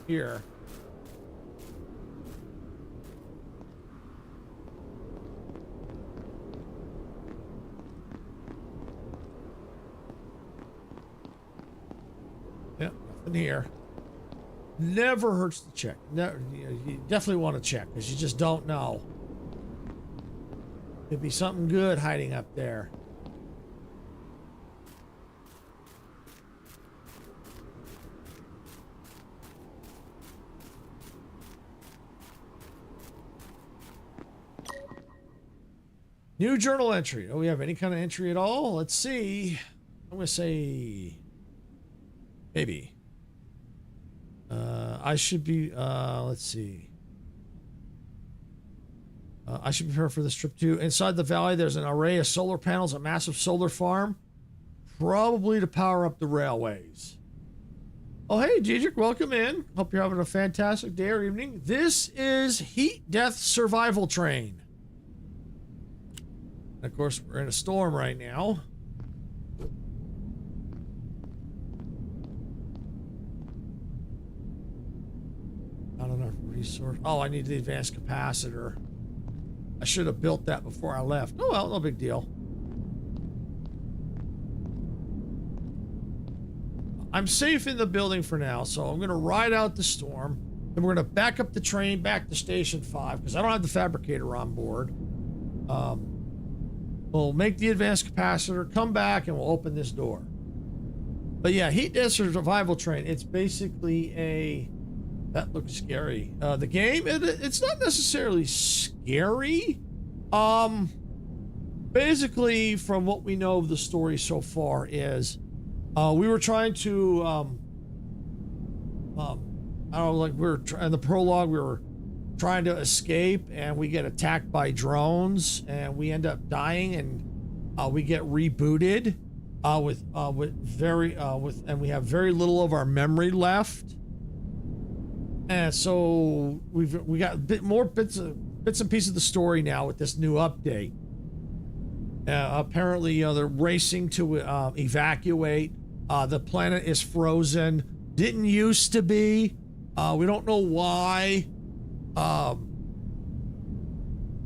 here. Yep, nothing here. Never hurts to check. Never, you definitely want to check because you just don't know. Could be something good hiding up there. New journal entry. Oh, we have any kind of entry at all? Let's see. I'm going to say maybe. I should be, let's see. I should prepare for this trip too. Inside the valley, there's an array of solar panels, a massive solar farm, probably to power up the railways. Oh, hey, Diedrich, welcome in. Hope you're having a fantastic day or evening. This is Heat Death Survival Train. And of course, we're in a storm right now. Not enough resource. Oh, I need the advanced capacitor. I should have built that before I left. Oh well, no big deal. I'm safe in the building for now, so I'm going to ride out the storm. Then we're going to back up the train back to Station 5 because I don't have the fabricator on board. We'll make the advanced capacitor, come back, and we'll open this door. But yeah, Heat Death Survival Train. It's basically a... That looks scary. The game, it's not necessarily scary. Basically, from what we know of the story so far is, we were trying to, I don't know, like in the prologue, we were trying to escape and we get attacked by drones and we end up dying and we get rebooted and we have very little of our memory left. And so we got a bit more bits and pieces of the story now with this new update. Apparently, they're racing to evacuate. The planet is frozen. Didn't used to be. We don't know why.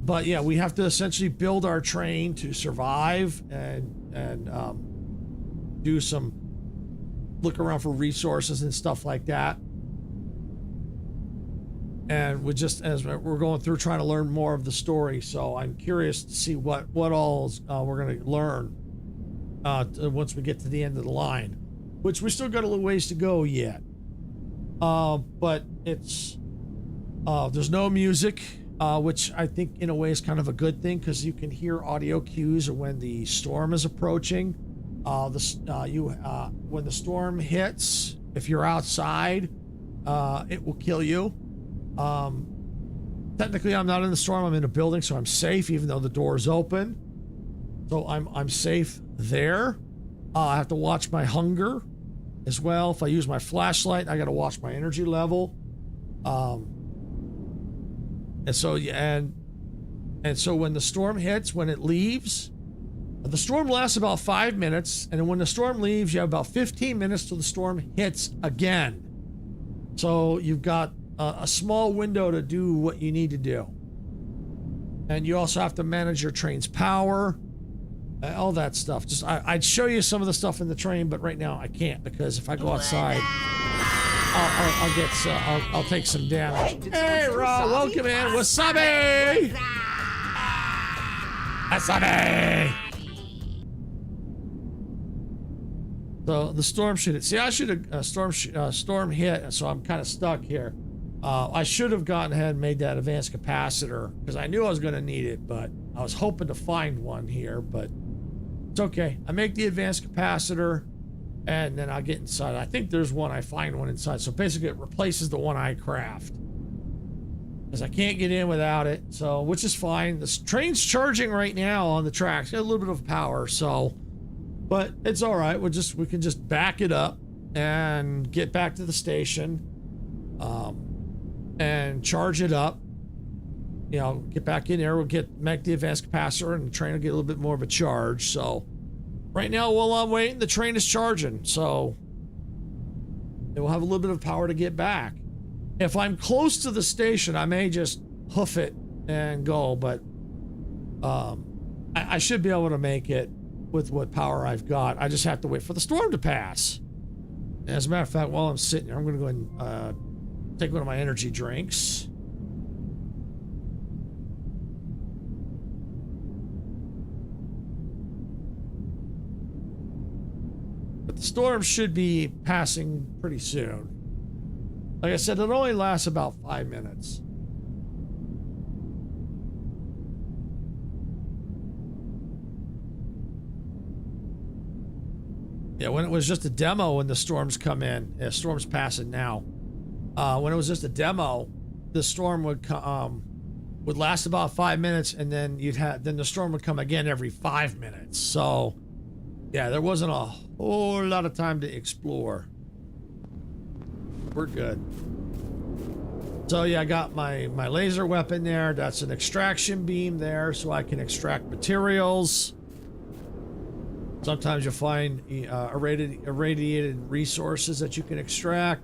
But yeah, we have to essentially build our train to survive and do some look around for resources and stuff like that. And we just, as we're going through trying to learn more of the story, so I'm curious to see what all we're going to learn once we get to the end of the line, which we still got a little ways to go yet. But it's there's no music, which I think in a way is kind of a good thing because you can hear audio cues of when the storm is approaching. When the storm hits, if you're outside, it will kill you. Technically I'm not in the storm, I'm in a building, so I'm safe even though the door is open. So I'm safe there. I have to watch my hunger as well. If I use my flashlight, I got to watch my energy level. And so when the storm hits, when it leaves, the storm lasts about 5 minutes, and then when the storm leaves, you have about 15 minutes till the storm hits again. So you've got a small window to do what you need to do. And you also have to manage your train's power, all that stuff. Just I'd show you some of the stuff in the train, but right now I can't because if I go outside, I'll take some damage. Hey, Raw, welcome in. Wasabi! Wasabi! So the storm should hit. See, I should have storm hit, so I'm kind of stuck here. I should have gone ahead and made that advanced capacitor because I knew I was going to need it, but I was hoping to find one here, but it's okay. I make the advanced capacitor and then I'll get inside. I think there's one, I find one inside. So basically it replaces the one I craft because I can't get in without it. So, which is fine. The train's charging right now on the tracks. Got a little bit of power, so, but it's all right. We can just back it up and get back to the station. And charge it up you know, get back in there. We'll make the advanced capacitor, and the train will get a little bit more of a charge. So right now, while I'm waiting, the train is charging. So it will have a little bit of power to get back. If I'm close to the station, I may just hoof it and go, but I should be able to make it with what power I've got. I just have to wait for the storm to pass. And as a matter of fact, while I'm sitting here, I'm going to go ahead and take one of my energy drinks. But the storm should be passing pretty soon. Like I said, it only lasts about 5 minutes. Yeah, when it was just a demo, when the storms come in, yeah, storm's passing now. When it was just a demo, the storm would last about 5 minutes, and then then the storm would come again every 5 minutes. So, yeah, there wasn't a whole lot of time to explore. We're good. So yeah, I got my laser weapon there. That's an extraction beam there, so I can extract materials. Sometimes you'll find irradiated resources that you can extract.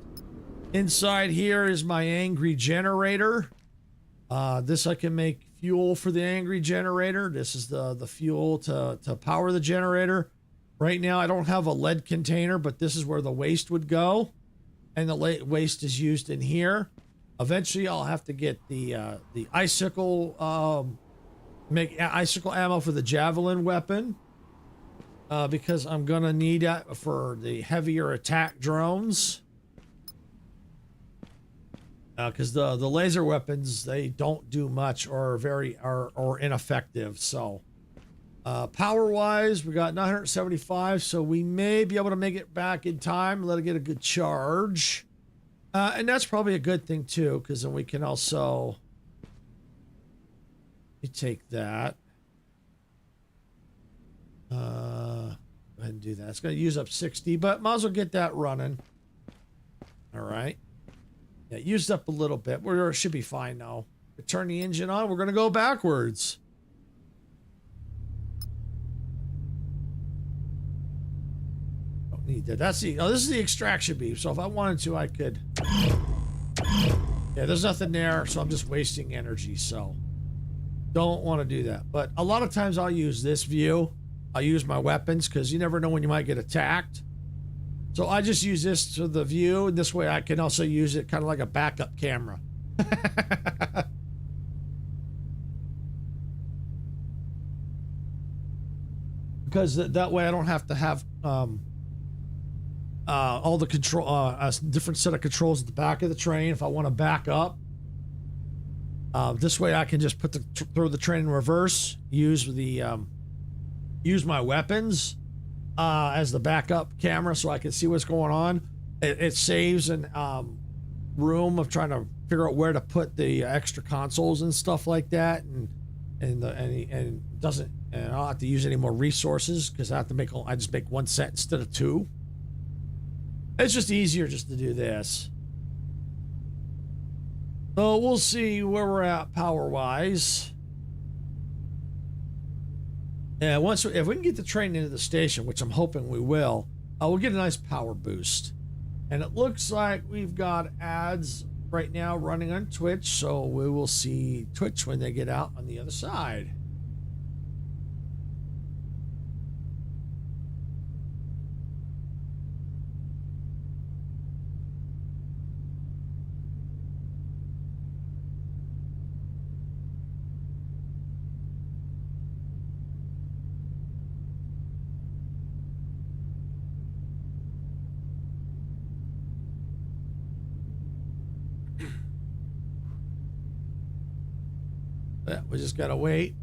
Inside here is my angry generator. This I can make fuel for the angry generator. This is the fuel to power the generator. Right now I don't have a lead container, but this is where the waste would go. And the waste is used in here. Eventually I'll have to get the icicle, make icicle ammo for the javelin weapon. Because I'm gonna need it for the heavier attack drones. Because the laser weapons, they don't do much or are ineffective. So power wise, we got 975, so we may be able to make it back in time and let it get a good charge. And that's probably a good thing too, because then we can also take that. Go ahead and do that. It's going to use up 60, but might as well get that running. All right. Yeah, used up a little bit. We should be fine now. Turn the engine on. We're going to go backwards. Don't need that. That's the. Oh, this is the extraction beam. So if I wanted to, I could. Yeah, there's nothing there, so I'm just wasting energy. So don't want to do that. But a lot of times I'll use this view. I'll use my weapons because you never know when you might get attacked. So I just use this to the view, and this way I can also use it kind of like a backup camera. Because that way I don't have to have all the control, a different set of controls at the back of the train if I want to back up. This way I can just throw the train in reverse, use my weapons as the backup camera so I can see what's going on. It saves an room of trying to figure out where to put the extra consoles and stuff like that, and doesn't, and I don't have to use any more resources because I just make one set instead of two. It's just easier just to do this. So we'll see where we're at power wise. Yeah, if we can get the train into the station, which I'm hoping we will, we'll get a nice power boost. And it looks like we've got ads right now running on Twitch, so we will see Twitch when they get out on the other side. Yeah, we just gotta wait.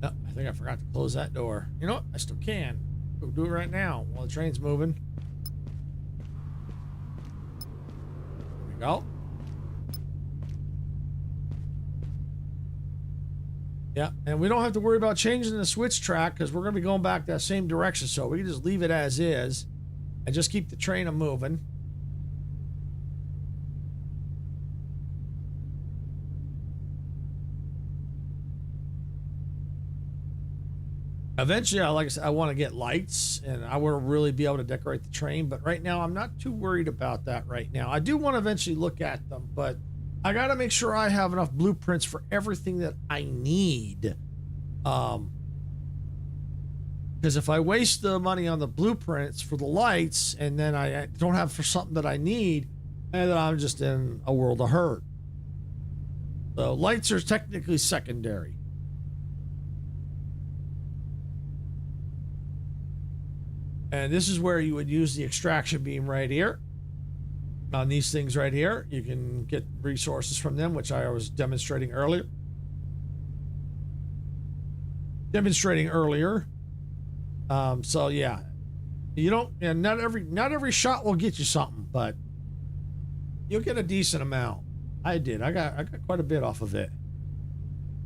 Oh, I think I forgot to close that door. You know what? I still can. We'll do it right now while the train's moving. There we go. Yeah, and we don't have to worry about changing the switch track because we're going to be going back that same direction. So we can just leave it as is and just keep the train a moving. Eventually, like I said, I want to get lights and I want to really be able to decorate the train. But right now, I'm not too worried about that right now. I do want to eventually look at them, but I got to make sure I have enough blueprints for everything that I need. Because if I waste the money on the blueprints for the lights and then I don't have for something that I need, and then I'm just in a world of hurt. So lights are technically secondary. And this is where you would use the extraction beam right here. On these things right here, you can get resources from them, which I was demonstrating earlier. So yeah, you don't, and not every shot will get you something, but you'll get a decent amount. I got quite a bit off of it,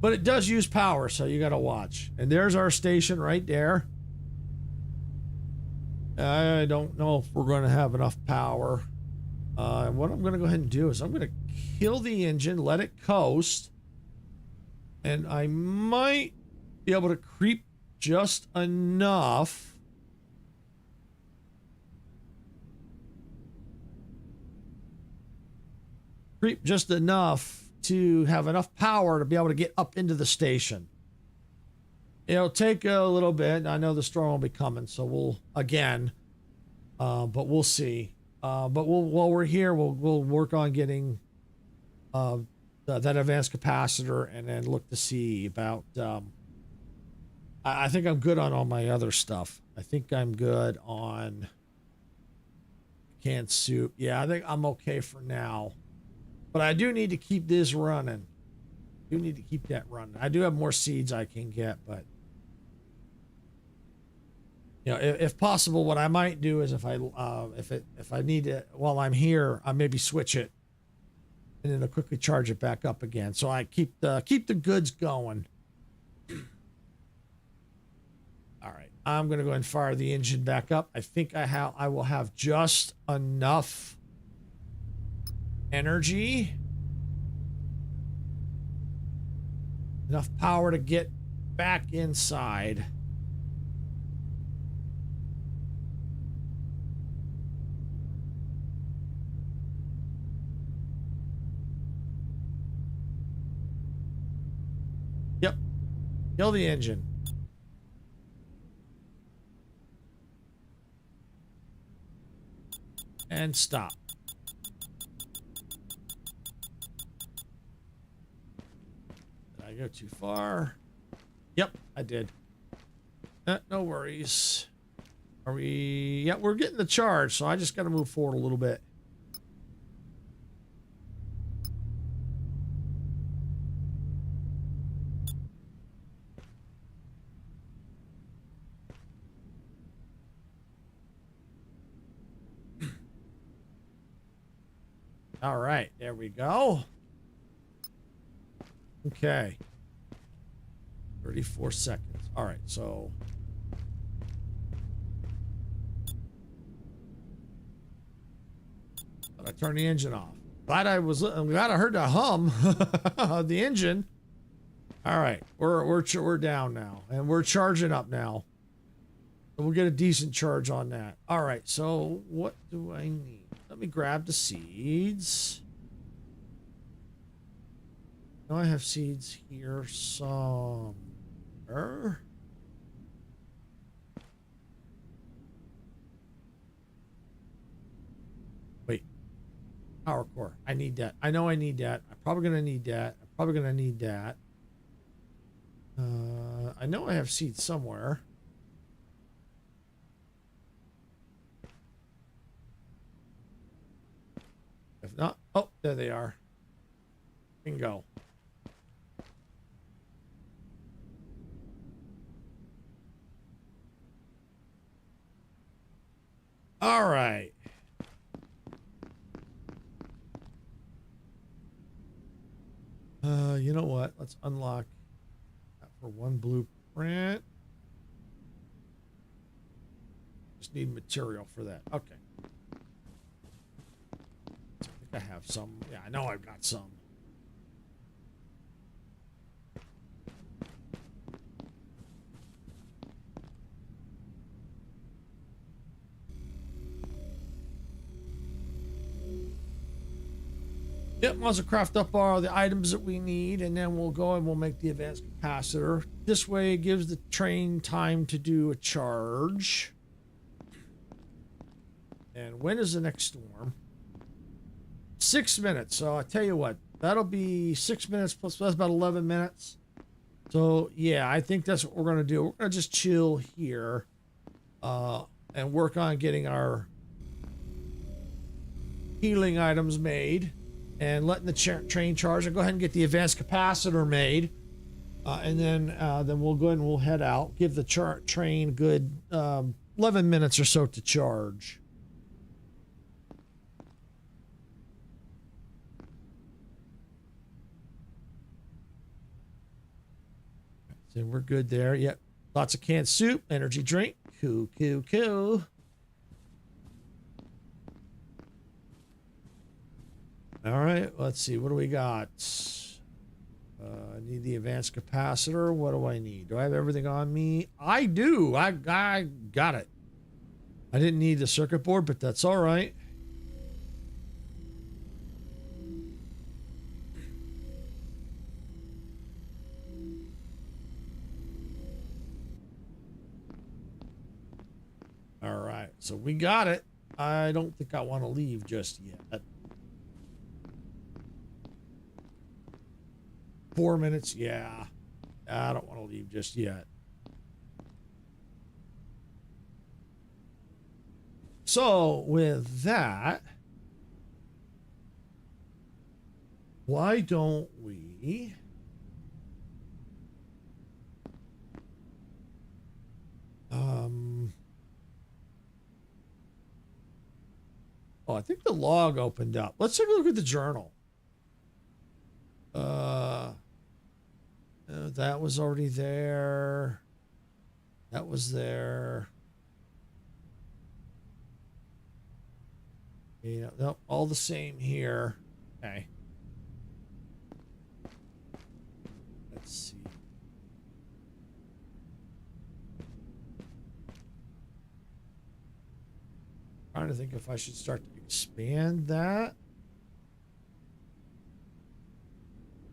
but it does use power, so you got to watch. And there's our station right there. I don't know if we're going to have enough power. What I'm going to go ahead and do is I'm going to kill the engine, let it coast, and I might be able to creep just enough to have enough power to be able to get up into the station. It'll take a little bit. I know the storm will be coming, so we'll again, but we'll see. But while we're here, we'll work on getting that advanced capacitor, and then look to see about. I think I'm good on all my other stuff. I think I'm good on canned soup. Yeah, I think I'm okay for now. But I do need to keep this running. I do need to keep that running. I do have more seeds I can get, but you know, if possible, what I might do is if I need it while I'm here, I maybe switch it, and then I'll quickly charge it back up again. So I keep the goods going. All right, I'm gonna go ahead and fire the engine back up. I think I will have just enough energy, enough power to get back inside. Yep, kill the engine. And stop. Did I go too far? Yep, I did. No worries. Are we? Yeah, we're getting the charge, so I just got to move forward a little bit. All right, there we go. Okay. 34 seconds. All right, so I turned the engine off. I'm glad I heard the hum of the engine. All right, we're down now, and we're charging up now. So we'll get a decent charge on that. All right, so what do I need? Let me grab the seeds. Now I have seeds here somewhere. Wait. Power core. I need that. I know I need that. I'm probably going to need that. I'm probably going to need that. I know I have seeds somewhere. If not, oh, there they are. Bingo. All right. You know what? Let's unlock for one blueprint. Just need material for that. Okay. I think I have some. Yeah, I know I've got some. Yep, might as well craft up all the items that we need, and then we'll go and we'll make the advanced capacitor. This way it gives the train time to do a charge. And when is the next storm? 6 minutes. So I tell you what, that'll be 6 minutes plus, that's about 11 minutes. So yeah, I think that's what we're going to do. We're going to just chill here and work on getting our healing items made. And letting the train charge. I'll go ahead and get the advanced capacitor made, and then we'll go ahead and we'll head out. Give the train good 11 minutes or so to charge. So we're good there. Yep, lots of canned soup, energy drink. Cool, cool, cool. All right, let's see. What do we got? I need the advanced capacitor. What do I need? Do I have everything on me? I do. I got it. I didn't need the circuit board, but that's all right. All right, so we got it. I don't think I want to leave just yet. 4 minutes, yeah. I don't want to leave just yet. So with that, why don't we oh, I think the log opened up. Let's take a look at the journal. That was already there. That was there. Yeah, nope, all the same here. Okay. Let's see. Trying to think if I should start to expand that.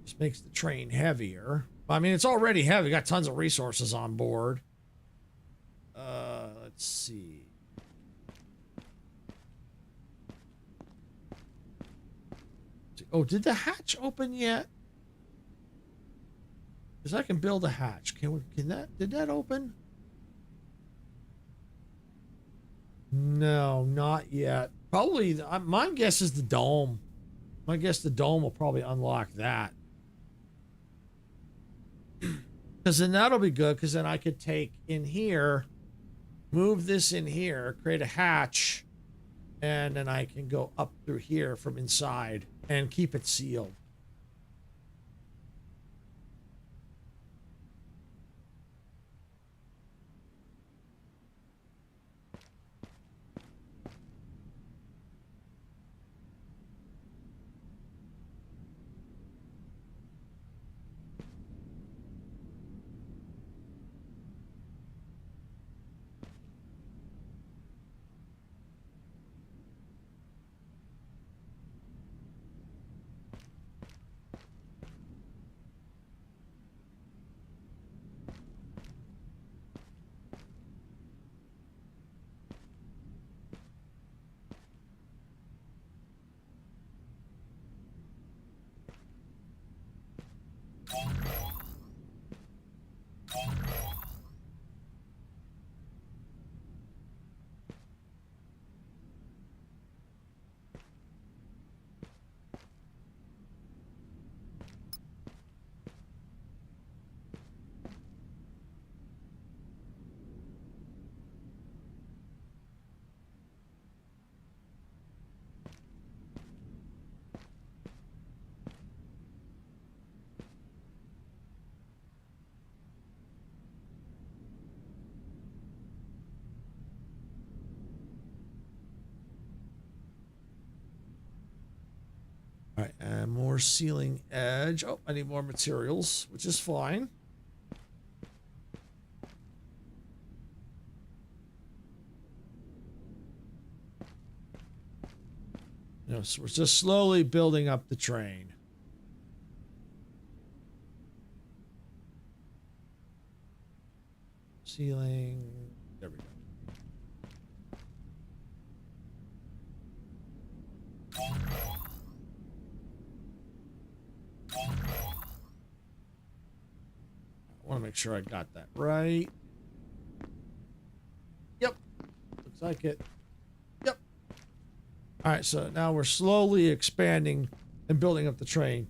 Just makes the train heavier. I mean, it's already heavy. Got tons of resources on board. Let's see. Oh, did the hatch open yet? Because I can build a hatch. Did that open? No, not yet. Probably, my guess is the dome. My guess the dome will probably unlock that. Because then that'll be good, because then I could take in here, move this in here, create a hatch, and then I can go up through here from inside and keep it sealed. All right, and more ceiling edge. Oh, I need more materials, which is fine. You know, so we're just slowly building up the train. Ceiling. There we go. I want to make sure I got that right. Yep. Looks like it. Yep. All right, so now we're slowly expanding and building up the train.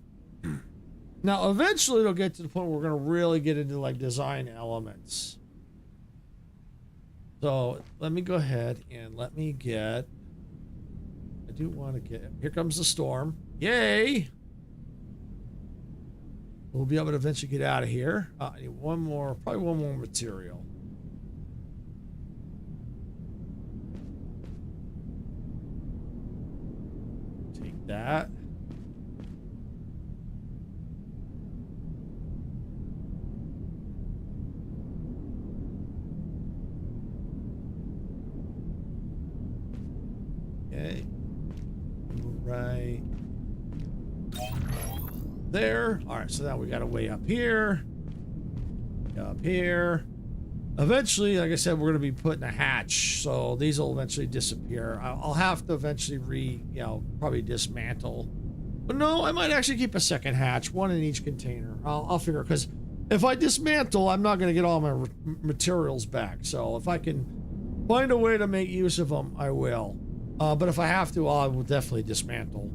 Now, eventually it'll get to the point where we're going to really get into like design elements. So let me go ahead and let me get, I do want to get, here comes the storm. Yay! We'll be able to eventually get out of here. I need one more, probably one more material. Take that. Okay. Right there. All right, so now we got a way up here. Up here. Eventually, like I said, we're going to be putting a hatch, so these will eventually disappear. I'll have to eventually probably dismantle. But no, I might actually keep a second hatch, one in each container. I'll figure, because if I dismantle, I'm not going to get all my materials back. So if I can find a way to make use of them, I will. But if I have to, I will definitely dismantle.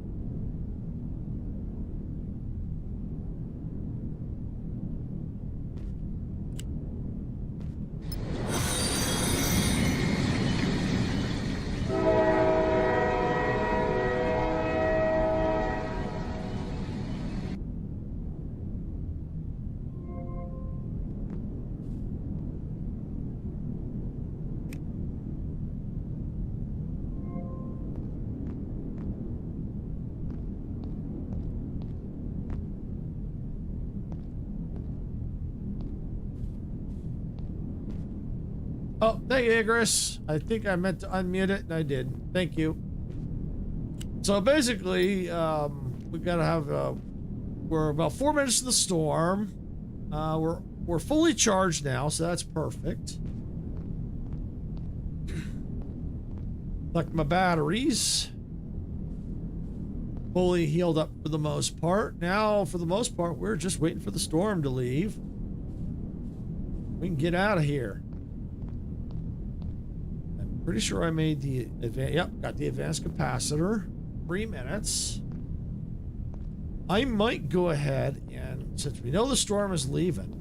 Oh, thank you, Icarus. I think I meant to unmute it, and I did. Thank you. So basically, we gotta have. We're about 4 minutes to the storm. We're fully charged now, so that's perfect. Like my batteries, fully healed up for the most part. Now, for the most part, we're just waiting for the storm to leave. We can get out of here. Pretty sure I made the got the advanced capacitor. 3 minutes. I might go ahead and, since we know the storm is leaving,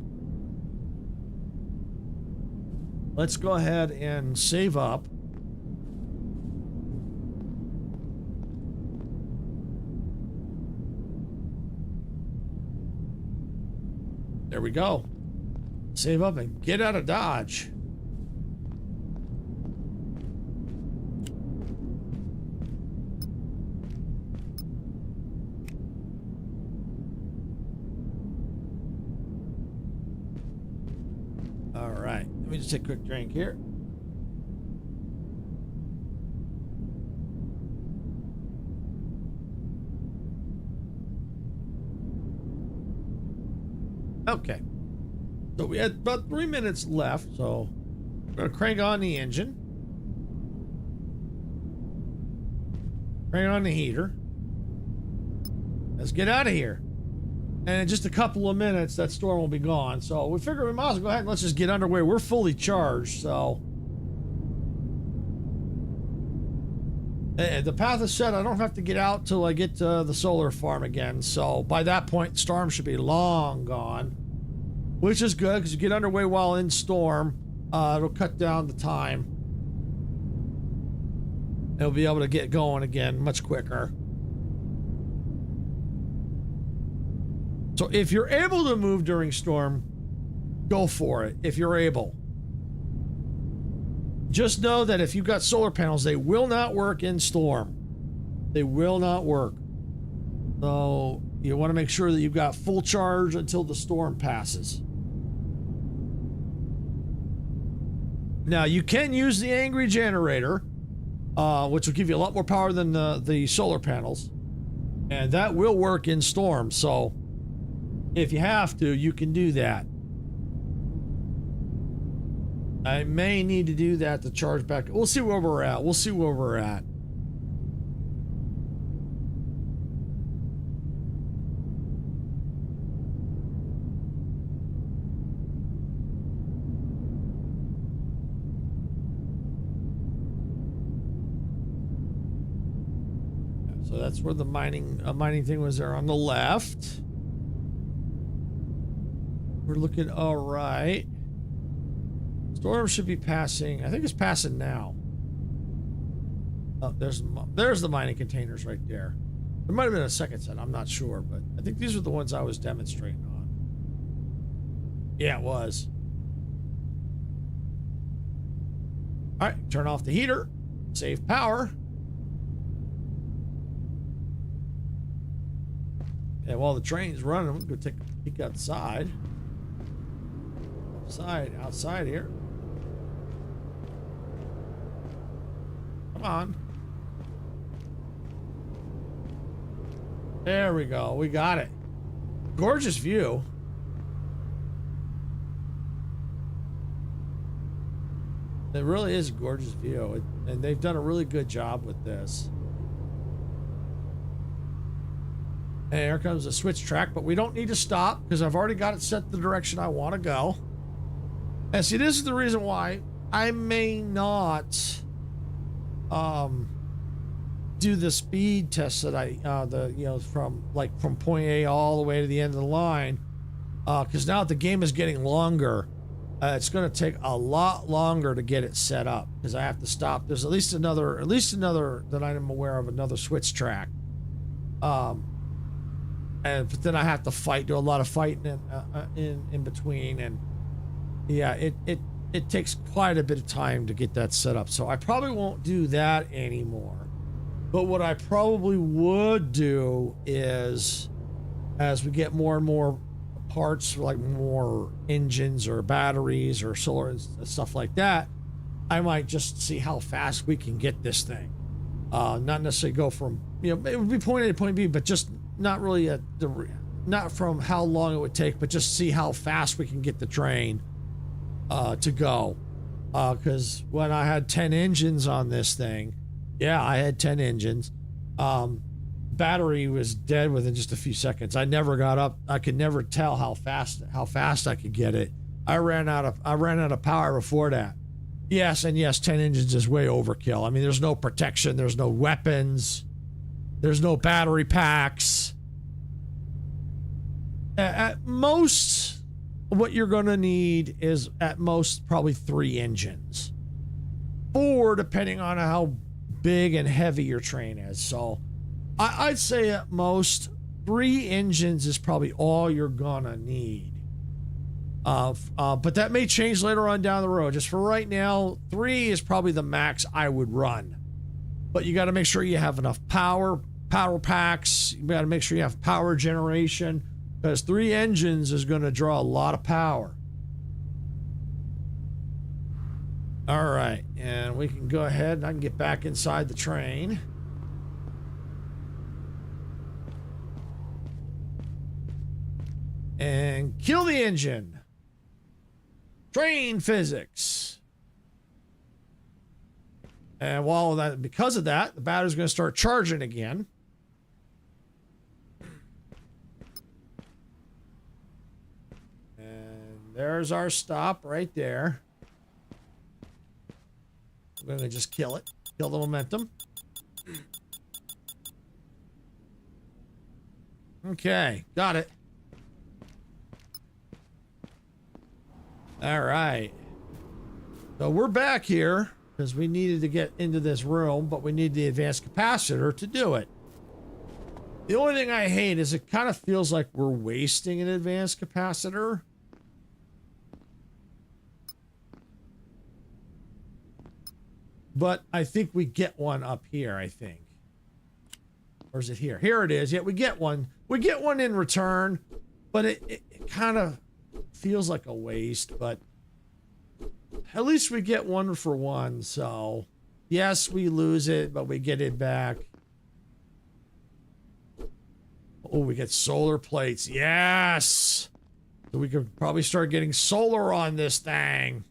let's go ahead and save up. There we go. Save up and get out of Dodge. Let me just take a quick drink here. Okay. So we had about 3 minutes left, so we're going to crank on the engine. Crank on the heater. Let's get out of here. And in just a couple of minutes, that storm will be gone. So we figure we might as well go ahead and let's just get underway. We're fully charged, so. And the path is set. I don't have to get out till I get to the solar farm again. So by that point, the storm should be long gone. Which is good, because you get underway while in storm. It'll cut down the time. And we'll be able to get going again much quicker. So if you're able to move during storm, go for it. If you're able. Just know that if you've got solar panels, they will not work in storm. They will not work. So you want to make sure that you've got full charge until the storm passes. Now you can use the angry generator, which will give you a lot more power than the solar panels, and that will work in storm. So if you have to, you can do that. I may need to do that to charge back. We'll see where we're at. We'll see where we're at. So that's where the mining thing was there on the left. We're looking all right. Storm should be passing. I think it's passing now. Oh, there's the mining containers right there. There might have been a second set. I'm not sure, but I think these are the ones I was demonstrating on. Yeah, it was. All right, turn off the heater. Save power. And while the train's running, I'm gonna go take a peek outside. Outside here. Come on. There we go. We got it. Gorgeous view. It really is a gorgeous view. And they've done a really good job with this. And here comes a switch track, but we don't need to stop because I've already got it set the direction I want to go. And see, this is the reason why I may not do the speed test that from point A all the way to the end of the line, because now that the game is getting longer, it's going to take a lot longer to get it set up because I have to stop. There's at least another that I'm aware of, another switch track. But then I have to do a lot of fighting in between, and yeah, it takes quite a bit of time to get that set up. So I probably won't do that anymore. But what I probably would do is, as we get more and more parts, like more engines or batteries or solar and stuff like that, I might just see how fast we can get this thing. Not necessarily go from, it would be point A to point B, but just not really not from how long it would take, but just see how fast we can get the train to go. Because when I had 10 engines on this thing, yeah, I had 10 engines. Battery was dead within just a few seconds. I never got up. I could never tell how fast I could get it. I ran out of power before that. Yes, and yes, 10 engines is way overkill. I mean, there's no protection, there's no weapons, there's no battery packs. At most, what you're going to need is at most probably 3 engines. 4, depending on how big and heavy your train is. So I'd say at most 3 engines is probably all you're going to need. But that may change later on down the road. Just for right now, 3 is probably the max I would run. But you got to make sure you have enough power packs. You got to make sure you have power generation, because 3 engines is going to draw a lot of power. All right, and we can go ahead and I can get back inside the train. And kill the engine. Train physics. And because of that, the battery's going to start charging again. And there's our stop right there. We're going to just kill it. Kill the momentum. Okay, got it. All right. So we're back here because we needed to get into this room, but we need the advanced capacitor to do it. The only thing I hate is it kind of feels like we're wasting an advanced capacitor. But I think we get one up here, I think. Or is it here? Here it is. Yeah, we get one. We get one in return, but it kind of feels like a waste, but at least we get one for one. So yes, we lose it, but we get it back. Oh, we get solar plates. Yes. So we could probably start getting solar on this thing.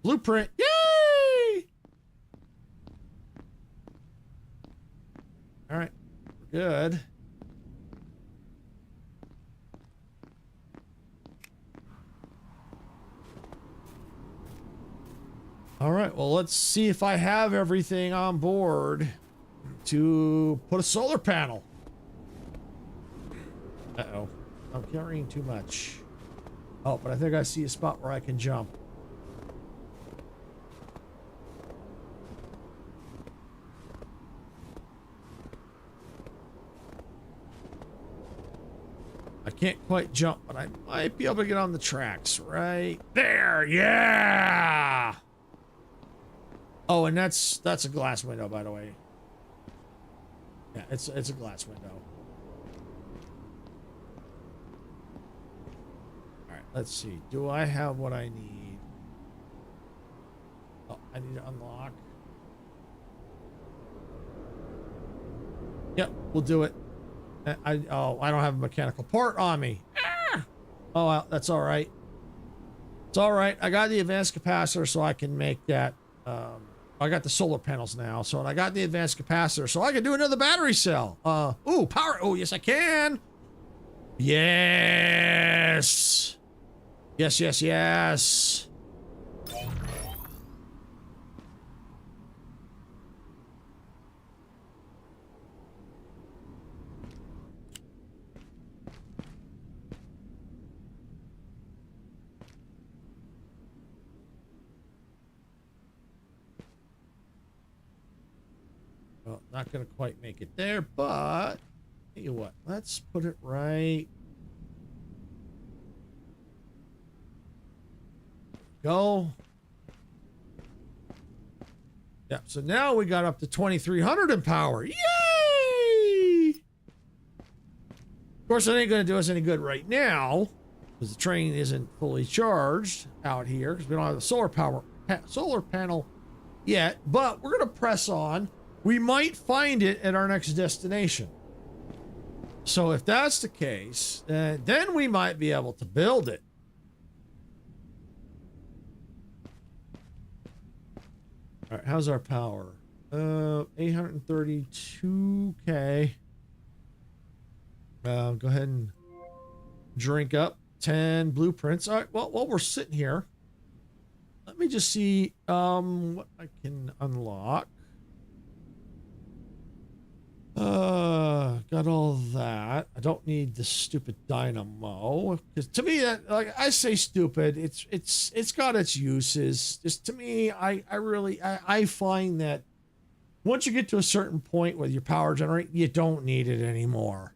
Blueprint. Yay! All right. We're good. All right. Well, let's see if I have everything on board to put a solar panel. Uh-oh. I'm carrying too much. Oh, but I think I see a spot where I can jump. I can't quite jump, but I might be able to get on the tracks right there. Yeah. Oh, and that's a glass window, by the way. Yeah, it's a glass window. All right, let's see. Do I have what I need? Oh, I need to unlock. Yep, we'll do it. I don't have a mechanical part on me. Ah! Oh, well, that's all right. It's all right. I got the advanced capacitor, so I can make that. I got the solar panels now, so I got the advanced capacitor, so I can do another battery cell. Ooh, power. Oh, yes, I can. Yes. Yes, yes, yes. Well, not going to quite make it there, but tell you what, let's put it right. Go. Yeah, so now we got up to 2,300 in power. Yay! Of course, it ain't going to do us any good right now because the train isn't fully charged out here because we don't have the solar panel yet, but we're going to press on. We might find it at our next destination. So if that's the case, then we might be able to build it. All right, how's our power? 832K. Go ahead and drink up 10 blueprints. All right, well, while we're sitting here, let me just see what I can unlock. Got all that. I don't need the stupid dynamo because to me, that, like I say, stupid. It's got its uses. Just to me, I find that once you get to a certain point with your power generate, you don't need it anymore.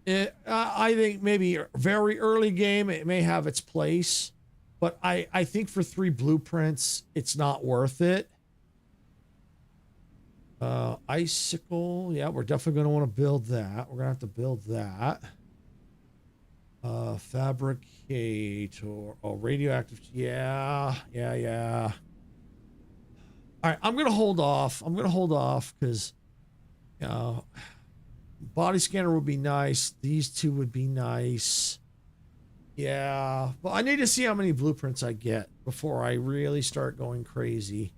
I think maybe very early game it may have its place, but I think for 3 blueprints, it's not worth it. Icicle, yeah, we're definitely going to want to build that. We're going to have to build that. Fabricate or radioactive, yeah. All right, I'm going to hold off. Because, body scanner would be nice. These 2 would be nice. Yeah, but I need to see how many blueprints I get before I really start going crazy.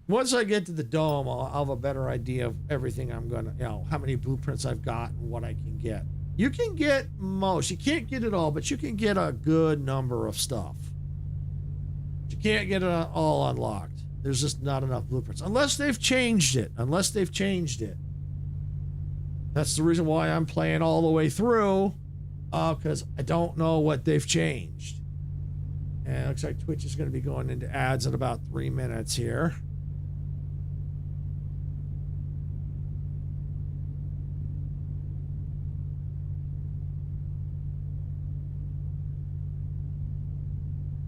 Once I get to the dome, I'll have a better idea of everything I'm gonna, how many blueprints I've got and what I can get. You can get most. You can't get it all, but you can get a good number of stuff. You can't get it all unlocked. There's just not enough blueprints. Unless they've changed it. That's the reason why I'm playing all the way through, because I don't know what they've changed. And it looks like Twitch is going to be going into ads in about 3 minutes here.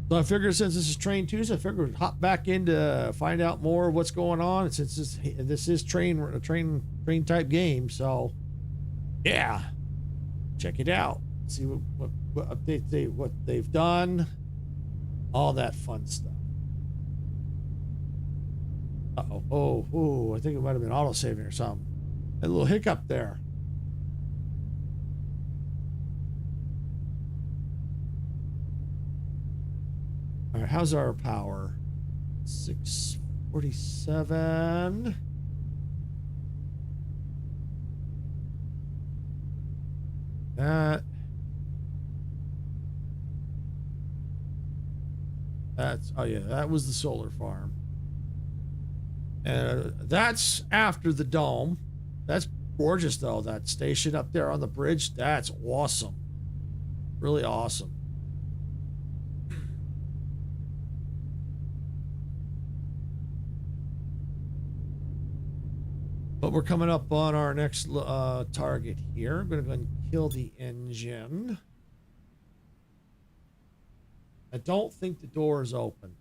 So I figured since this is Train Tuesday, I figured we'd hop back in to find out more of what's going on. And since this is train type game, so yeah, check it out. See what updates what they've done, all that fun stuff. Oh, I think it might have been auto saving or something. A little hiccup there. All right, how's our power? 647. That's oh yeah, that was the solar farm. And that's after the dome. That's gorgeous though. That station up there on the bridge, that's awesome. Really awesome. But we're coming up on our next target here. I'm going to go ahead and kill the engine. I don't think the door is open.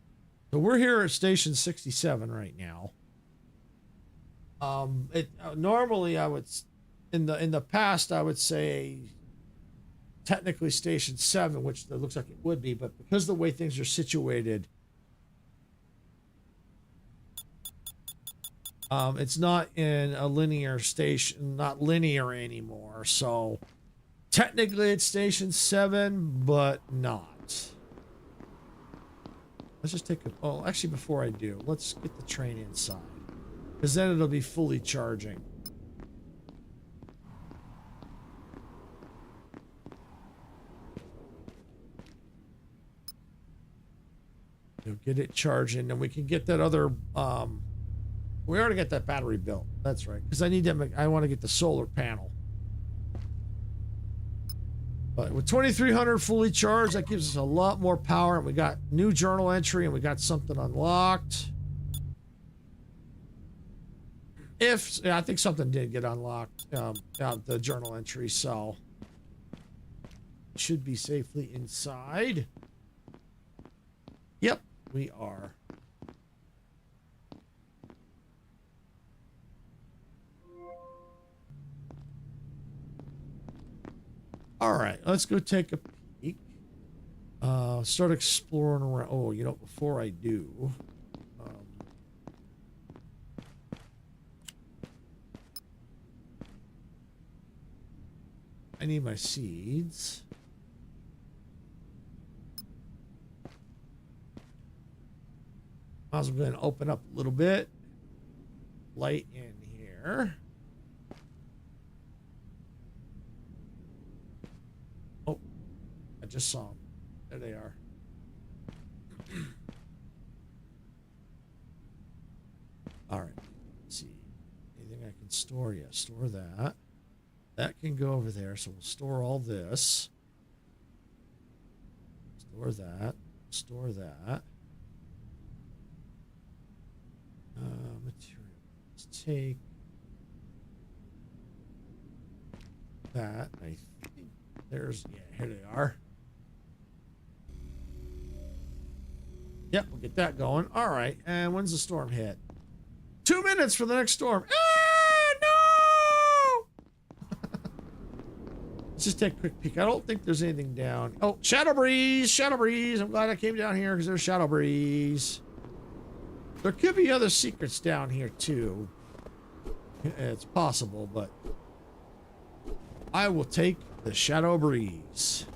So we're here at station 67 right now. Normally I would, in the past I would say technically station 7, which it looks like it would be, but because of the way things are situated, it's not in a linear station, not linear anymore. So technically it's station 7, but not. Let's just take a, oh, actually before I do, let's get the train inside, because then it'll be fully charging. You'll get it charging, and we can get that other, we already got that battery built. That's right, because I need that, I want to get the solar panel. But with 2300 fully charged, that gives us a lot more power. And we got new journal entry, and we got something unlocked. Yeah, I think something did get unlocked, the journal entry, so should be safely inside. Yep, we are. All right, let's go take a peek. Start exploring around. Oh, you know, before I do, I need my seeds. I'm going to open up a little bit. Light in here. Oh, I just saw them. There they are. All right. Let's see. Anything I can store? Yeah, store that. That can go over there. So we'll store all this. Store that. Store that. Material. Let's take that. I think there's, yeah, here they are. Yep, we'll get that going. All right. And when's the storm hit? 2 minutes for the next storm. Ah, no! Let's just take a quick peek. I don't think there's anything down. Oh, Shadow Breeze. Shadow Breeze. I'm glad I came down here because there's Shadow Breeze. There could be other secrets down here too. It's possible, but I will take the Shadow Breeze.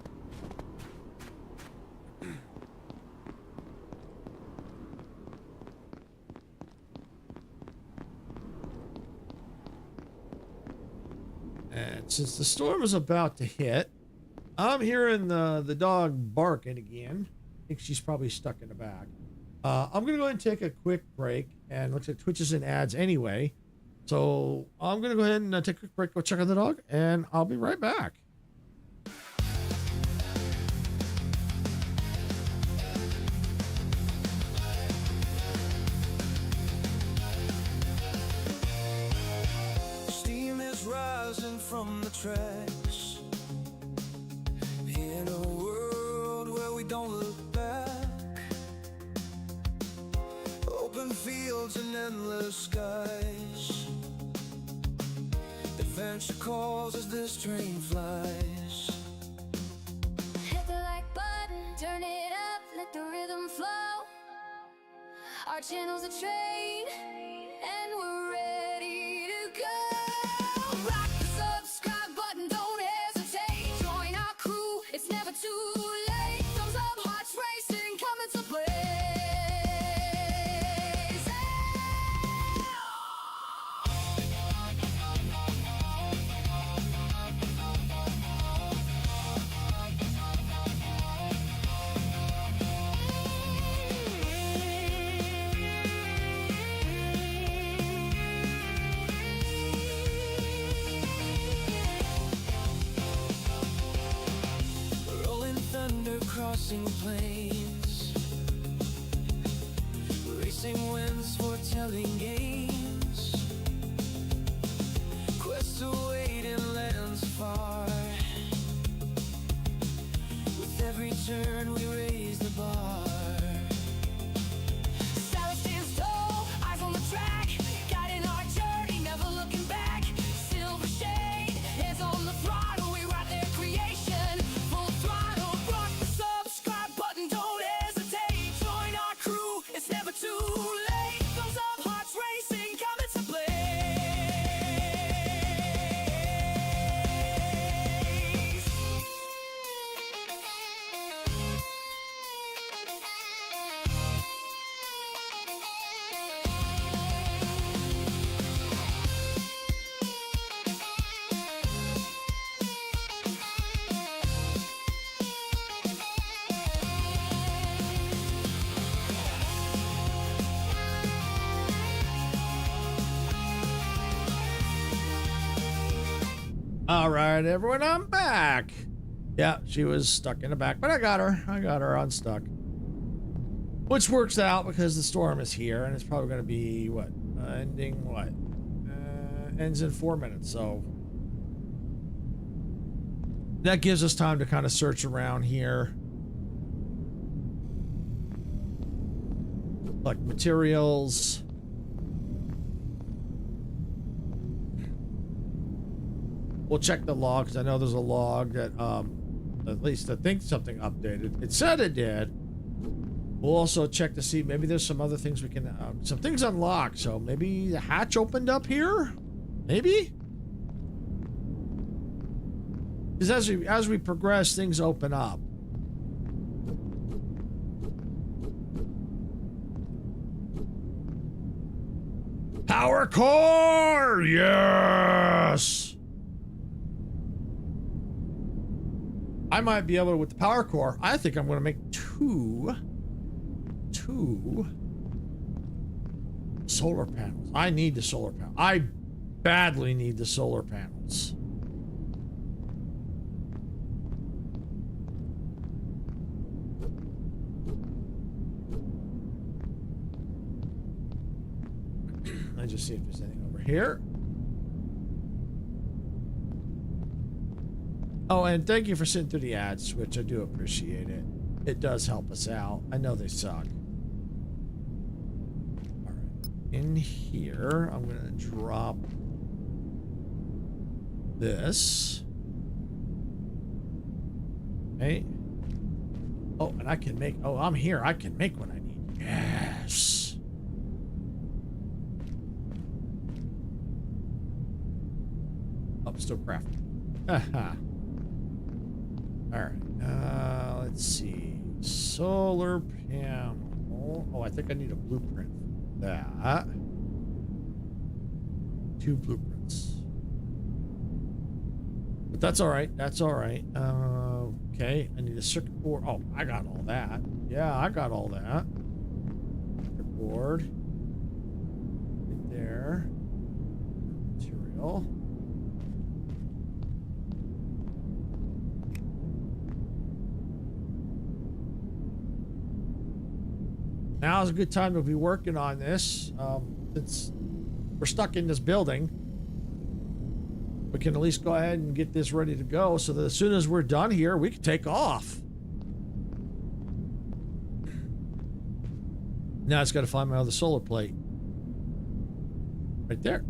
And since the storm is about to hit, I'm hearing the dog barking again. I think she's probably stuck in the back. I'm going to go ahead and take a quick break, and looks like Twitch is in ads anyway. So I'm going to go ahead and take a quick break, go check on the dog, and I'll be right back. Steam is rising from the tracks in a world where we don't look back. and endless skies. Adventure calls as this train flies. Hit the like button, turn it up, let the rhythm flow. Our channel's a train, and we're ready to go. Rock the subscribe button, don't hesitate. Join our crew, it's never too late. Thumbs up, hearts racing, coming to play. Rolling thunder crossing plains, racing winds foretelling gains. Quests await in lands far. With every turn we raise the bar. Silence stands tall, eyes on the track, guiding our journey, never looking back. Silver shade, hands on the throttle, we ride their creation. Full throttle, rock the subscribe button, don't hesitate. Join our crew, it's never too late. Thumbs up, hearts racing, coming to play. All right, everyone, I'm back. Yeah, she was stuck in the back, but I got her unstuck. Which works out because the storm is here, and it's probably going to be, what, ending what? Ends in 4 minutes, so that gives us time to kind of search around here. Like materials. We'll check the log, because I know there's a log that, at least I think something updated. It said it did. We'll also check to see, maybe there's some other things we can, some things unlocked, so maybe the hatch opened up here? Maybe? Because as we progress, things open up. Power core! Yes! I might be able to, with the power core, I think I'm going to make two solar panels. I need the solar panel. I badly need the solar panels. Let's just see if there's anything over here. Oh, and thank you for sitting through the ads, which I do appreciate it. It does help us out. I know they suck. All right. In here, I'm going to drop this. Okay. Oh, and I can make... Oh, I'm here. I can make what I need. Yes. Oh, still crafting. Haha. All right, let's see. Solar panel. Oh, I think I need a blueprint for that. 2 blueprints. But that's all right. That's all right. Okay, I need a circuit board. Oh, I got all that. Yeah, I got all that. Circuit board. Right there. Material. Now's a good time to be working on this, since we're stuck in this building. We can at least go ahead and get this ready to go, so that as soon as we're done here, we can take off. Now it's got to find my other solar plate. Right there.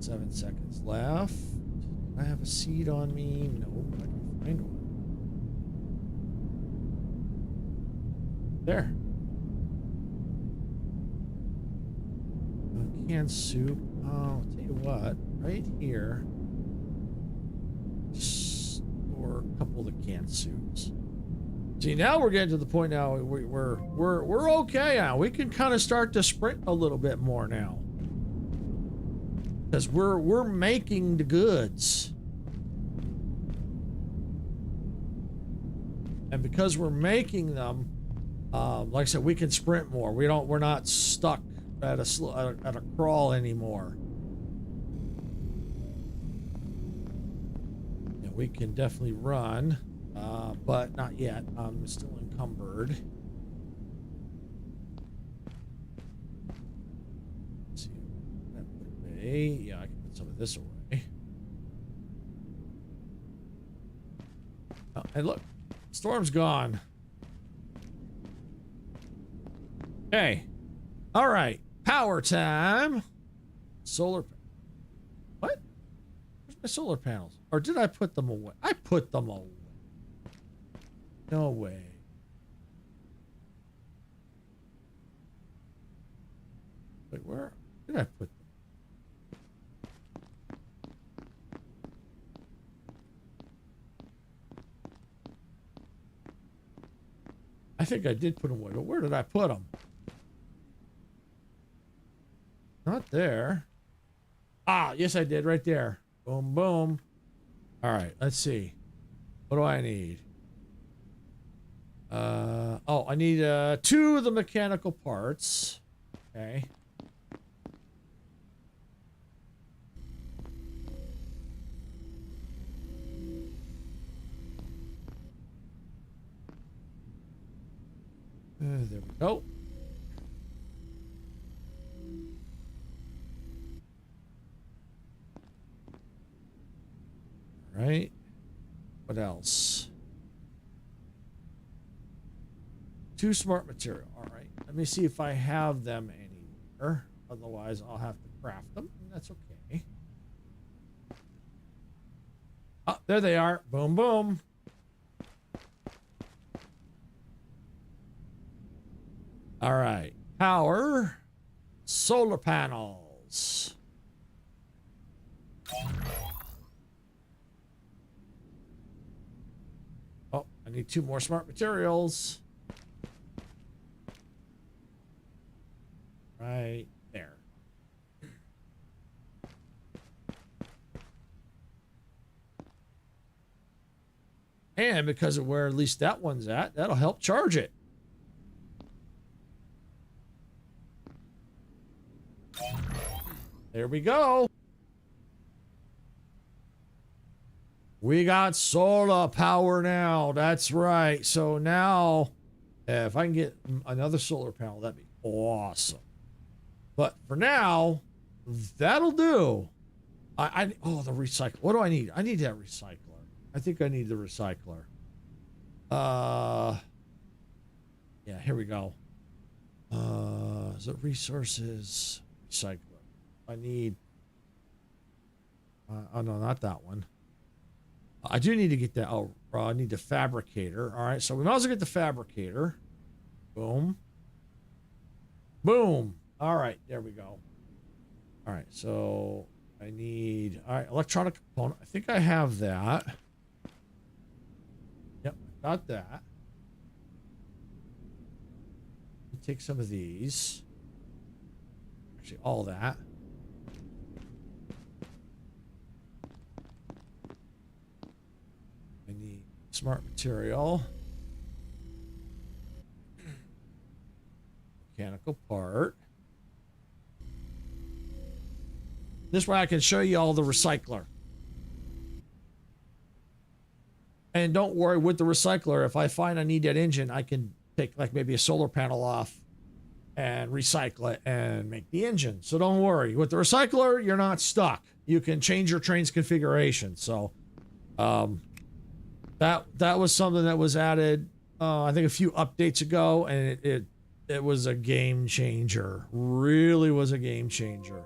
Seven seconds left. I have a seed on me. No, I can find one. There. Canned soup. Oh, I'll tell you what. Right here. Store a couple of the canned soups. See, now we're getting to the point now we're okay now. We can kind of start to sprint a little bit more now. Because we're making the goods. And because we're making them, like I said, we can sprint more. We're not stuck at a crawl anymore. Yeah, we can definitely run, but not yet. I'm still encumbered. Let's see. That put away. Yeah, I can put some of this away. Oh, and look, storm's gone. Okay. All right. Power time. Solar. What? Where's my solar panels? Or did I put them away? I put them away. No way. Wait, where did I put them? I think I did put them away, but where did I put them? Not there. Ah, yes, I did. Right there. Boom, boom. All right, let's see. What do I need? Oh, I need 2 of the mechanical parts. Okay. There we go. Right. What else? 2 smart material. All right. Let me see if I have them anywhere. Otherwise, I'll have to craft them. And that's okay. Oh, there they are. Boom, boom. All right. Power. Solar panels. Oh, I need 2 more smart materials. Right there. And because of where at least that one's at, that'll help charge it. There we go. We got solar power now. That's right. So now, if I can get another solar panel, that'd be awesome. But for now, that'll do. Oh, the recycle. What do I need? I need that recycler. I think I need the recycler. Yeah, here we go. Is it resources? Recycler. I need. Oh no, not that one. I do need to get that. Oh, I need the fabricator. All right, so we might as well get the fabricator. Boom. Boom. All right, there we go. All right, so I need. All right, electronic component. I think I have that. Yep, I got that. Take some of these. Actually, all that. I need smart material. Mechanical part. This way I can show you all the recycler. And don't worry, with the recycler, if I find I need that engine, I can take like maybe a solar panel off and recycle it and make the engine. So don't worry. With the recycler, you're not stuck. You can change your train's configuration. So that was something that was added I think a few updates ago, and it was a game changer. Really was a game changer.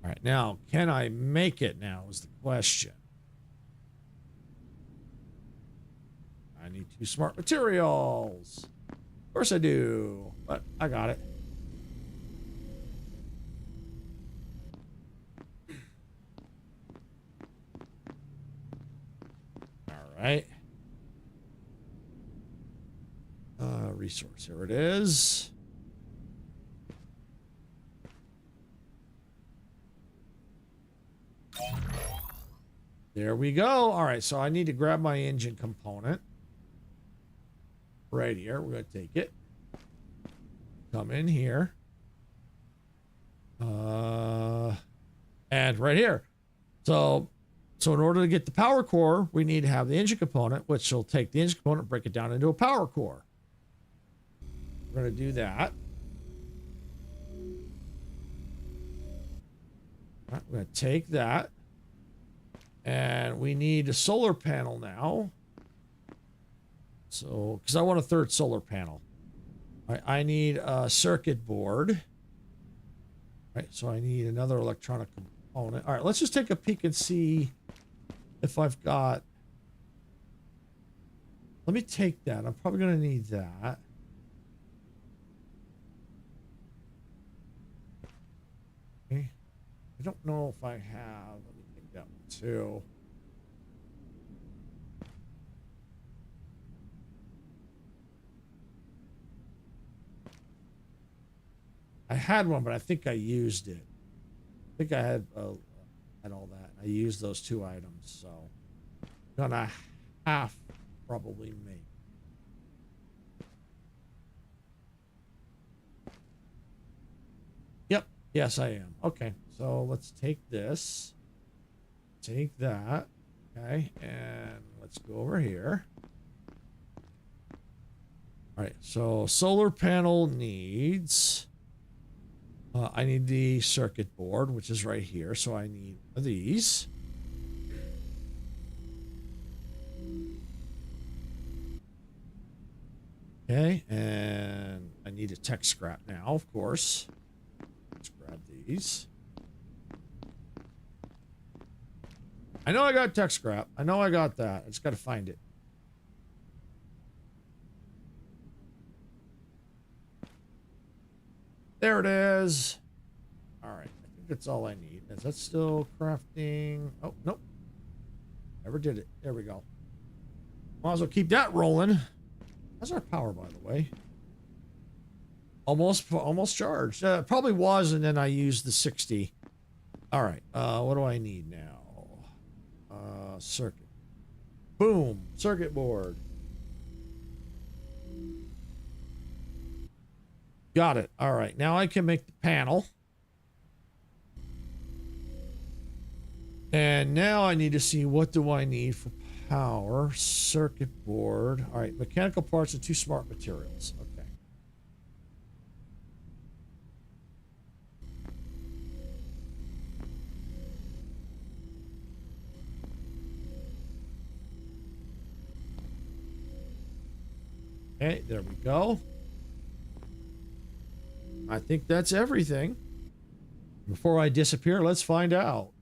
All right, now, can I make it now is the question. I need 2 smart materials. Of course I do, but I got it. All right. Resource, here it is. There we go. All right, so I need to grab my engine component. Right here, we're going to take it. Come in here. And right here. So in order to get the power core, we need to have the engine component, which will take the engine component, break it down into a power core. We're going to do that. All right, we're going to take that. And we need a solar panel now. So, because I want a 3rd solar panel. All right, I need a circuit board. All right, so I need another electronic component. All right, let's just take a peek and see if I've got... Let me take that. I'm probably going to need that. Okay. I don't know if I have... Let me take that one too. I had one, but I think I used it. I think I had all that. I used those 2 items, so gonna have probably make. Yep. Yes, I am. Okay. So let's take this. Take that. Okay. And let's go over here. All right. So solar panel needs... I need the circuit board, which is right here. So I need one of these. Okay, and I need a tech scrap now, of course. Let's grab these. I know I got tech scrap. I know I got that. I just got to find it. There it is. All right. I think that's all I need. Is that still crafting? Oh, nope. Never did it. There we go. Might as well keep that rolling. How's our power, by the way? Almost charged. Probably was, and then I used the 60. All right. What do I need now? Circuit. Boom. Circuit board. Got it. All right. Now I can make the panel. And now I need to see what do I need for power. Circuit board. All right. Mechanical parts and 2 smart materials. Okay. Okay. There we go. I think that's everything. Before I disappear, let's find out.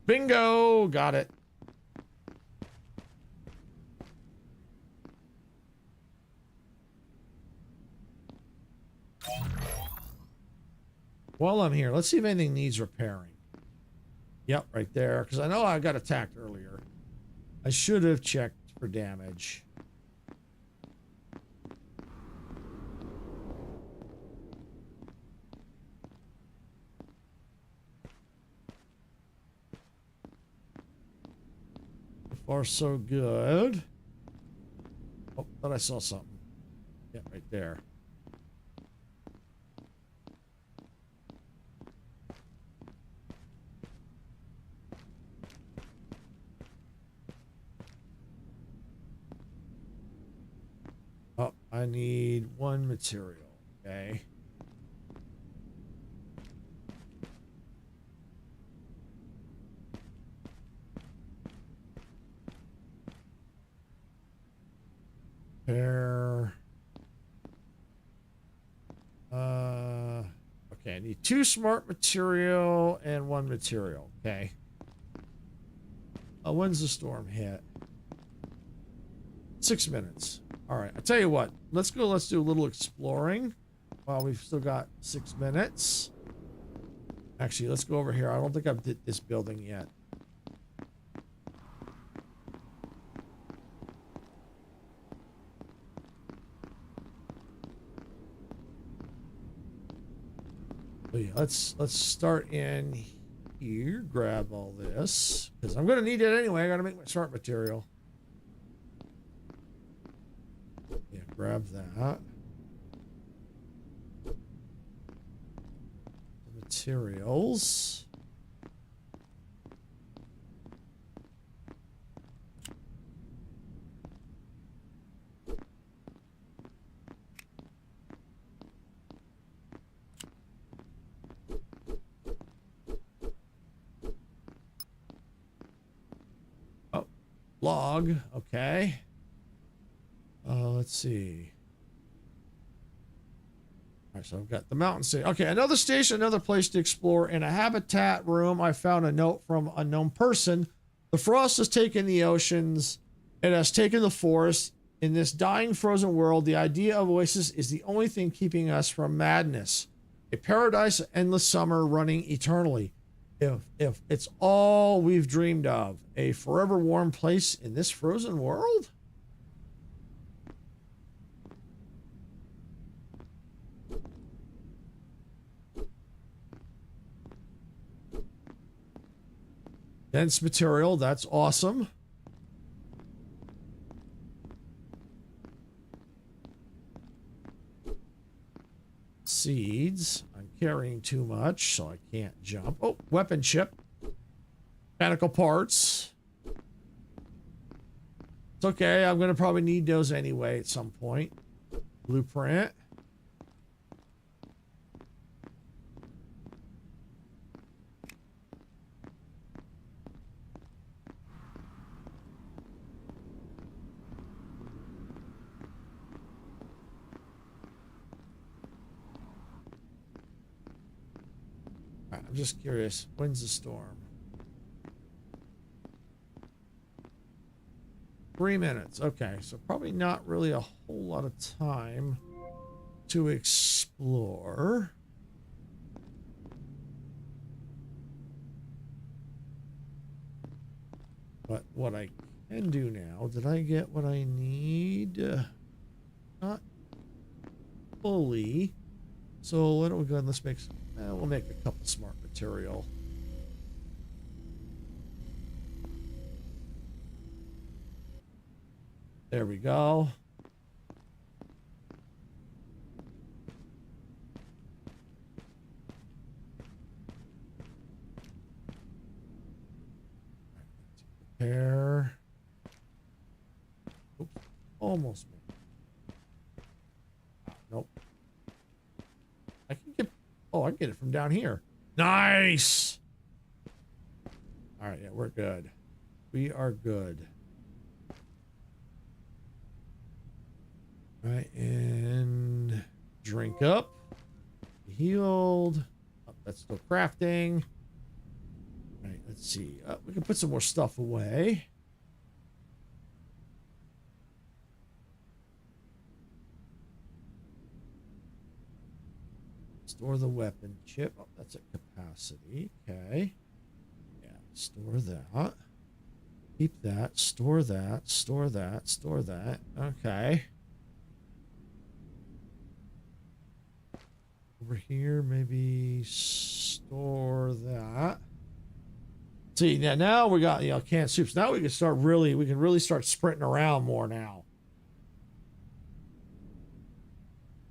Bingo! Got it. While I'm here, let's see if anything needs repairing. Yep, right there. Because I know I got attacked earlier. I should have checked for damage. Far so good. Oh, thought I saw something. Yeah, right there. Oh, I need 1 material. Okay. Repair. Okay, I need 2 smart material and 1 material. Okay. When's the storm hit? 6 minutes. All right, I tell you what. Let's go. Let's do a little exploring while we've still got 6 minutes. Actually, let's go over here. I don't think I've did this building yet. Oh, yeah, let's start in here. Grab all this because I'm gonna need it anyway. I gotta make my smart material. Yeah, grab that. The materials. Log, okay. Let's see. All right, so I've got the mountain station. Okay, another station, another place to explore. In a habitat room, I found a note from unknown person. The frost has taken the oceans. It has taken the forest. In this dying frozen world, the idea of oasis is the only thing keeping us from madness. A paradise of endless summer running eternally. If it's all we've dreamed of, a forever warm place in this frozen world? Dense material, that's awesome. Seeds. I'm carrying too much, so I can't jump. Oh, weapon chip. Mechanical parts. It's okay. I'm going to probably need those anyway at some point. Blueprint. I'm just curious. When's the storm? 3 minutes. Okay, so probably not really a whole lot of time to explore. But what I can do now, did I get what I need? Not fully. So why don't we go ahead and let's make some, we'll make a couple smart material. There we go. Repair. Oops, almost made it. Nope. I can get, oh, I can get it from down here. Nice. All right, yeah, we're good. We are good. All right, and drink up. Healed. Oh, that's still crafting. All right, let's see. We can put some more stuff away. Store the weapon chip. Oh, that's at capacity. Okay. Yeah, store that. Keep that. Store that. Store that. Store that. Okay. Over here, maybe store that. See, now we got, canned soups. Now we can really start sprinting around more now.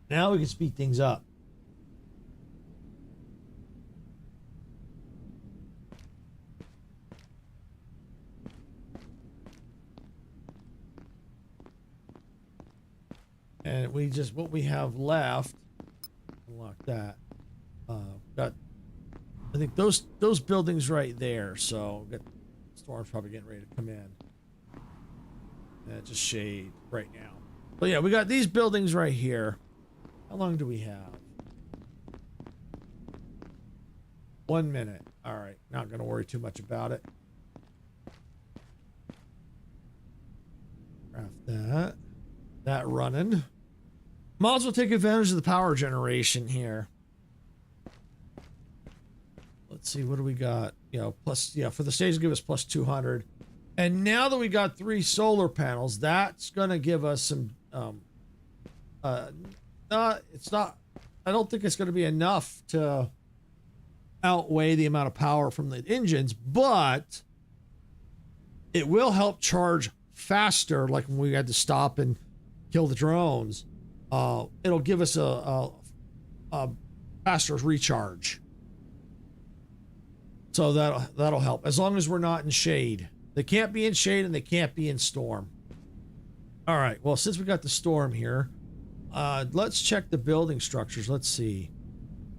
Now we can speed things up. And what we have left, unlock that. Got, I think those buildings right there. So got storm's probably getting ready to come in. Just shade right now. So yeah, we got these buildings right here. How long do we have? 1 minute. All right, not going to worry too much about it. Craft that. That running. Might as well take advantage of the power generation here. Let's see, what do we got? You know, plus, yeah, for the stage, give us plus 200. And now that we got 3 solar panels, that's going to give us some, it's not, I don't think it's going to be enough to outweigh the amount of power from the engines, but it will help charge faster, like when we had to stop and kill the drones. It'll give us a faster recharge. So that'll help, as long as we're not in shade. They can't be in shade and they can't be in storm. All right, well, since we got the storm here, let's check the building structures. Let's see.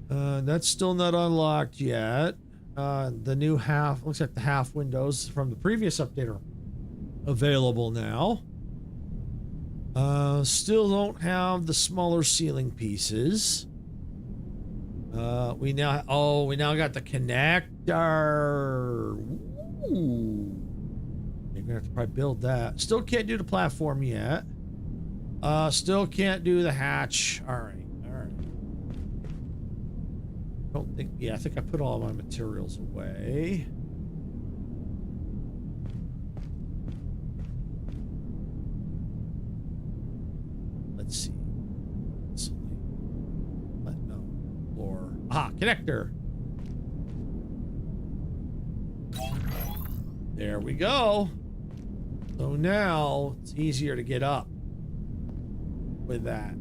That's still not unlocked yet. The new half, looks like the half windows from the previous update are available now. Still don't have the smaller ceiling pieces. We now got the connector. Ooh. You're gonna have to probably build that. Still can't do the platform yet. Still can't do the hatch. All right. Don't think, yeah, I think I put all my materials away. Let's see. No. Floor. Ah, connector. There we go. So now it's easier to get up with that.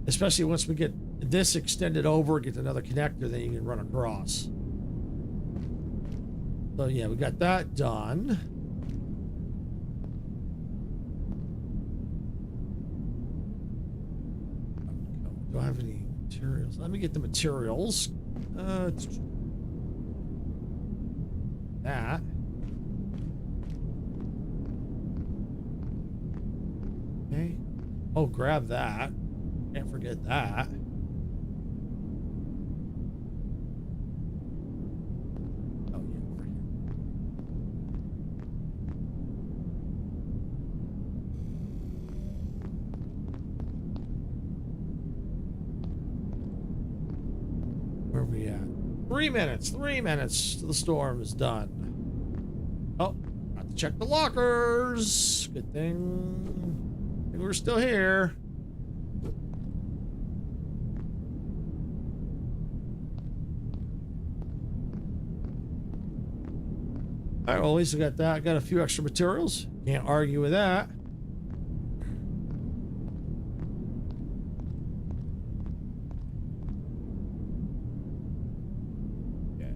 Especially once we get this extended over, get another connector, then you can run across. So yeah, we got that done. Do I have any materials? Let me get the materials. That. Okay. Oh, grab that. Can't forget that. Oh, yeah, over here. Where are we at? 3 minutes. 3 minutes till the storm is done. Oh, got to check the lockers. Good thing. We're still here. All right, well, at least I got that. Got a few extra materials. Can't argue with that. Okay.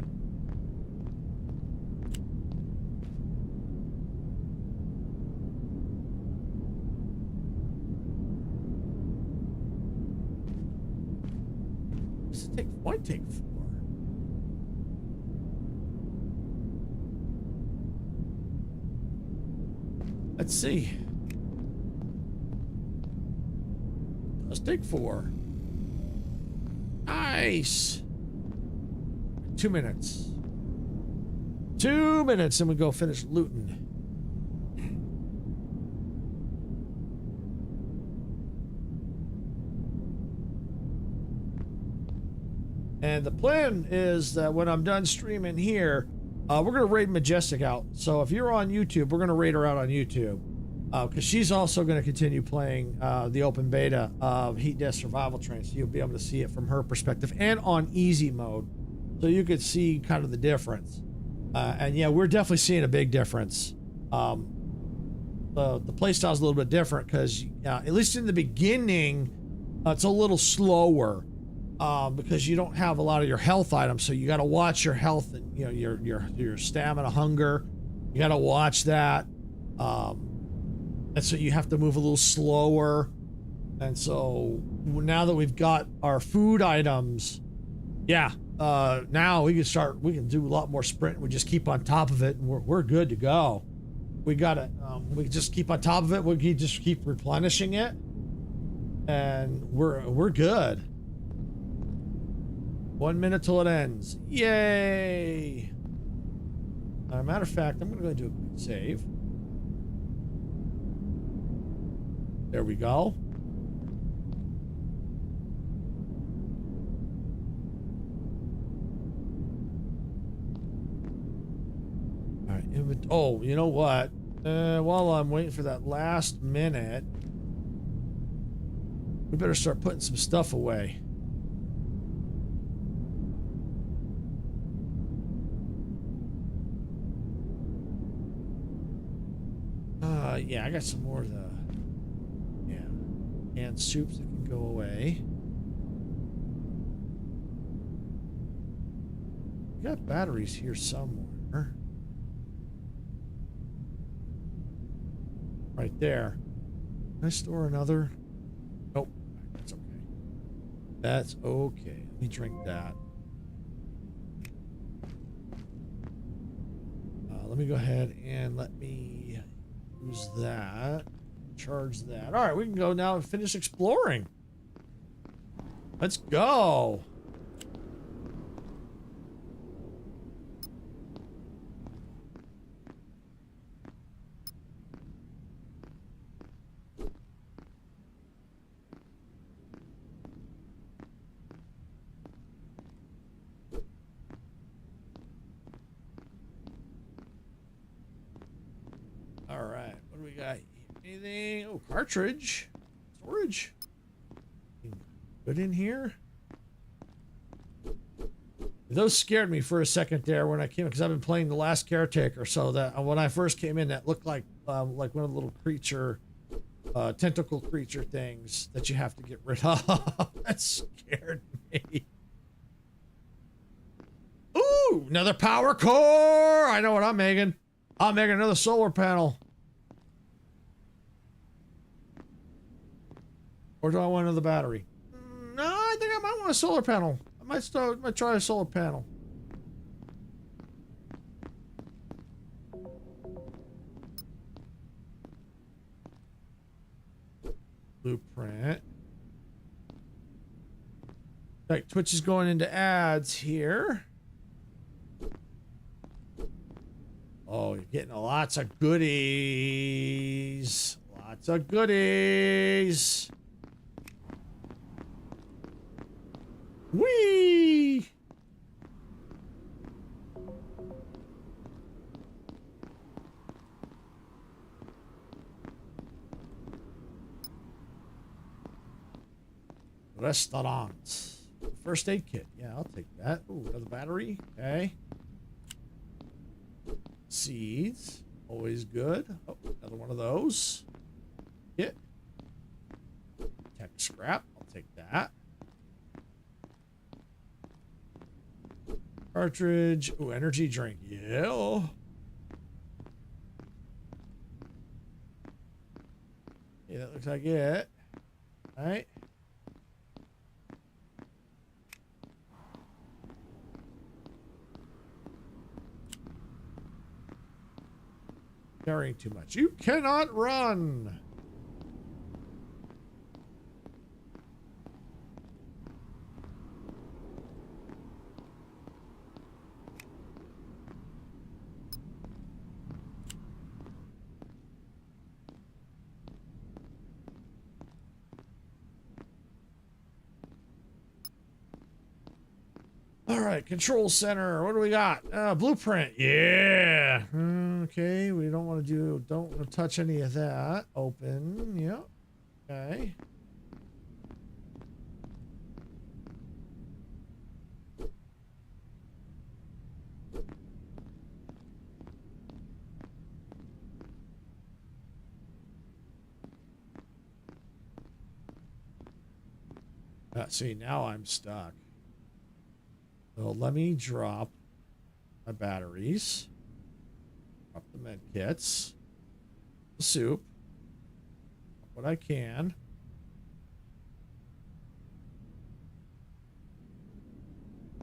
Does it take? Might take 4. Let's see. Let's take 4. Nice. 2 minutes. 2 minutes and we go finish looting. And the plan is that when I'm done streaming here, we're going to raid Majestic out. So if you're on YouTube, we're going to raid her out on YouTube. Because she's also going to continue playing the open beta of Heat Death Survival Train. So you'll be able to see it from her perspective and on easy mode. So you could see kind of the difference. And yeah, we're definitely seeing a big difference. The playstyle is a little bit different because at least in the beginning, it's a little slower. Because you don't have a lot of your health items, so you got to watch your health and your stamina, hunger. You got to watch that, and so you have to move a little slower. And so now that we've got our food items, yeah, now we can do a lot more sprint. We just keep on top of it, and we're good to go. We got it. We just keep on top of it. We can just keep replenishing it. And we're good. 1 minute till it ends. Yay! Matter of fact, I'm gonna go do a quick save. There we go. All right. Oh, you know what? While I'm waiting for that last minute, we better start putting some stuff away. Yeah, I got some more of the canned soups that can go away. We got batteries here somewhere. Right there. Can I store another? Nope. That's okay. That's okay. Let me drink that. Let me go ahead and let me use that. Charge that. All right, we can go now and finish exploring. Let's go. All right, what do we got? Anything? Oh, cartridge. Storage. Good in here. Those scared me for a second there when I came in, because I've been playing the last caretaker. So that when I first came in, that looked like one of the little creature, tentacle creature things that you have to get rid of. That scared me. Ooh, another power core. I know what I'm making. I'm making another solar panel. Or do I want another battery? No, I think I might want a solar panel. I might try a solar panel. Blueprint. Like Twitch is going into ads here. Oh, you're getting lots of goodies. Lots of goodies. Whee! Restaurant. First aid kit. Yeah, I'll take that. Ooh, another battery. Okay. Seeds. Always good. Oh, another one of those. Kit. Tech scrap. I'll take that. Cartridge. Ooh, energy drink. Yeah. Yeah, that looks like it. All right. Carrying too much. You cannot run. All right, control center. What do we got? Blueprint. Yeah. Okay, we don't want to touch any of that. Open. Yep. Okay. See, now I'm stuck. So let me drop my batteries, drop the med kits, the soup, what I can.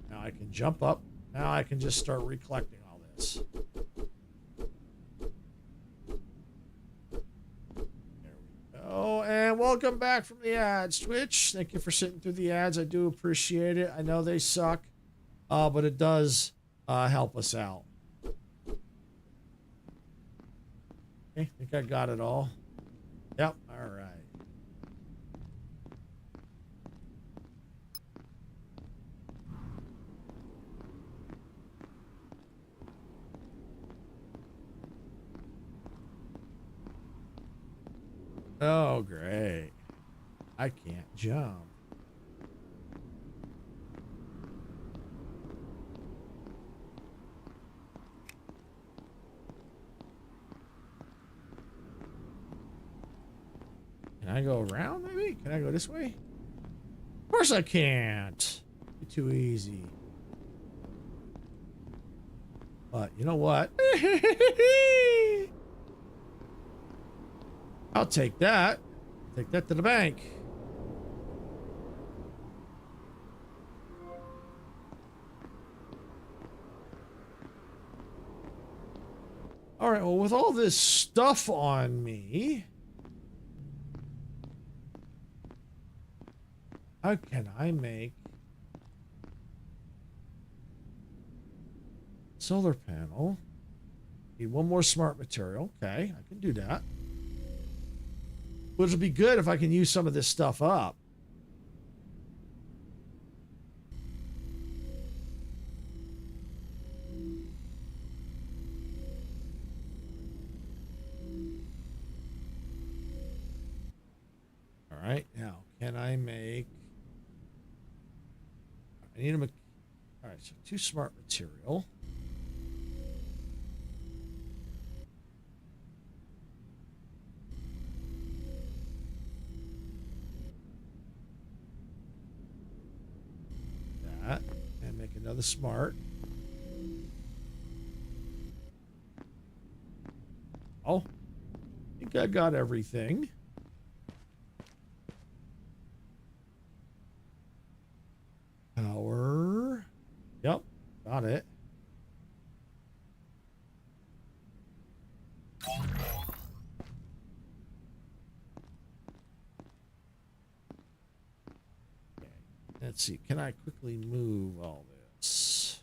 Now I can jump up. Now I can just start recollecting all this. There we go. Oh, and welcome back from the ads, Twitch. Thank you for sitting through the ads. I do appreciate it. I know they suck, but it does help us out. Okay, I think I got it all. Yep, all right. Oh, great. I can't jump. Can I go around, maybe? Can I go this way? Of course I can't. Be too easy. But you know what? I'll take that. Take that to the bank. All right, well, with all this stuff on me, how can I make solar panel? Need one more smart material. Okay, I can do that. Which would be good if I can use some of this stuff up. All right, now can I make? I need a. All right, so 2 smart material. That and make another smart. Oh, I think I got everything. Power. Yep, got it. Okay. Let's see. Can I quickly move all this?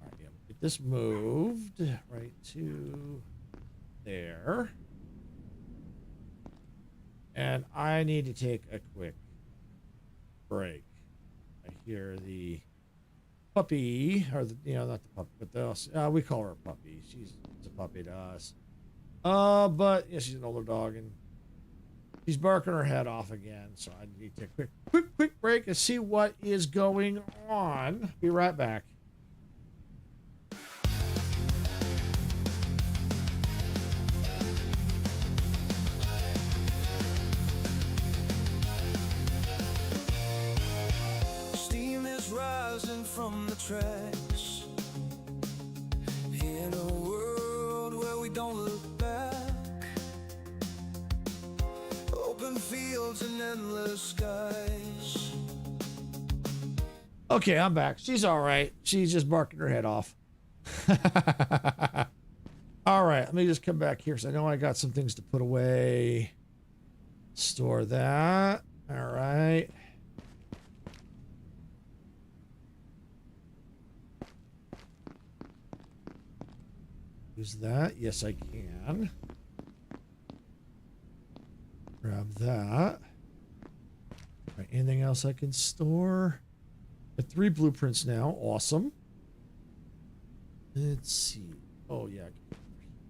All right, yeah, get this moved right to there. And I need to take a quick break. I hear the puppy, or the, not the puppy, but the we call her a puppy. She's a puppy to us. But yeah, she's an older dog, and she's barking her head off again. So I need to take a quick break and see what is going on. Be right back. Rising from the tracks in a world where we don't look back. Open fields and endless skies. Okay, I'm back. She's all right. She's just barking her head off. All right, let me just come back here because I know I got some things to put away. Store that. All right. Use that. Yes, I can. Grab that. All right, anything else I can store? Got 3 blueprints now. Awesome. Let's see. Oh, yeah.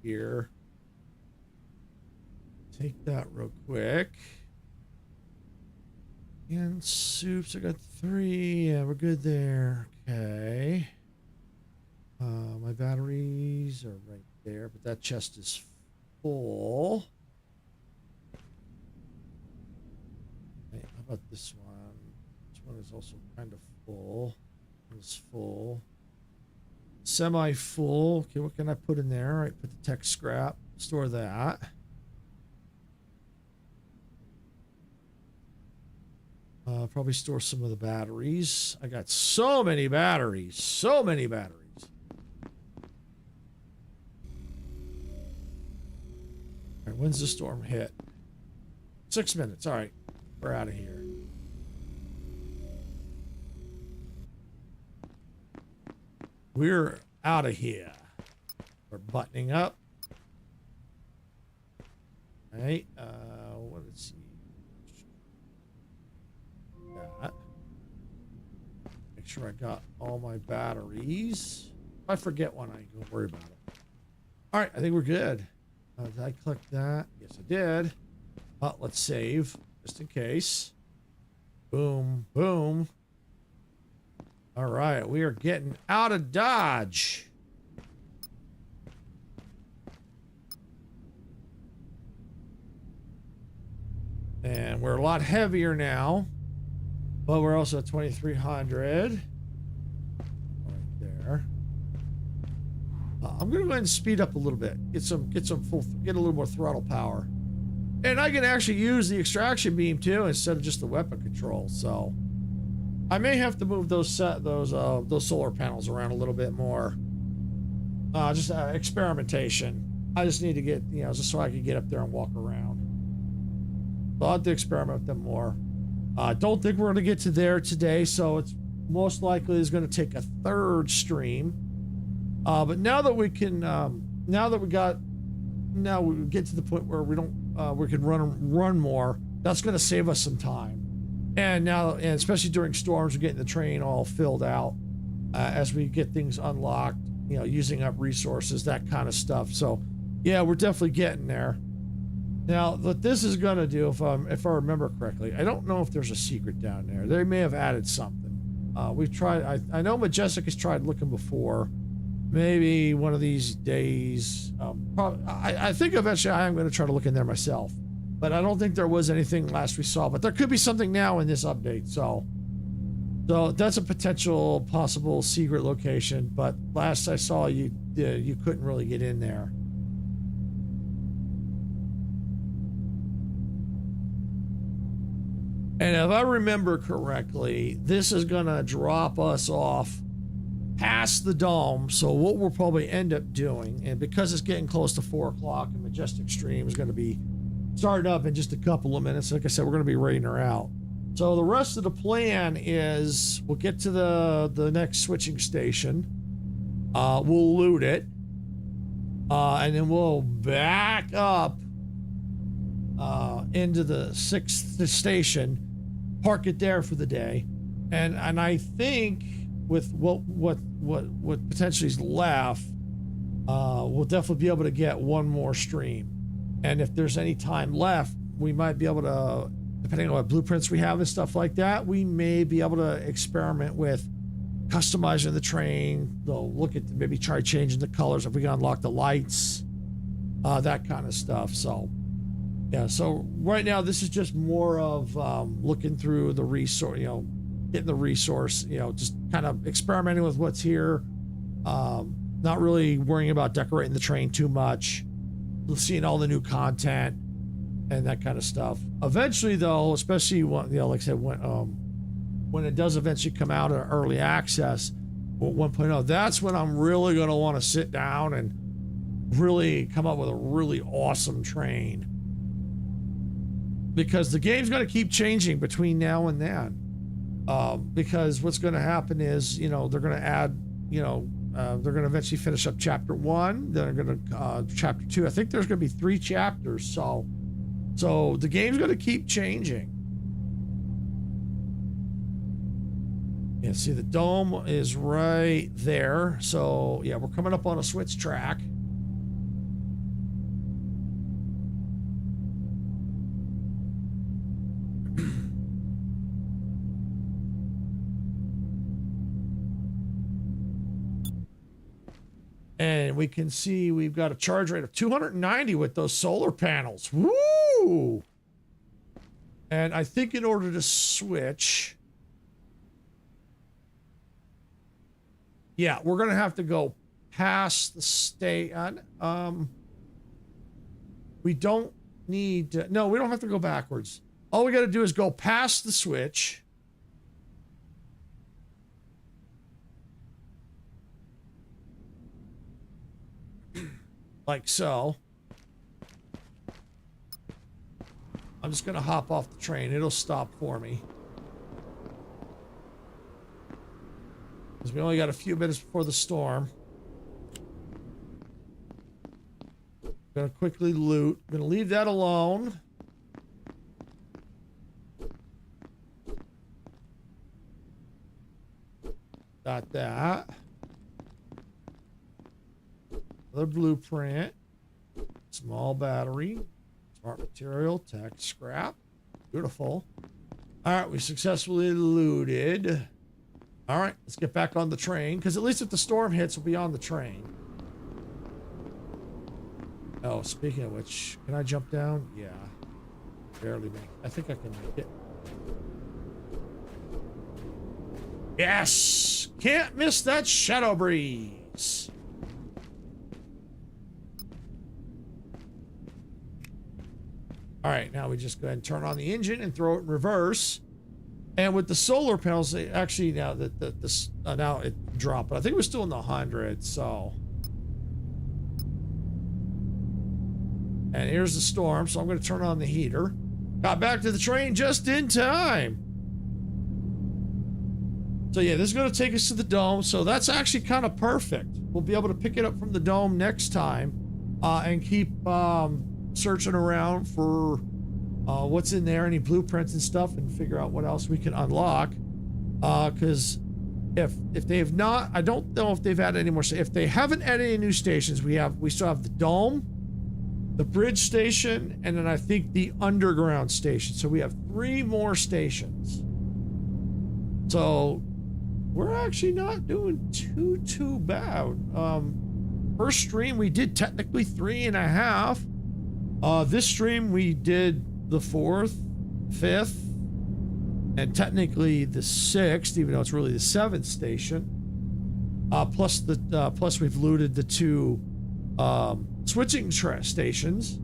Here. Take that real quick. And soups. I got 3. Yeah, we're good there. Okay. My batteries are right there, but that chest is full. Okay, how about this one? This one is also kind of full. It's full. Semi-full. Okay, what can I put in there? All right, put the tech scrap. Store that. Probably store some of the batteries. I got so many batteries. So many batteries. All right, when's the storm hit? 6 minutes. All right. We're out of here. We're out of here. We're buttoning up. All right. Let's see. That. Make sure I got all my batteries. If I forget one, I don't worry about it. All right. I think we're good. Did I click that? Yes, I did. Let's save just in case. Boom, boom. All right, we are getting out of Dodge. And we're a lot heavier now, but we're also at 2,300. Right there. I'm gonna go ahead and speed up a little bit. Get a little more throttle power. And I can actually use the extraction beam too instead of just the weapon control. So I may have to move those solar panels around a little bit more. Just experimentation. I just need to get, just so I can get up there and walk around. So I'll have to experiment with them more. I don't think we're going to get to there today, so it's most likely is going to take a third stream. But now that we can, now we get to the point where we can run more. That's going to save us some time. And especially during storms, we're getting the train all filled out as we get things unlocked, using up resources, that kind of stuff. So yeah, we're definitely getting there. Now, what this is going to do, if I remember correctly, I don't know if there's a secret down there. They may have added something. We've tried, I know Majestic has tried looking before. Maybe one of these days, I think eventually I am going to try to look in there myself. But I don't think there was anything last we saw. But there could be something now in this update. So that's a potential possible secret location. But last I saw, you couldn't really get in there. And if I remember correctly, this is going to drop us off past the dome. So what we'll probably end up doing, and because it's getting close to 4 o'clock and Majestic Stream is going to be starting up in just a couple of minutes. Like I said, we're going to be raiding her out. So the rest of the plan is we'll get to the next switching station. We'll loot it. And then we'll back up into the 6th station, park it there for the day. And I think with what potentially is left, we'll definitely be able to get one more stream. And if there's any time left, we might be able to, depending on what blueprints we have and stuff like that, we may be able to experiment with customizing the train. They'll look at, maybe try changing the colors if we can unlock the lights, that kind of stuff. So yeah, so right now this is just more of looking through the resource, getting the resource, just kind of experimenting with what's here. Not really worrying about decorating the train too much. Seeing all the new content and that kind of stuff. Eventually, though, especially when, like I said, when it does eventually come out in early access, 1.0, that's when I'm really going to want to sit down and really come up with a really awesome train. Because the game's going to keep changing between now and then. Because what's going to happen is, they're going to add, they're going to eventually finish up chapter 1. They're going to chapter 2. I think there's going to be 3 chapters. So the game's going to keep changing. Yeah, see, the dome is right there. So yeah, we're coming up on a switch track. And we can see we've got a charge rate of 290 with those solar panels. Woo! And I think in order to switch, yeah, we're going to have to go past the station. We don't need to, no, we don't have to go backwards. All we got to do is go past the switch. like so. I'm just gonna hop off the train. It'll stop for me. Because we only got a few minutes before the storm. Gonna quickly loot. Gonna leave that alone. Got that. Another blueprint. Small battery. Smart material. Tech scrap. Beautiful. Alright, we successfully looted. Alright, let's get back on the train. Because at least if the storm hits, we'll be on the train. Oh, speaking of which, can I jump down? Yeah. Barely make it. I think I can make it. Yes! Can't miss that shadow breeze. All right, now we just go ahead and turn on the engine and throw it in reverse. And with the solar panels, they actually now now it dropped, but I think it was still in the hundreds. So, and here's the storm, so I'm going to turn on the heater. Got back to the train just in time. So yeah, this is going to take us to the dome. So that's actually kind of perfect. We'll be able to pick it up from the dome next time, and keep searching around for what's in there, any blueprints and stuff, and figure out what else we can unlock. Because if they have not, I don't know if they've added any more. If they haven't added any new stations, we still have the dome, the bridge station, and then I think the underground station. So we have 3 more stations. So we're actually not doing too bad. First stream we did technically 3.5. This stream we did the 4th, 5th, and technically the 6th, even though it's really the 7th station. Plus we've looted the 2 switching stations.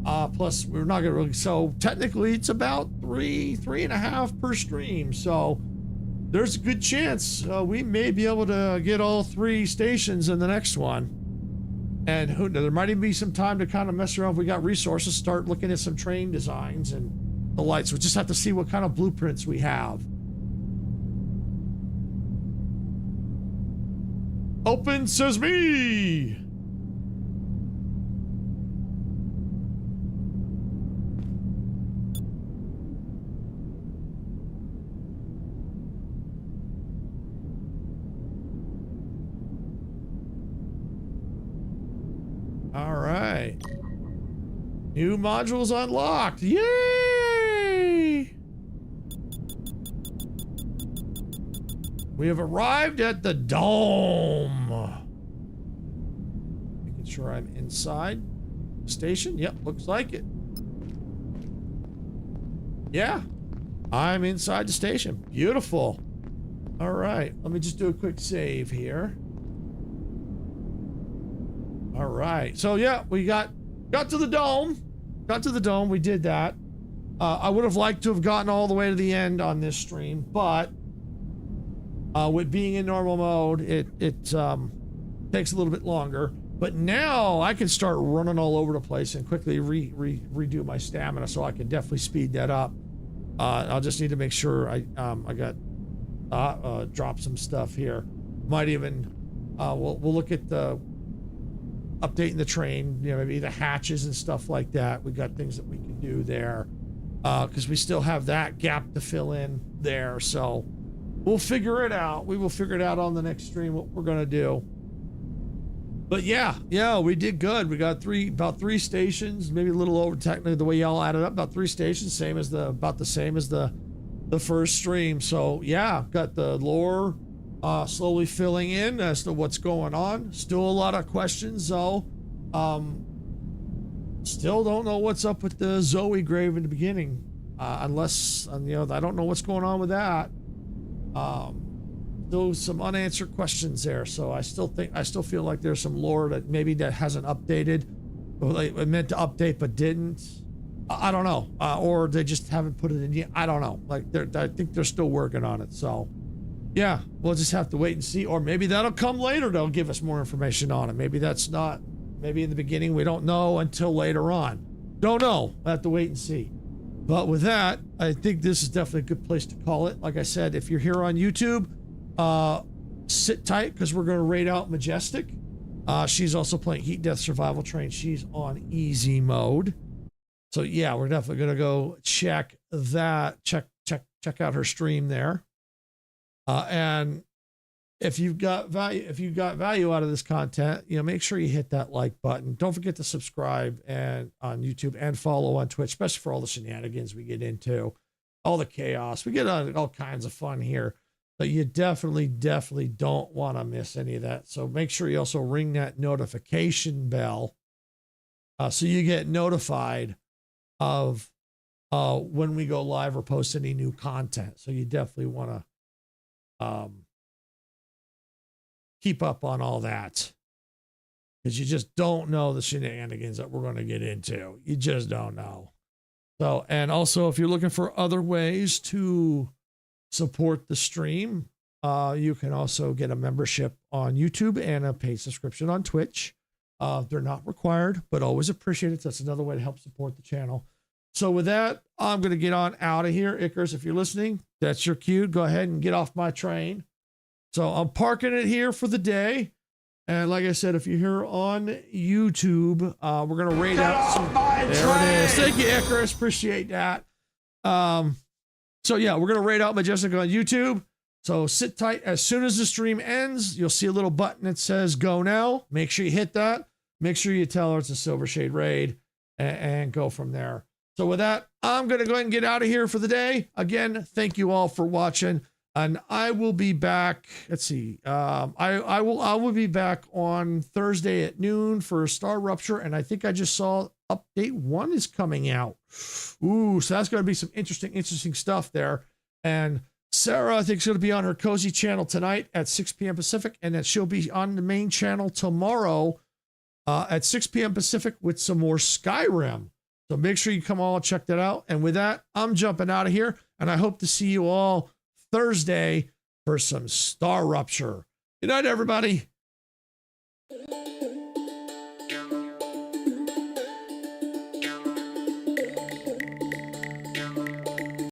Plus we're not gonna really, so technically it's about 3.5 per stream. So there's a good chance we may be able to get all 3 stations in the next one. And who knows, there might even be some time to kind of mess around if we got resources, start looking at some train designs and the lights. We just have to see what kind of blueprints we have. Open sesame! All right. New modules unlocked. Yay! We have arrived at the dome. Making sure I'm inside the station. Yep, looks like it. Yeah, I'm inside the station. Beautiful. All right, let me just do a quick save here. All right, so yeah, we got to the dome. Got to the dome, we did that. I would have liked to have gotten all the way to the end on this stream, but with being in normal mode, it takes a little bit longer. But now I can start running all over the place and quickly redo my stamina, so I can definitely speed that up. I'll just need to make sure I got drop some stuff here. Might even we'll look at the updating the train, you know, maybe the hatches and stuff like that. We got things that we can do there, because we still have that gap to fill in there. So we'll figure it out. We will figure it out on the next stream what we're gonna do. But yeah, we did good. We got about 3 stations, maybe a little over technically the way y'all added up. About 3 stations, about the same as the first stream. So yeah, got the lore slowly filling in as to what's going on. Still a lot of questions though. Still don't know what's up with the Zoe grave in the beginning, unless you know, I don't know what's going on with that. Still some unanswered questions there. So I still feel like there's some lore that maybe that hasn't updated, or like it meant to update but didn't. I don't know, or they just haven't put it in yet. I don't know. Like I think they're still working on it. So yeah, we'll just have to wait and see, or maybe that'll come later. They'll give us more information on it. Maybe that's not Maybe in the beginning, we don't know until later on. Don't know. We'll have to wait and see. But with that, I think this is definitely a good place to call it. Like I said, if you're here on YouTube, sit tight because we're going to raid out Majestic. She's also playing Heat Death Survival Train. She's on easy mode. So yeah, we're definitely going to go check that. Check out her stream there. And if you've got value out of this content, make sure you hit that like button. Don't forget to subscribe and on YouTube and follow on Twitch, especially for all the shenanigans we get into, all the chaos. We get all kinds of fun here. But you definitely don't want to miss any of that. So make sure you also ring that notification bell so you get notified of when we go live or post any new content. So you definitely want to keep up on all that, because you just don't know the shenanigans that we're going to get into. You just don't know. So, and also if you're looking for other ways to support the stream, you can also get a membership on YouTube and a paid subscription on Twitch. They're not required, but always appreciated. That's another way to help support the channel. So with that, I'm going to get on out of here. Icarus, if you're listening, that's your cue. Go ahead and get off my train. So I'm parking it here for the day. And like I said, if you're here on YouTube, we're going to raid out some. There it is. Thank you, Icarus. Appreciate that. So yeah, we're going to raid out Majestic on YouTube. So sit tight. As soon as the stream ends, you'll see a little button that says go now. Make sure you hit that. Make sure you tell her it's a Silver Shade raid and go from there. So with that, I'm going to go ahead and get out of here for the day. Again, thank you all for watching. And I will be back. Let's see. I will be back on Thursday at noon for Star Rupture. And I think I just saw update 1 is coming out. Ooh, so that's going to be some interesting stuff there. And Sarah, I think, is going to be on her cozy channel tonight at 6 p.m. Pacific. And then she'll be on the main channel tomorrow at 6 p.m. Pacific with some more Skyrim. So make sure you come all check that out. And with that, I'm jumping out of here. And I hope to see you all Thursday for some Star Rupture. Good night, everybody.